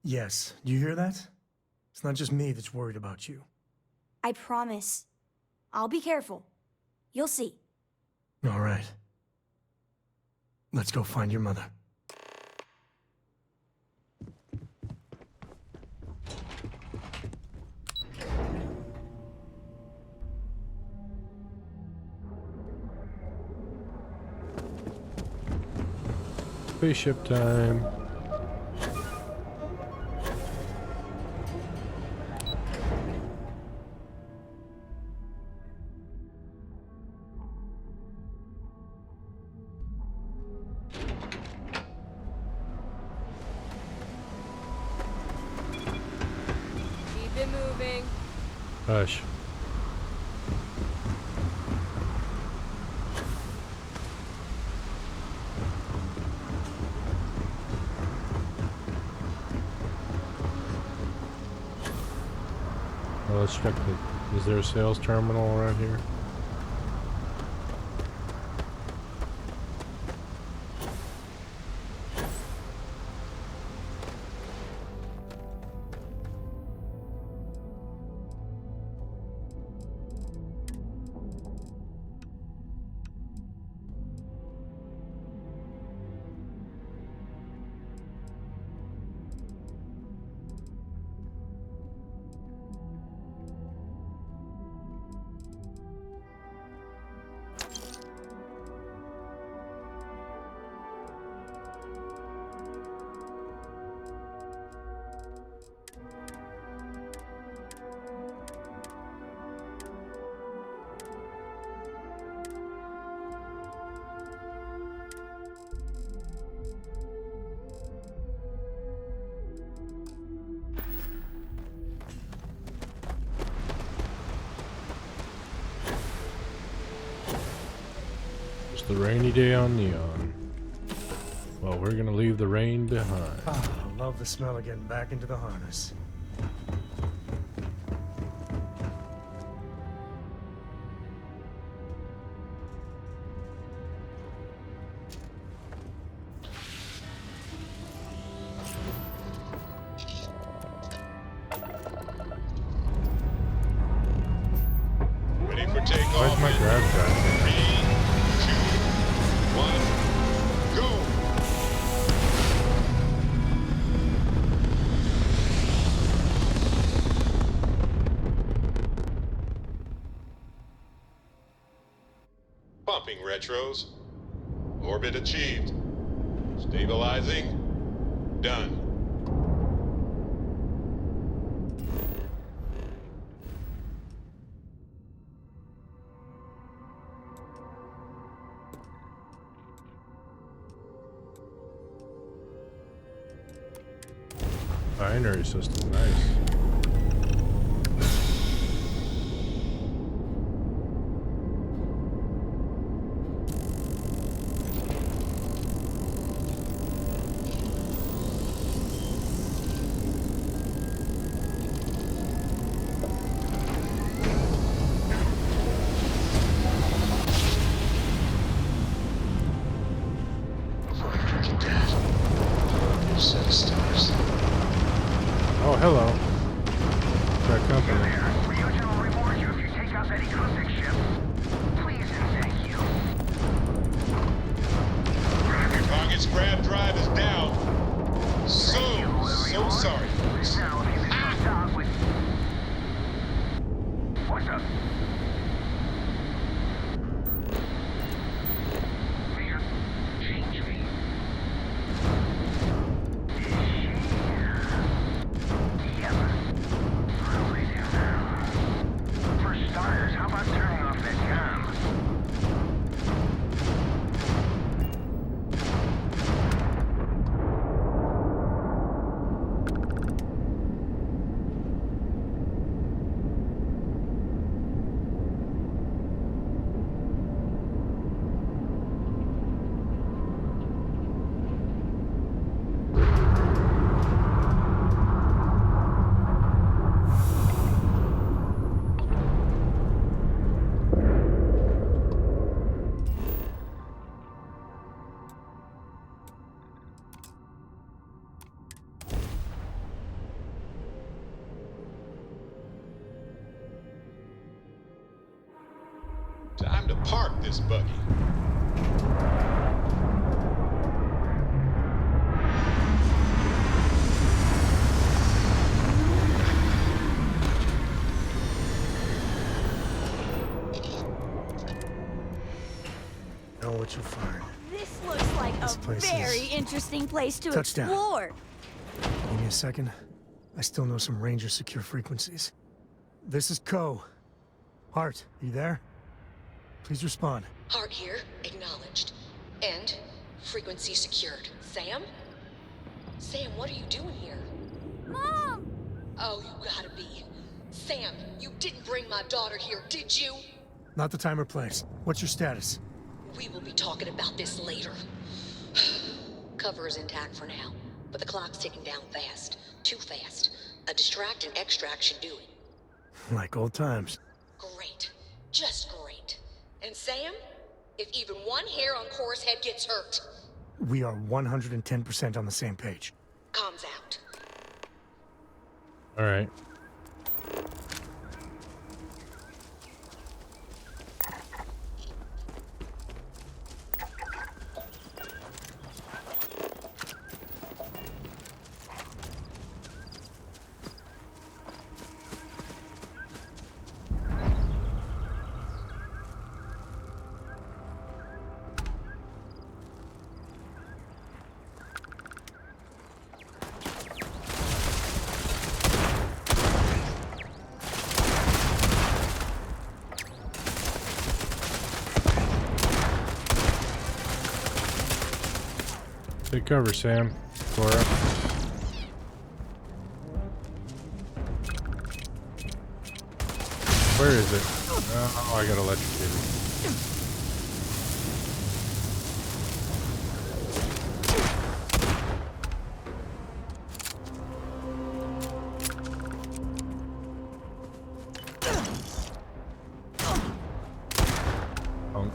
Yes, do you hear that? It's not just me that's worried about you. I promise. I'll be careful. You'll see. All right. Let's go find your mother. Spaceship time. Keep it moving. Hush. Well, let's check the... Is there a sales terminal around here? The rainy day on Neon. Well, we're gonna leave the rain behind. Ah, I love the smell of getting back into the harness. Ready for takeoff. Where's my grab drive? 3, 2, 1, go! Pumping retros. Orbit achieved. Stabilizing. Done. Binary system, nice. Set of stars. Oh, hello. That company. Target's grab drive is down. So sorry, folks. What's up? time to park this buggy. Know what you'll find. This looks like This a place very is- interesting place to Touchdown. explore. Give me a second. I still know some Ranger secure frequencies. This is Co. Hart, you there? Please respond. Hart here, acknowledged. And frequency secured. Sam? Sam, what are you doing here? Mom! Oh, you gotta be. Sam, you didn't bring my daughter here, did you? Not the time or place. What's your status? We will be talking about this later. Cover is intact for now, but the clock's ticking down fast. Too fast. A distract and extract should do it. Like old times. Great. Just great. And Sam? If even one hair on Cora's head gets hurt, We are 110% on the same page. comms out. All right. Take cover, Sam. Cora. Where is it? Oh, I got electrocuted. Punk.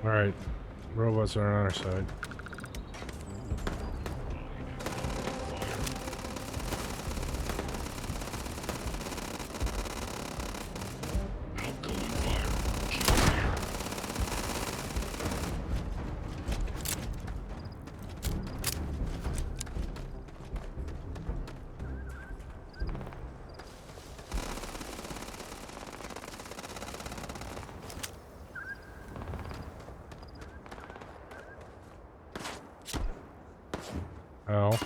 Alright, robots are on our side. Oh.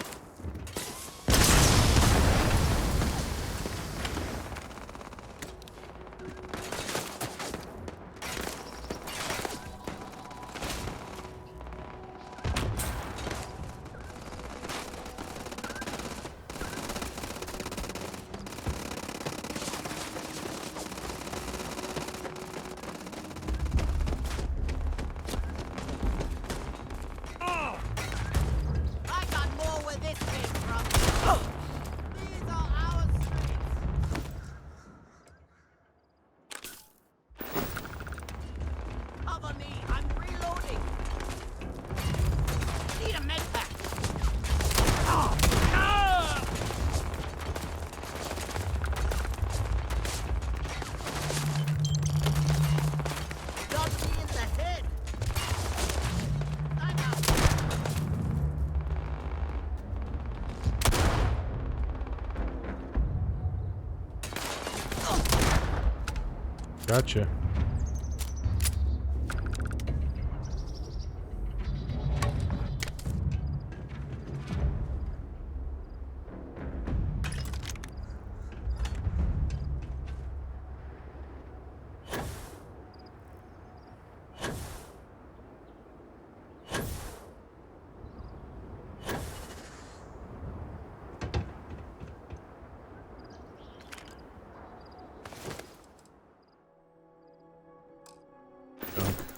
Gotcha.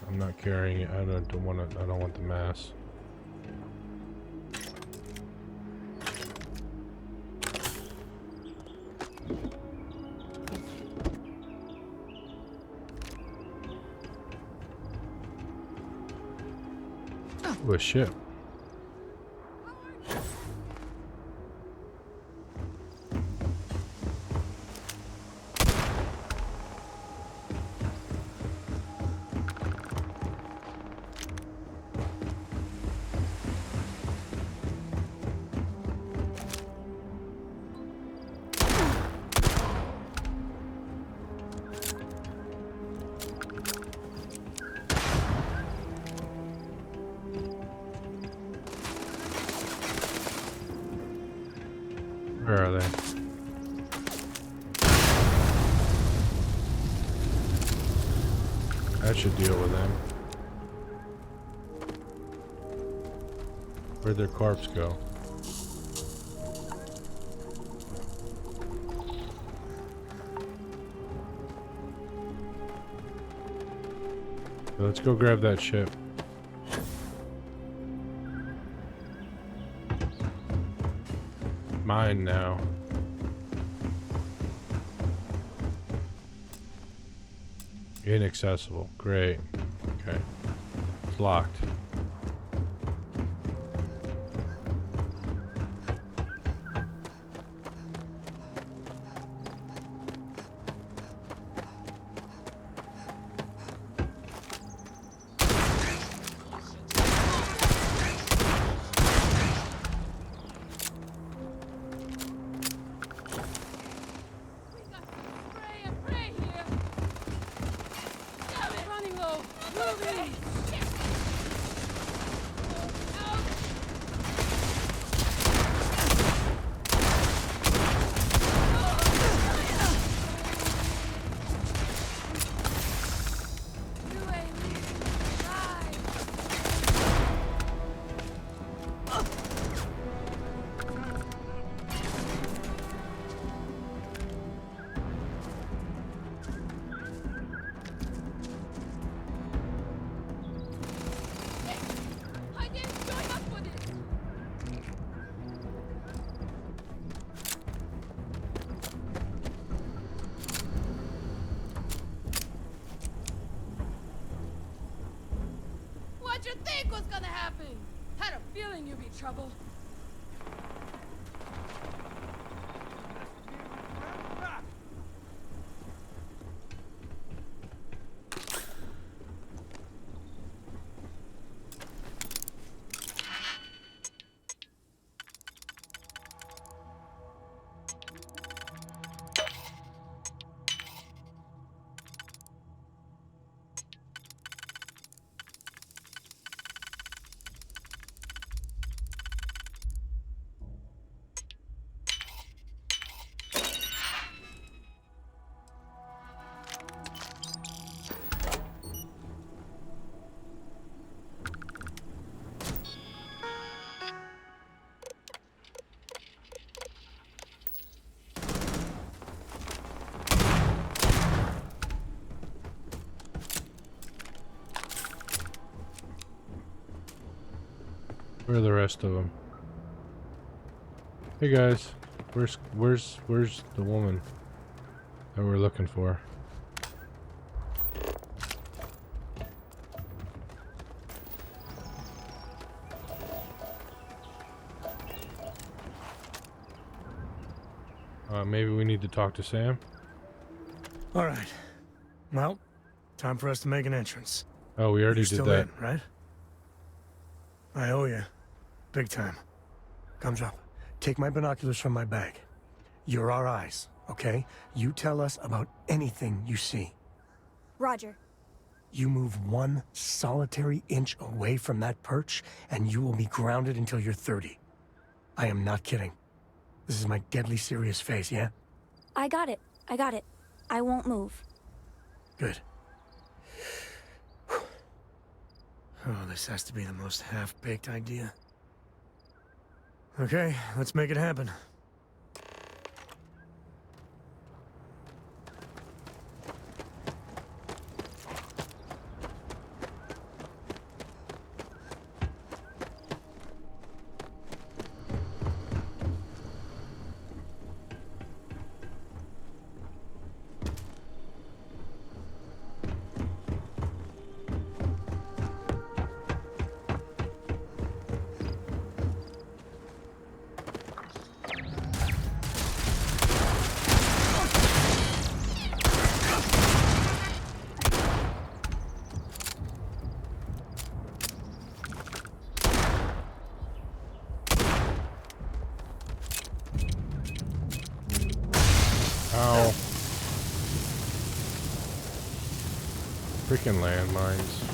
I'm not carrying it. I don't want it. I don't want the mass. Oh, a ship. Where are they? That should deal with them. Where'd their corpse go? Let's go grab that ship. Mine now. Inaccessible. Great. Okay. It's locked. What'd you think was gonna happen? Had a feeling you'd be trouble. Where are the rest of them? Hey guys, where's the woman that we're looking for? Maybe we need to talk to Sam. All right. Well, time for us to make an entrance. Oh, we already You're did still that. in, right? I owe you. Big time. Come, drop. Take my binoculars from my bag. You're our eyes, okay? You tell us about anything you see. Roger. You move 1 solitary inch away from that perch, and you will be grounded until you're 30. I am not kidding. This is my deadly serious face, yeah? I got it. I got it. I won't move. Good. Oh, this has to be the most half-baked idea. Okay, let's make it happen. Ow. Freaking landmines.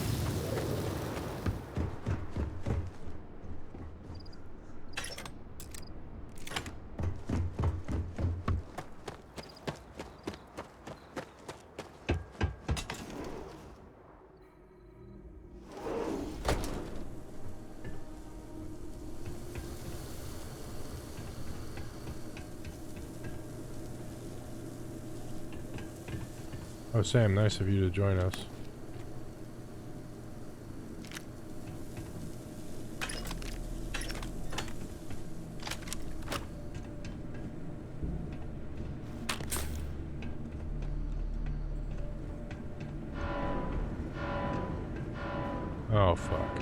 Oh, Sam, nice of you to join us. Oh, fuck.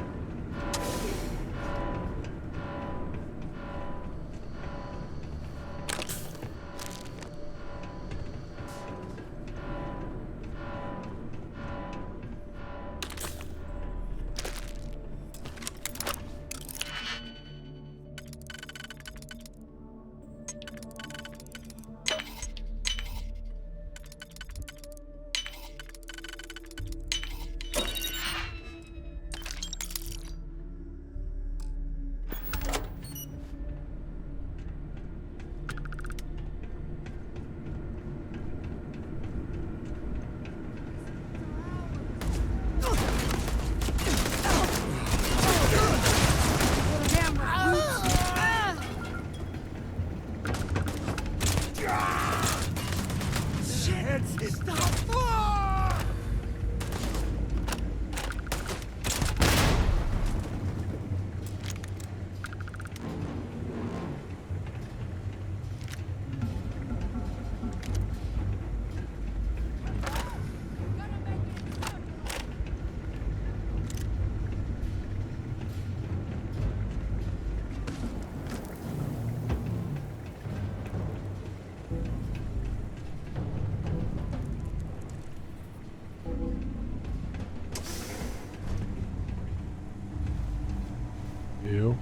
You?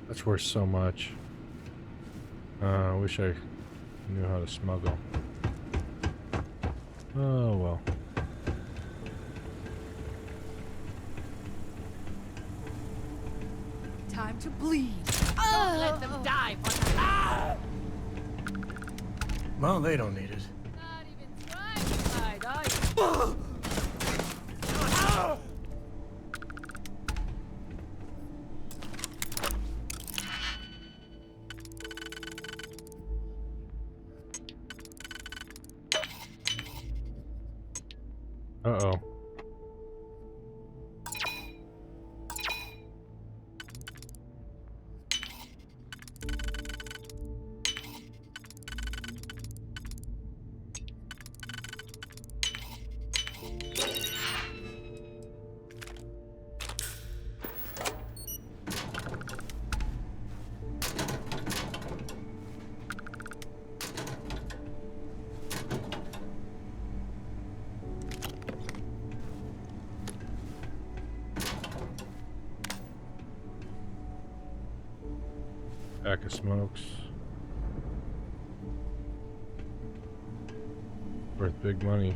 That's worth so much. I wish I knew how to smuggle. Oh well. Time to bleed. Don't let them die for that. Well, they don't need it. Not even trying to hide, are you? Uh-oh. Pack of smokes. Worth big money.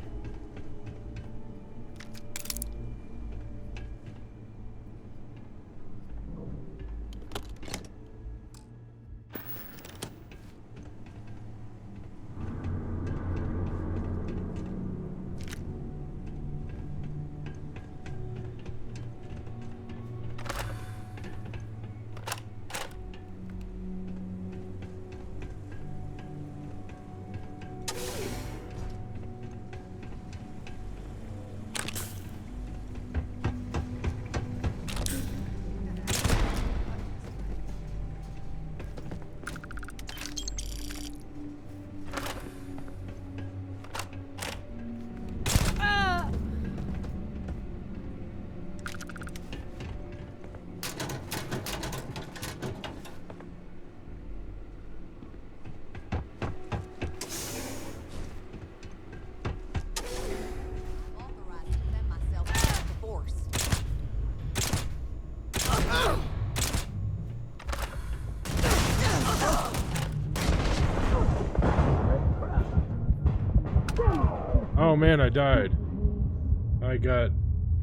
Oh man, I died. I got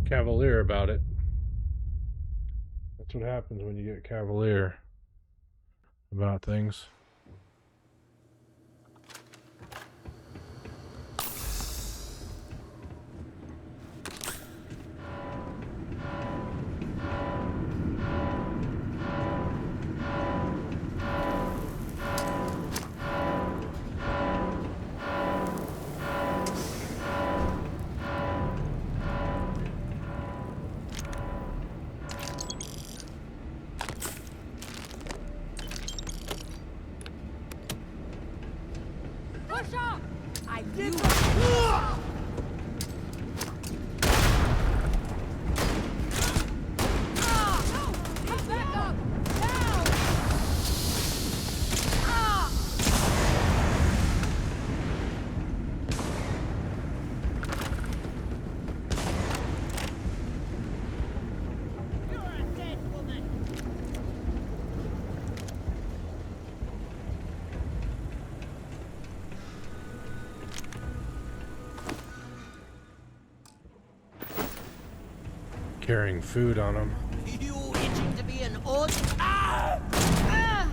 cavalier about it. That's what happens when you get cavalier about things. Push up! I did back up! Now! You're a dead woman! Carrying food on them. You itching to be an odd? Ah! Ah!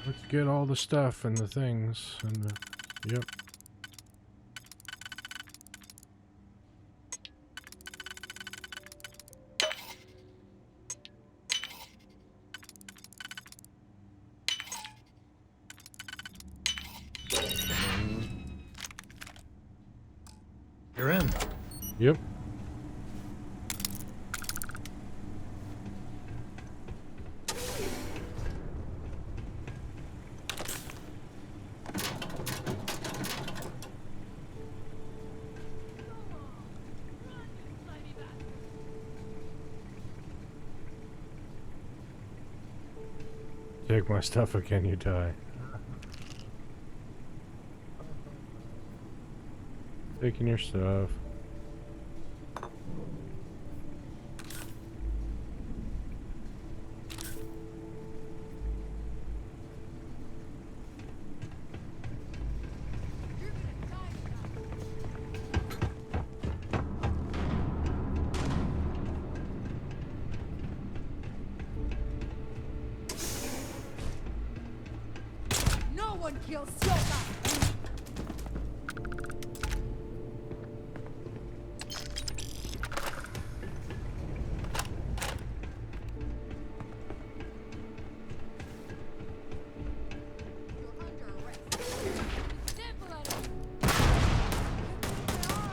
Let's get all the stuff and the things and the, yep. Yep. Take my stuff or can you die? Taking your stuff. No one kills Silva!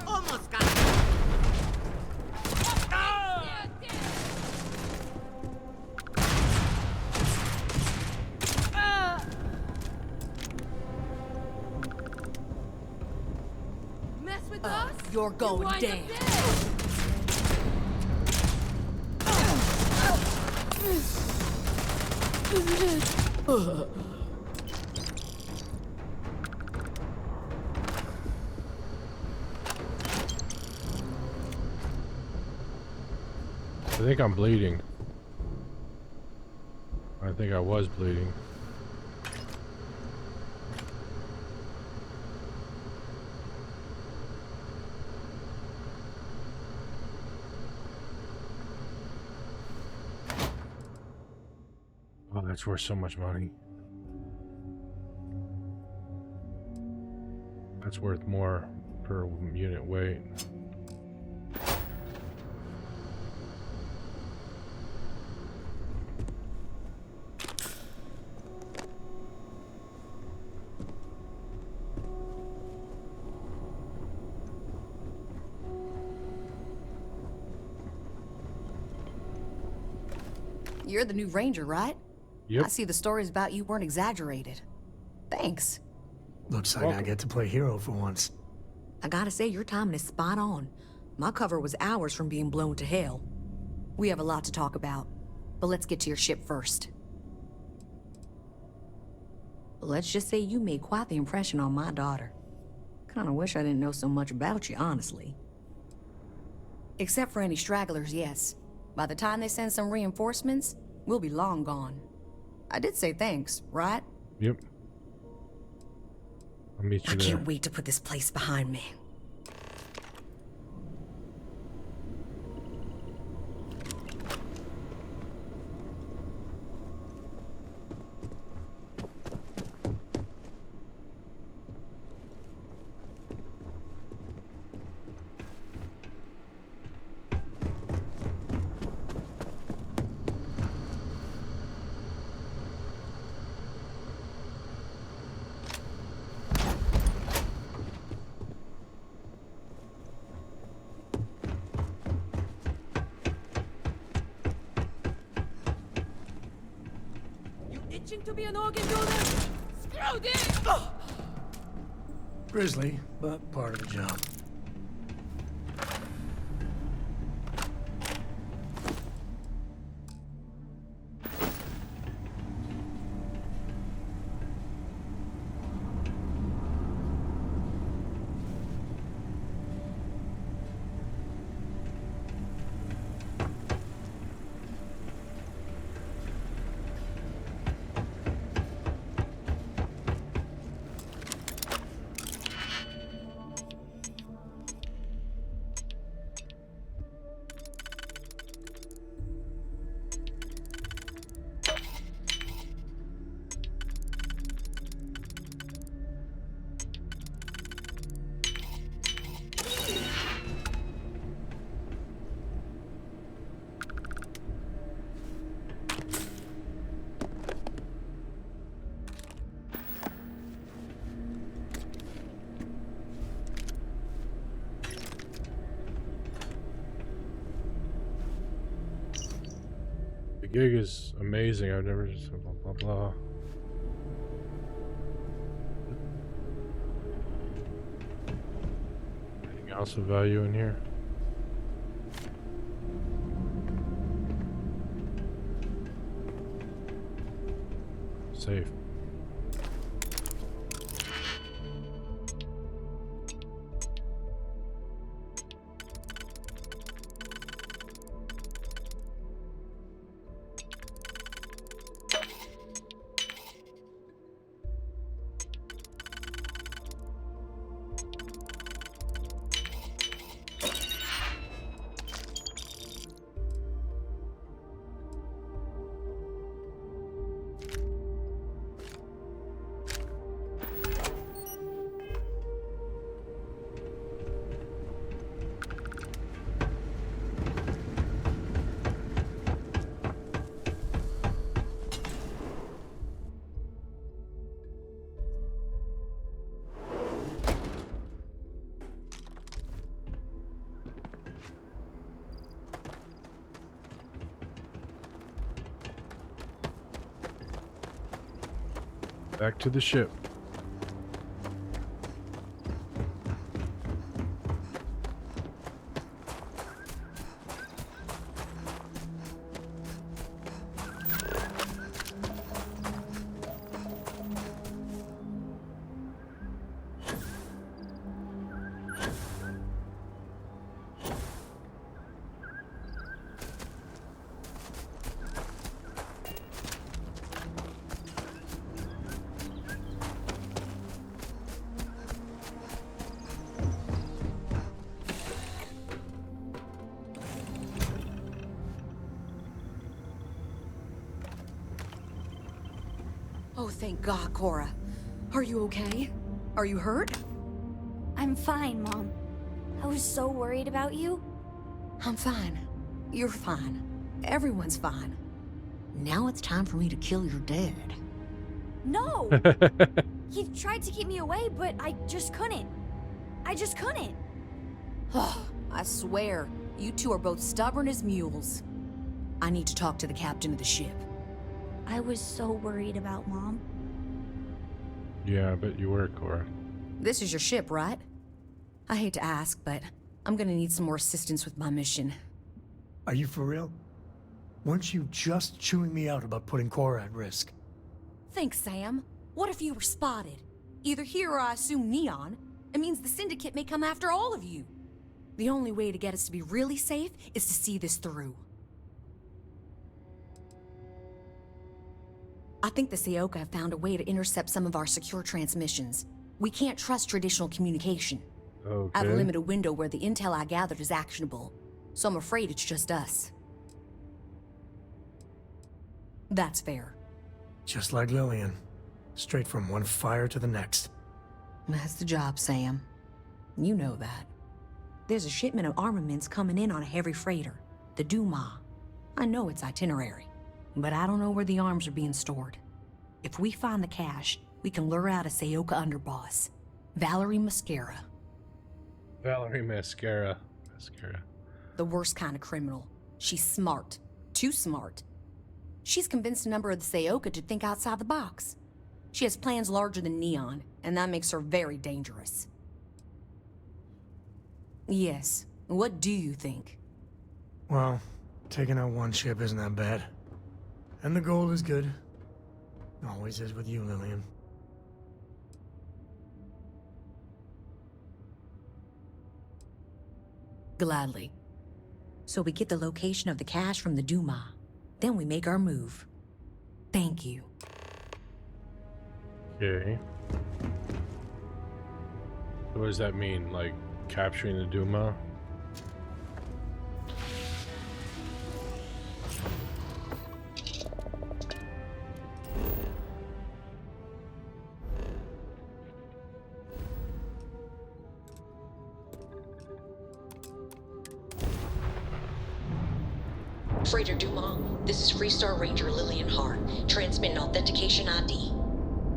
Almost got it. Mess with us? You're going wind up down. dead. I think I'm bleeding. I think I was bleeding. Oh, that's worth so much money. That's worth more per unit weight. You're the new ranger, right? Yep. I see the stories about you weren't exaggerated. Thanks. Looks like I get to play hero for once. I gotta say, your timing is spot on. My cover was hours from being blown to hell. We have a lot to talk about, but let's get to your ship first. Let's just say you made quite the impression on my daughter. Kinda wish I didn't know so much about you, honestly. Except for any stragglers, yes. By the time they send some reinforcements, we'll be long gone. I did say thanks, right? Yep. I'll meet you I there. can't wait to put this place behind me. Itching to be an organ donor? Screw this! Grisly, but part of the job. gig is amazing. I've never just blah blah blah. Anything else of value in here? Safe. Back to the ship. Oh, thank God, Cora. Are you okay? Are you hurt? I'm fine, Mom. I was so worried about you. I'm fine. You're fine. Everyone's fine. Now it's time for me to kill your dad. No! He tried to keep me away, but I just couldn't. I just couldn't. I swear, you two are both stubborn as mules. I need to talk to the captain of the ship. I was so worried about Mom. Yeah, I bet you were, Cora. This is your ship, right? I hate to ask, but I'm gonna need some more assistance with my mission. Are you for real? Weren't you just chewing me out about putting Cora at risk? Thanks, Sam. What if you were spotted? Either here or I assume Neon. It means the Syndicate may come after all of you. The only way to get us to be really safe is to see this through. I think the Seoka have found a way to intercept some of our secure transmissions. We can't trust traditional communication. Okay. I have a limited window where the intel I gathered is actionable, so I'm afraid it's just us. That's fair. Just like Lillian. Straight from one fire to the next. That's the job, Sam. You know that. There's a shipment of armaments coming in on a heavy freighter, the Duma. I know its itinerary, but I don't know where the arms are being stored. If we find the cache, we can lure out a Seoka underboss, Valerie Mascara. Valerie Mascara. The worst kind of criminal. She's smart. Too smart. She's convinced a number of the Seoka to think outside the box. She has plans larger than Neon, and that makes her very dangerous. Yes. What do you think? Well, taking out one ship isn't that bad. And the goal is good. Always is with you, Lillian. Gladly. So we get the location of the cache from the Duma. Then we make our move. Thank you. Okay. What does that mean? Like capturing the Duma? Freighter Dumont, this is Freestar Ranger Lillian Hart, transmitting authentication ID.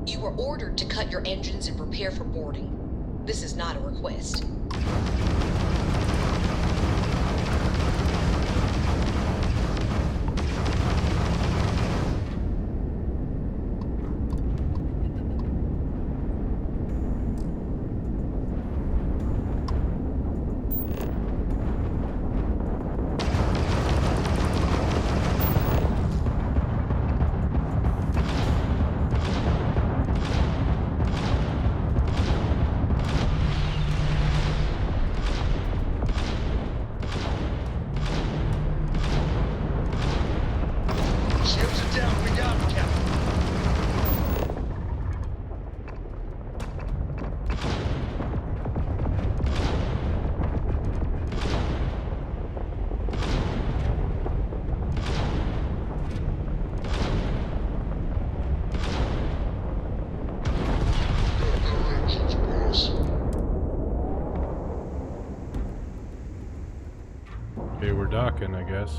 You were ordered to cut your engines and prepare for boarding. This is not a request. guess.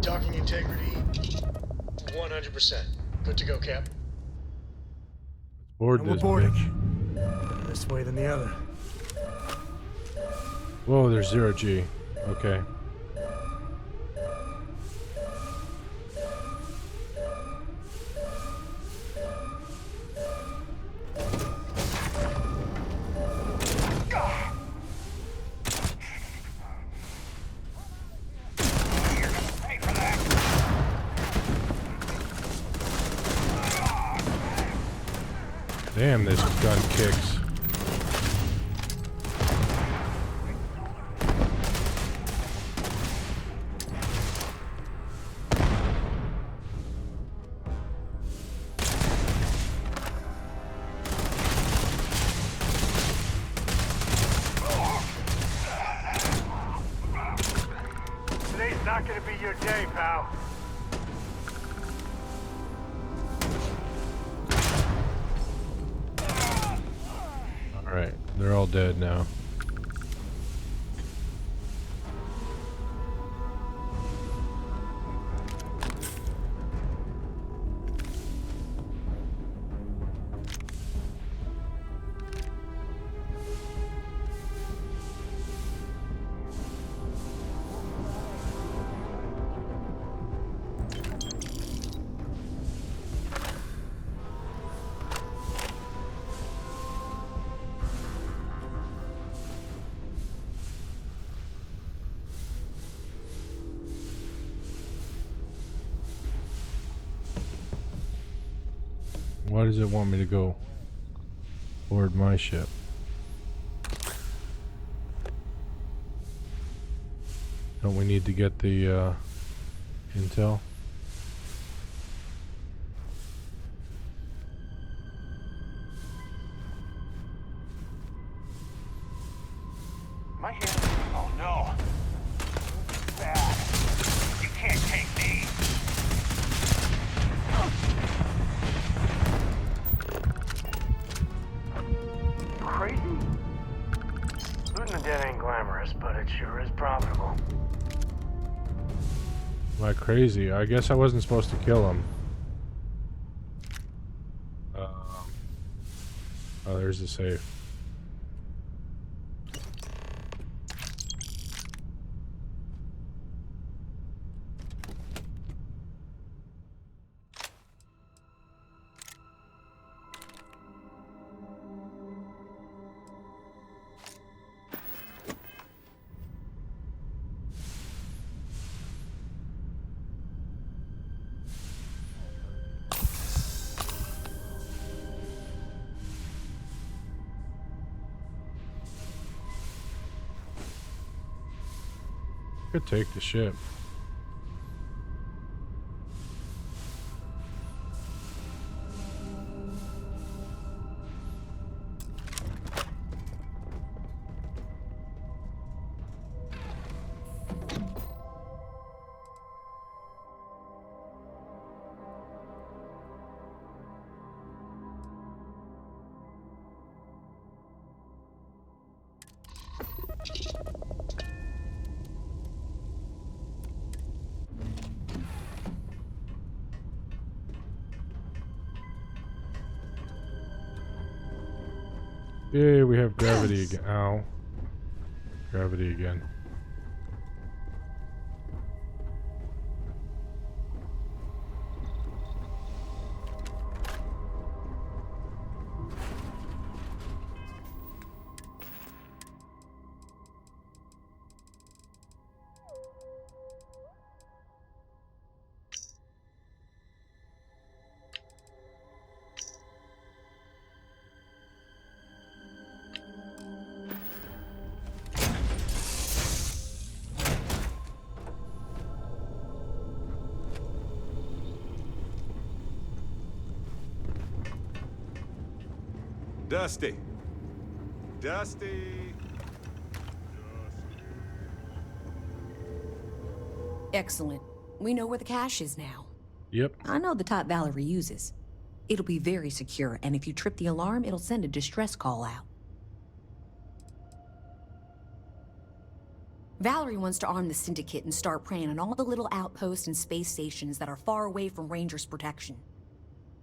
Docking integrity, 100%. Good to go, Cap. Board And we're this boarding. bitch. Better this way than the other. Whoa, there's 0G. Okay. Damn, this gun kicks. Today's not gonna be your day, pal. Alright, they're all dead now. Why does it want me to go board my ship? Don't we need to get the intel? My hand. Oh no. Bad. You can't take me. Crazy? Looting the dead ain't glamorous, but it sure is profitable. Am I crazy? I guess I wasn't supposed to kill him. Oh, there's the safe. Could take the ship. Yay, we have gravity again. Ow. Gravity again. Dusty. Dusty. Excellent. We know where the cache is now. Yep. I know the type Valerie uses. It'll be very secure, and if you trip the alarm, it'll send a distress call out. Valerie wants to arm the Syndicate and start preying on all the little outposts and space stations that are far away from Rangers' protection.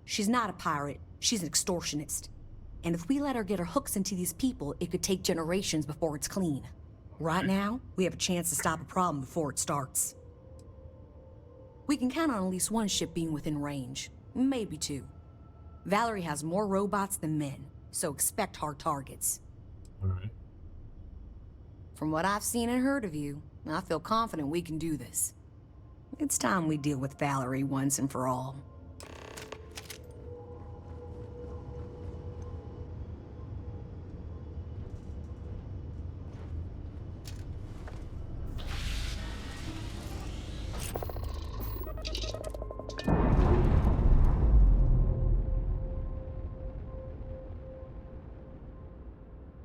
She's not a pirate, she's an extortionist. And if we let her get her hooks into these people, it could take generations before it's clean. Right now, we have a chance to stop a problem before it starts. We can count on at least one ship being within range, maybe two. Valerie has more robots than men, so expect hard targets. Alright. From what I've seen and heard of you, I feel confident we can do this. It's time we deal with Valerie once and for all.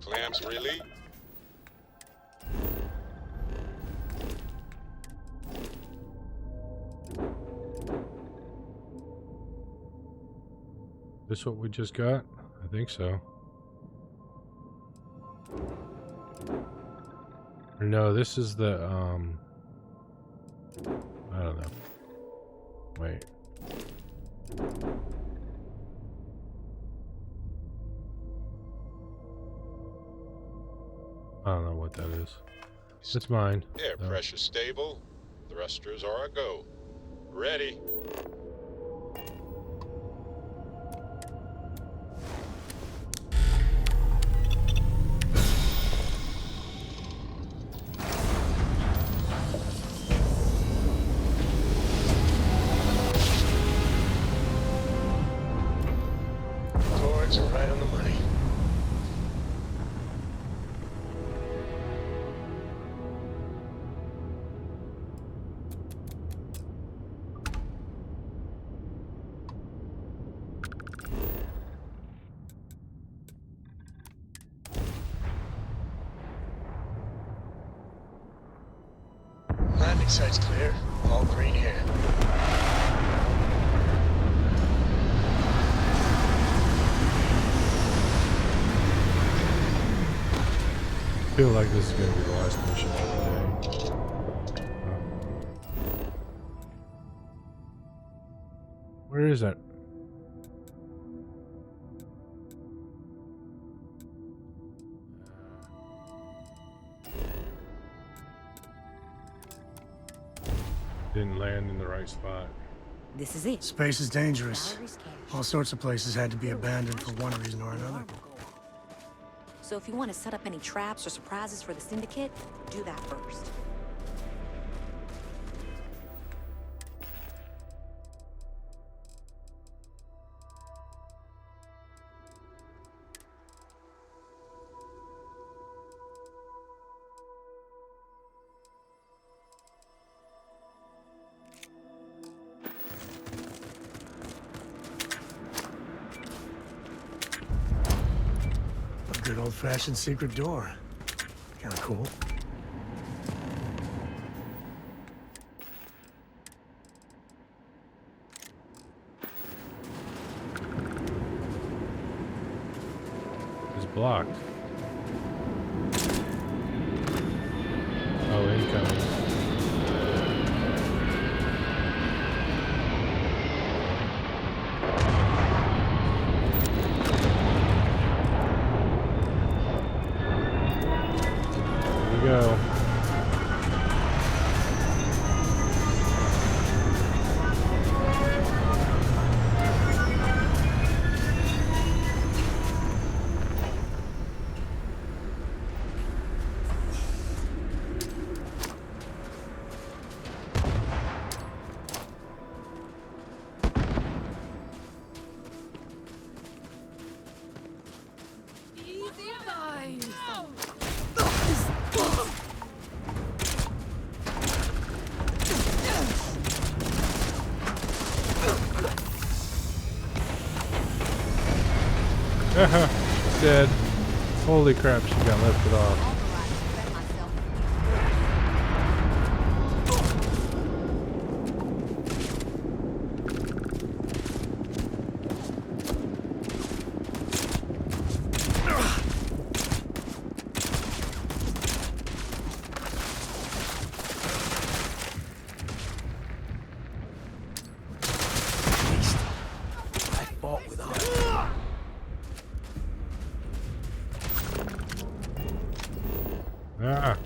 Clamps, really? This what we just got? I think so. Or no, this is the, I don't know. Wait. I don't know what that is. It's mine. Air pressure stable. Thrusters are a go. Ready. Torrents are right on the money. Landing site's clear. All green here. I feel like this is going to be the last mission of the day. Where is that? Didn't land in the right spot. This is it. Space is dangerous. All sorts of places had to be abandoned for one reason or another. So if you want to set up any traps or surprises for the Syndicate, do that first. A good old-fashioned secret door. Kinda cool. It's blocked. Oh, incoming. Here we go. Easy vines. Dead. Holy crap, she got lifted off. Ah.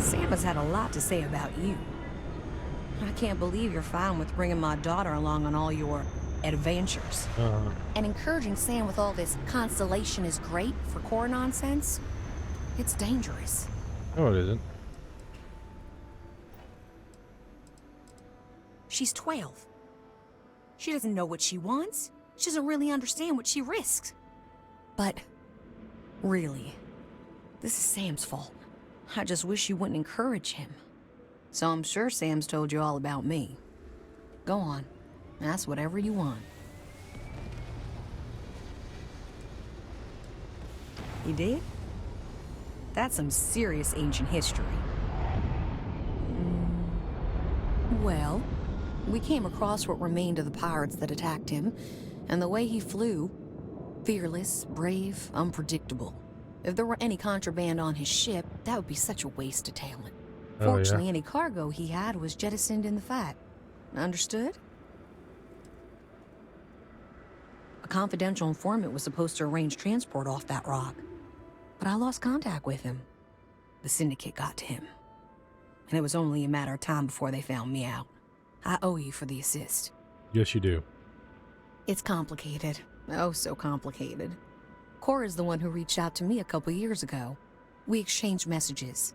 Sam has had a lot to say about you. I can't believe you're fine with bringing my daughter along on all your adventures. And encouraging Sam with all this constellation is great for Cora nonsense. It's dangerous. No, it isn't. She's 12. She doesn't know what she wants. She doesn't really understand what she risks. But, really, this is Sam's fault. I just wish you wouldn't encourage him. So I'm sure Sam's told you all about me. Go on. Ask whatever you want. You did? That's some serious ancient history. Well, we came across what remained of the pirates that attacked him, and the way he flew, fearless, brave, unpredictable. If there were any contraband on his ship, that would be such a waste of talent. Fortunately, any cargo he had was jettisoned in the fight. Understood? A confidential informant was supposed to arrange transport off that rock, but I lost contact with him. The Syndicate got to him, and it was only a matter of time before they found me out. I owe you for the assist. Yes, you do. It's complicated. Oh, so complicated. Cora's the one who reached out to me a couple years ago. We exchanged messages.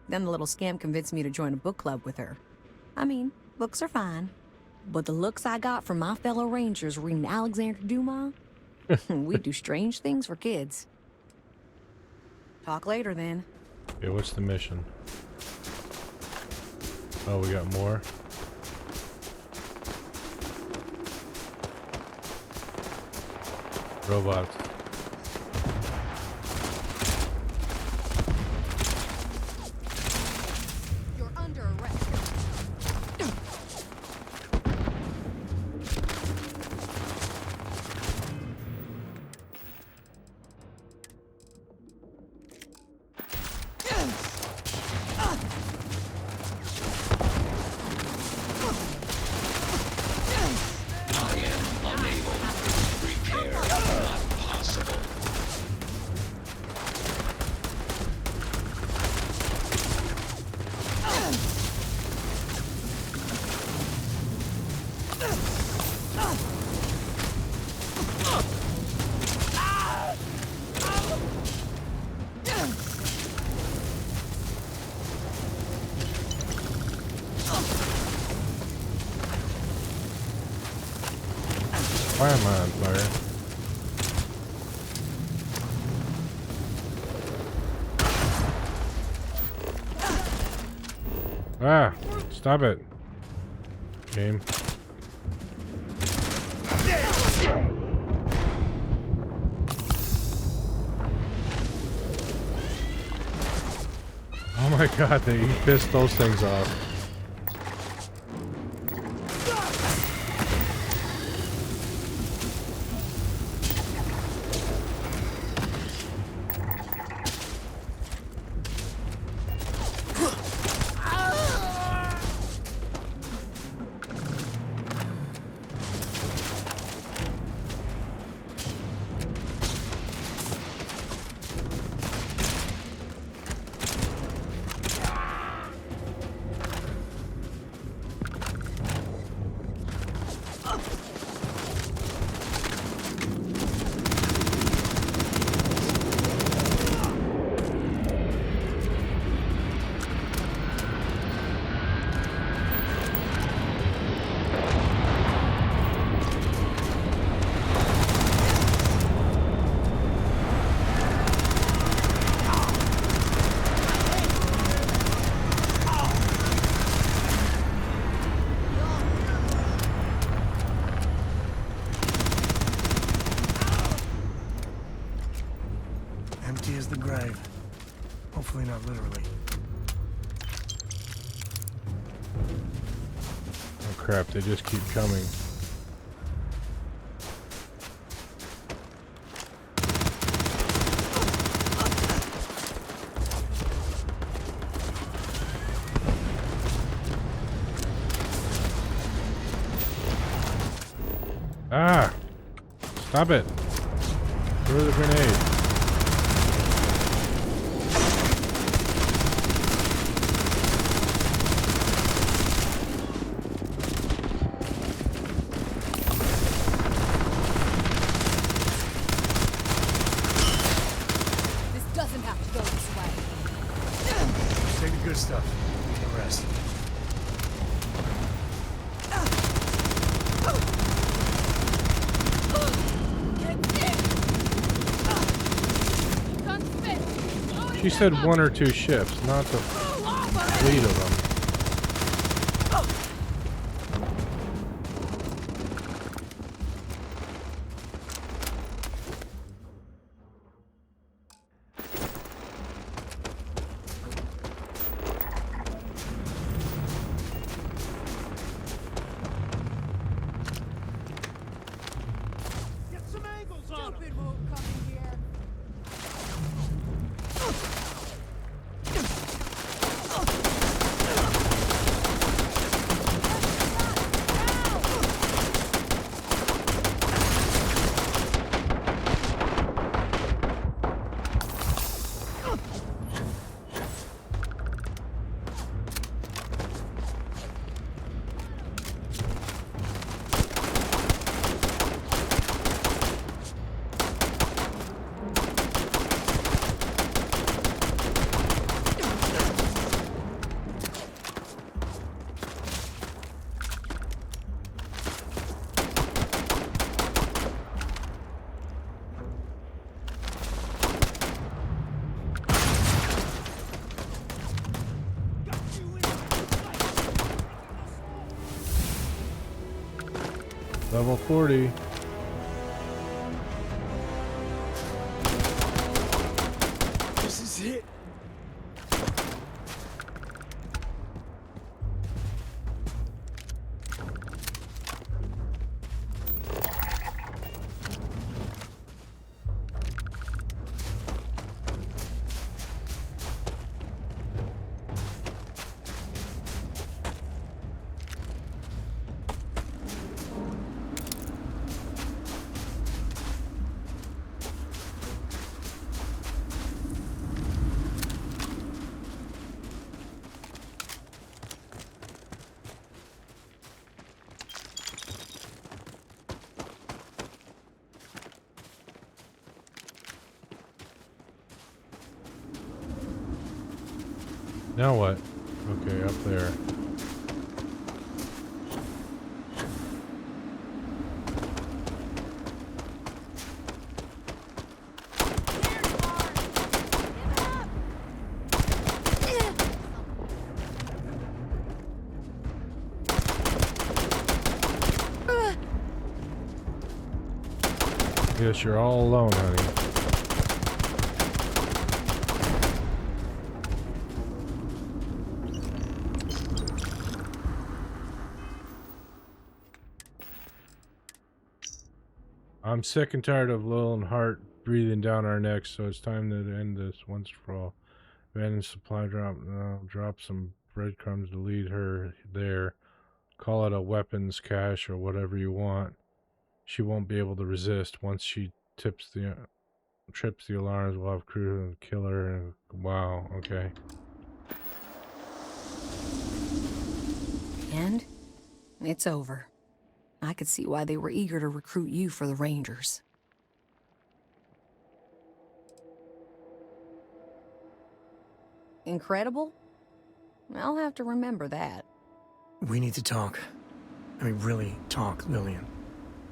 Then the little scamp convinced me to join a book club with her. I mean, books are fine. But the looks I got from my fellow Rangers reading Alexander Dumas, we do strange things for kids. Talk later, then. Okay, what's the mission? Oh, we got more. Robots. You're under arrest. Why am I on fire? Ah! Stop it. Game. Oh my god, he pissed those things off. Empty as the grave. Hopefully not literally. Oh crap, they just keep coming. Ah! Stop it! Throw the grenade. This doesn't have to go this way. Take the good stuff. Leave the rest. She said 1 or 2 ships, not the fleet of them. Get some angles on Stupid move coming here. Level 40. This is it. Now what? Okay, up there. Guess you're all alone, honey. I'm sick and tired of Lil and Hart breathing down our necks, so it's time to end this once for all. Abandoned supply drop. Drop some breadcrumbs to lead her there. Call it a weapons cache or whatever you want. She won't be able to resist. Once she trips the alarms, we'll have crew to kill her. And wow, okay. And it's over. I could see why they were eager to recruit you for the Rangers. Incredible? I'll have to remember that. We need to talk. I mean, really talk, Lillian.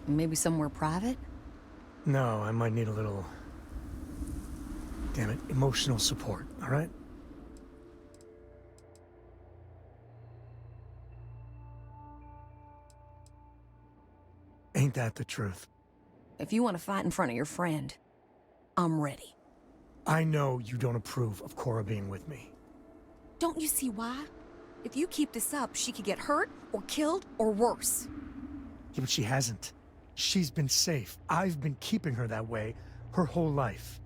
Maybe somewhere private? No, I might need a little... damn it, emotional support, all right? Ain't that the truth? If you want to fight in front of your friend, I'm ready. I know you don't approve of Cora being with me. Don't you see why? If you keep this up, she could get hurt, or killed, or worse. Yeah, but she hasn't. She's been safe. I've been keeping her that way her whole life.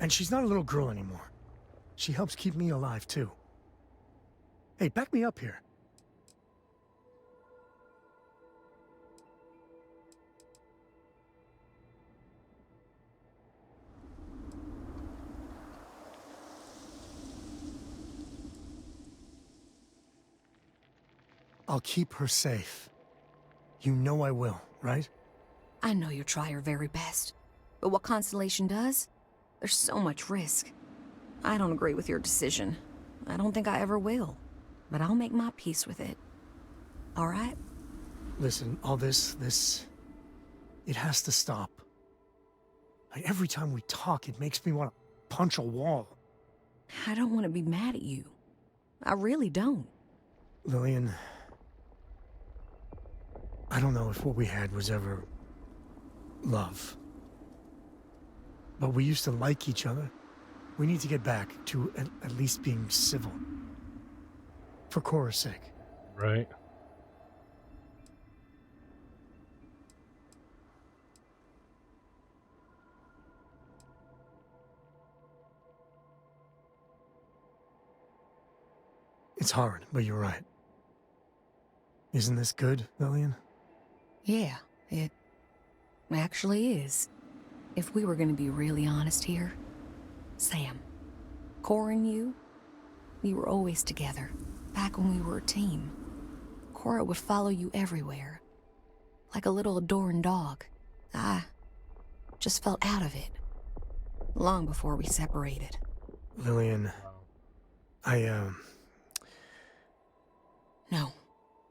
And she's not a little girl anymore. She helps keep me alive, too. Hey, back me up here. I'll keep her safe. You know I will, right? I know you'll try your very best. But what Constellation does, there's so much risk. I don't agree with your decision. I don't think I ever will. But I'll make my peace with it. All right? Listen, all this, it has to stop. Like, every time we talk, it makes me want to punch a wall. I don't want to be mad at you. I really don't. Lillian, I don't know if what we had was ever love. But we used to like each other. We need to get back to at least being civil. For Cora's sake. Right. It's hard, but you're right. Isn't this good, Lillian? Yeah, it actually is. If we were going to be really honest here, Sam, Cora and you, we were always together, back when we were a team. Cora would follow you everywhere, like a little adoring dog. I just felt out of it, long before we separated. Lillian,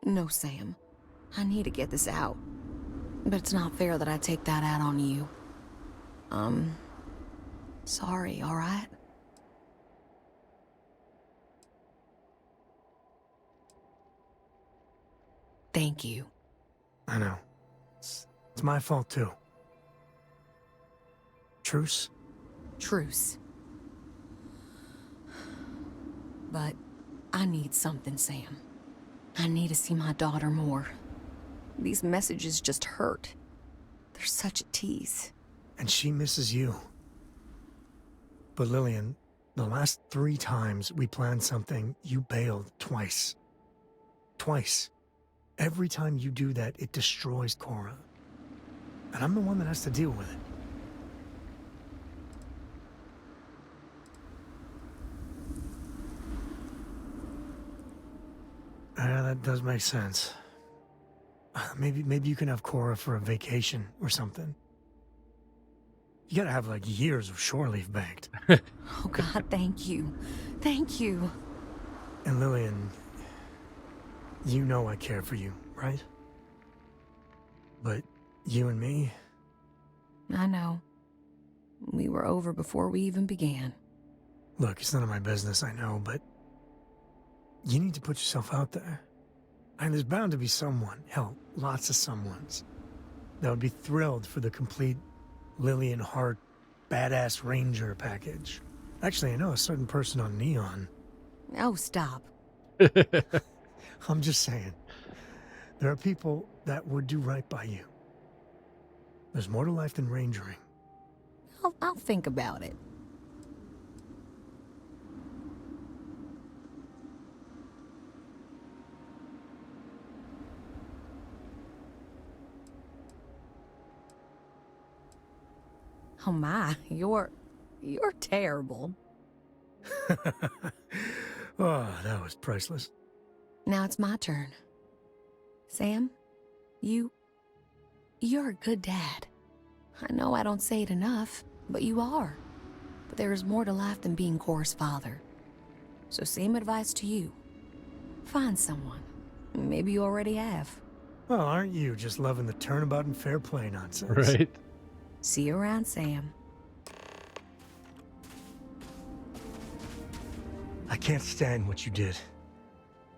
No, Sam. I need to get this out. But it's not fair that I take that out on you. Sorry, all right? Thank you. I know. It's my fault, too. Truce? Truce. But I need something, Sam. I need to see my daughter more. These messages just hurt. They're such a tease. And she misses you. But Lillian, the last 3 times we planned something, you bailed twice. Twice. Every time you do that, it destroys Cora. And I'm the one that has to deal with it. Yeah, that does make sense. Maybe you can have Cora for a vacation or something. You gotta have, like, years of shore leave banked. Oh, God, thank you. Thank you. And Lillian, you know I care for you, right? But you and me? I know. We were over before we even began. Look, it's none of my business, I know, but you need to put yourself out there. And there's bound to be someone, hell, lots of someones, that would be thrilled for the complete Lillian Hart badass ranger package. Actually, I know a certain person on Neon. Oh, stop. I'm just saying. There are people that would do right by you. There's more to life than rangering. I'll think about it. Oh my, you're terrible. Oh, that was priceless. Now it's my turn. Sam, you're a good dad. I know I don't say it enough, but you are. But there is more to life than being Cora's father. So same advice to you. Find someone. Maybe you already have. Well, aren't you just loving the turnabout and fair play nonsense? Right. See you around, Sam. I can't stand what you did.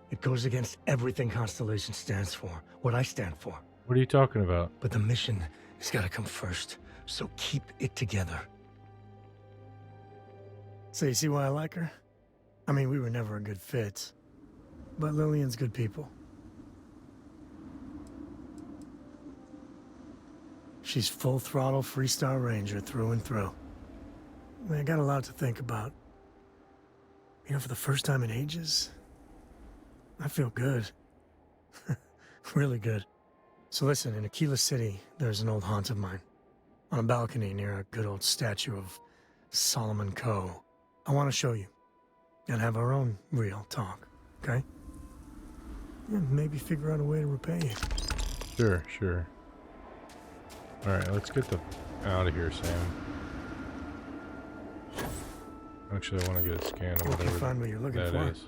It goes against everything Constellation stands for, what I stand for. What are you talking about? But the mission has got to come first, so keep it together. So you see why I like her? I mean, we were never a good fit. But Lillian's good people. She's full throttle Freestar Ranger through and through. I mean, I got a lot to think about. You know, for the first time in ages, I feel good. Really good. So listen, in Aquila City, there's an old haunt of mine. On a balcony near a good old statue of Solomon Coe. I want to show you. And have our own real talk, okay? Yeah, maybe figure out a way to repay you. Sure, sure. Alright, let's get the out of here, Sam. Actually, I want to get a scan of Hope you whatever find what you're looking that for. is.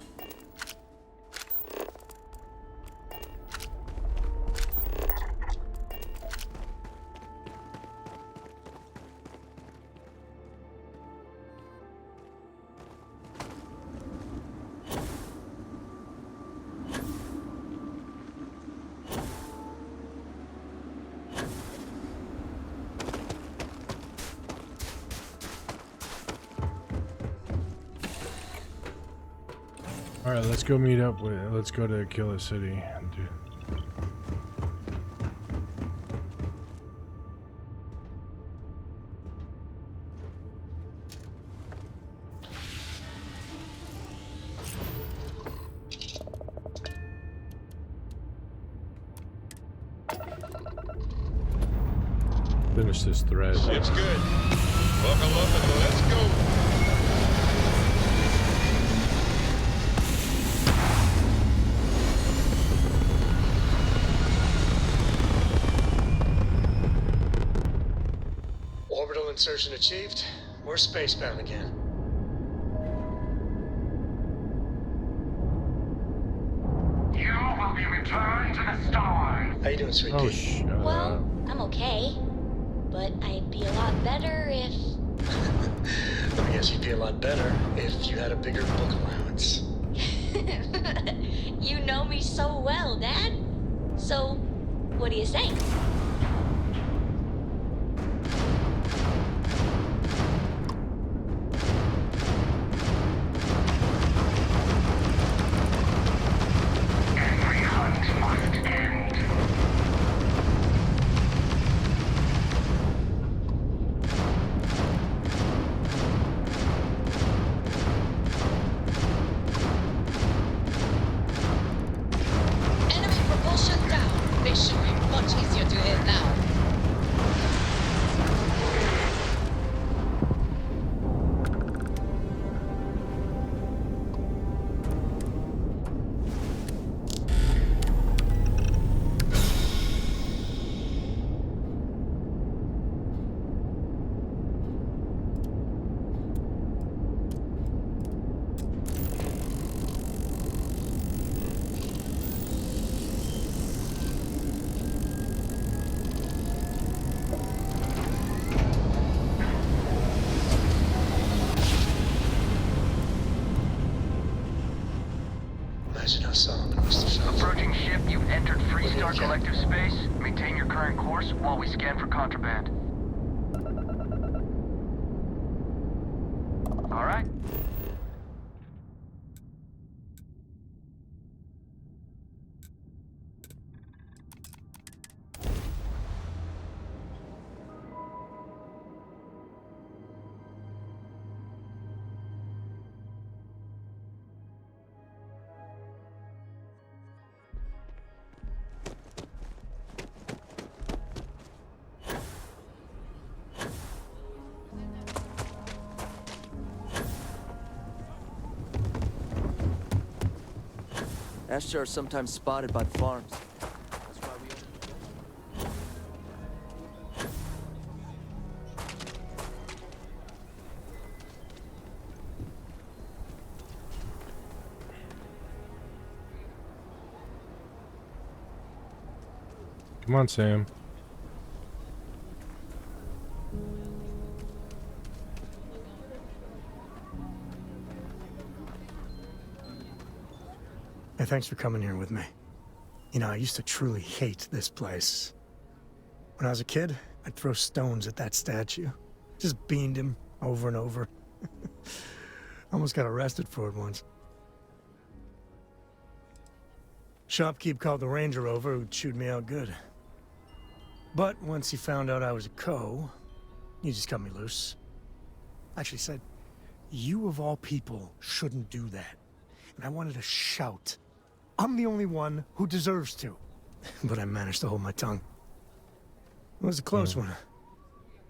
Alright, let's go meet up with let's go to Aquila City and do finish this thread. Ship's good. Buckle up and let's go. Orbital insertion achieved. We're spacebound again. You will be returned to the stars. How you doing, sweet Oh, pea? Well, I'm okay. But I'd be a lot better if... I guess you'd be a lot better if you had a bigger book allowance. You know me so well, Dad. So, what do you say? Every hunt must end. Enemy propulsion down. They should be much easier to hit now. Imagine how Solomon must have felt. Approaching ship, you've entered Freestar Collective space. Maintain your current course while we scan for contraband. All right. Ashtar are sometimes spotted by the farms. That's why we... Come on, Sam. Hey, thanks for coming here with me. You know, I used to truly hate this place. When I was a kid, I'd throw stones at that statue. Just beamed him over and over. Almost got arrested for it once. Shopkeep called the ranger over, who chewed me out good. But once he found out I was a co, he just cut me loose. Actually said, "You of all people shouldn't do that." And I wanted to shout, "I'm the only one who deserves to." But I managed to hold my tongue. It was a close one.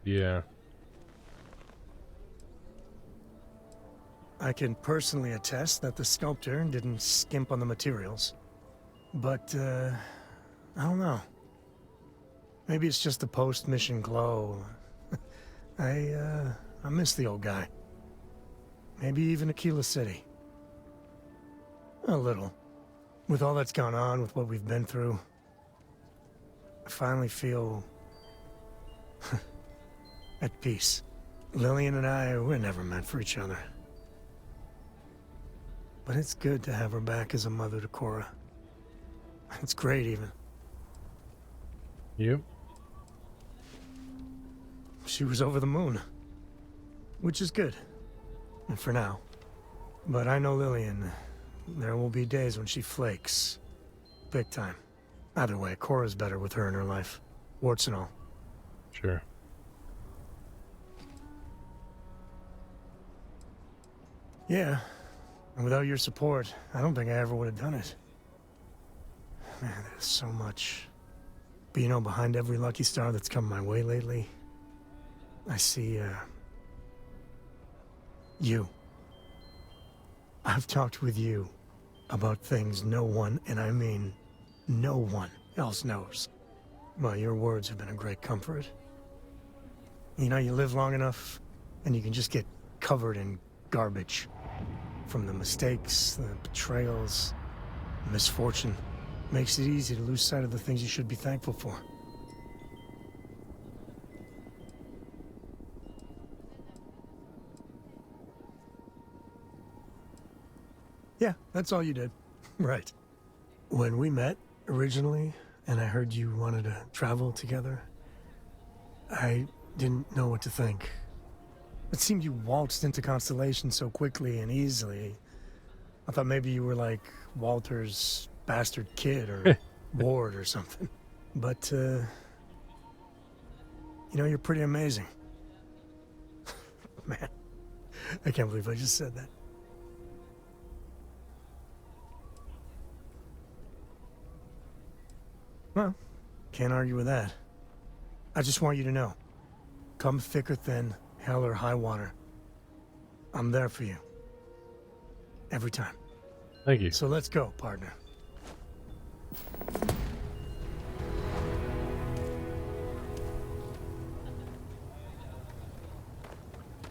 Yeah. I can personally attest that the sculptor didn't skimp on the materials. But, I don't know. Maybe it's just the post-mission glow. I miss the old guy. Maybe even Aquila City. A little. With all that's gone on, with what we've been through, I finally feel at peace. Lillian and I, we're never meant for each other. But it's good to have her back as a mother to Cora. It's great, even. Yep. She was over the moon. Which is good. And for now. But I know Lillian. There will be days when she flakes. Big time. Either way, Cora's better with her in her life. Warts and all. Sure. Yeah. And without your support, I don't think I ever would have done it. Man, there's so much. But you know, behind every lucky star that's come my way lately, I see, you. I've talked with you about things no one, and I mean no one, else knows. Well, your words have been a great comfort. You know, you live long enough, and you can just get covered in garbage. From the mistakes, the betrayals, misfortune. Makes it easy to lose sight of the things you should be thankful for. Yeah, that's all you did. Right. When we met originally, and I heard you wanted to travel together, I didn't know what to think. It seemed you waltzed into Constellation so quickly and easily. I thought maybe you were like Walter's bastard kid or ward or something. But, you know, you're pretty amazing. Man, I can't believe I just said that. Well, can't argue with that. I just want you to know, come thick or thin, hell or high water, I'm there for you. Every time. Thank you. So let's go, partner.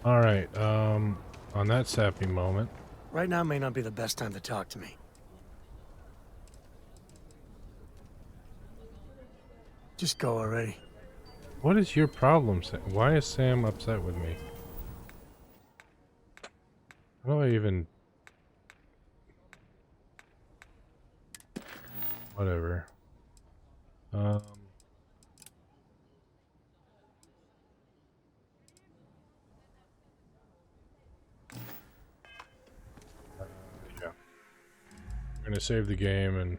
All right. On that sappy moment. Right now may not be the best time to talk to me. Just go already. What is your problem, Sam? Why is Sam upset with me? How do I even... Whatever. Yeah. I'm gonna save the game and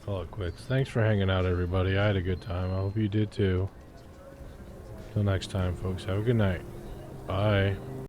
call it quits. Thanks for hanging out, everybody. I had a good time. I hope you did too. Till next time, folks. Have a good night. Bye.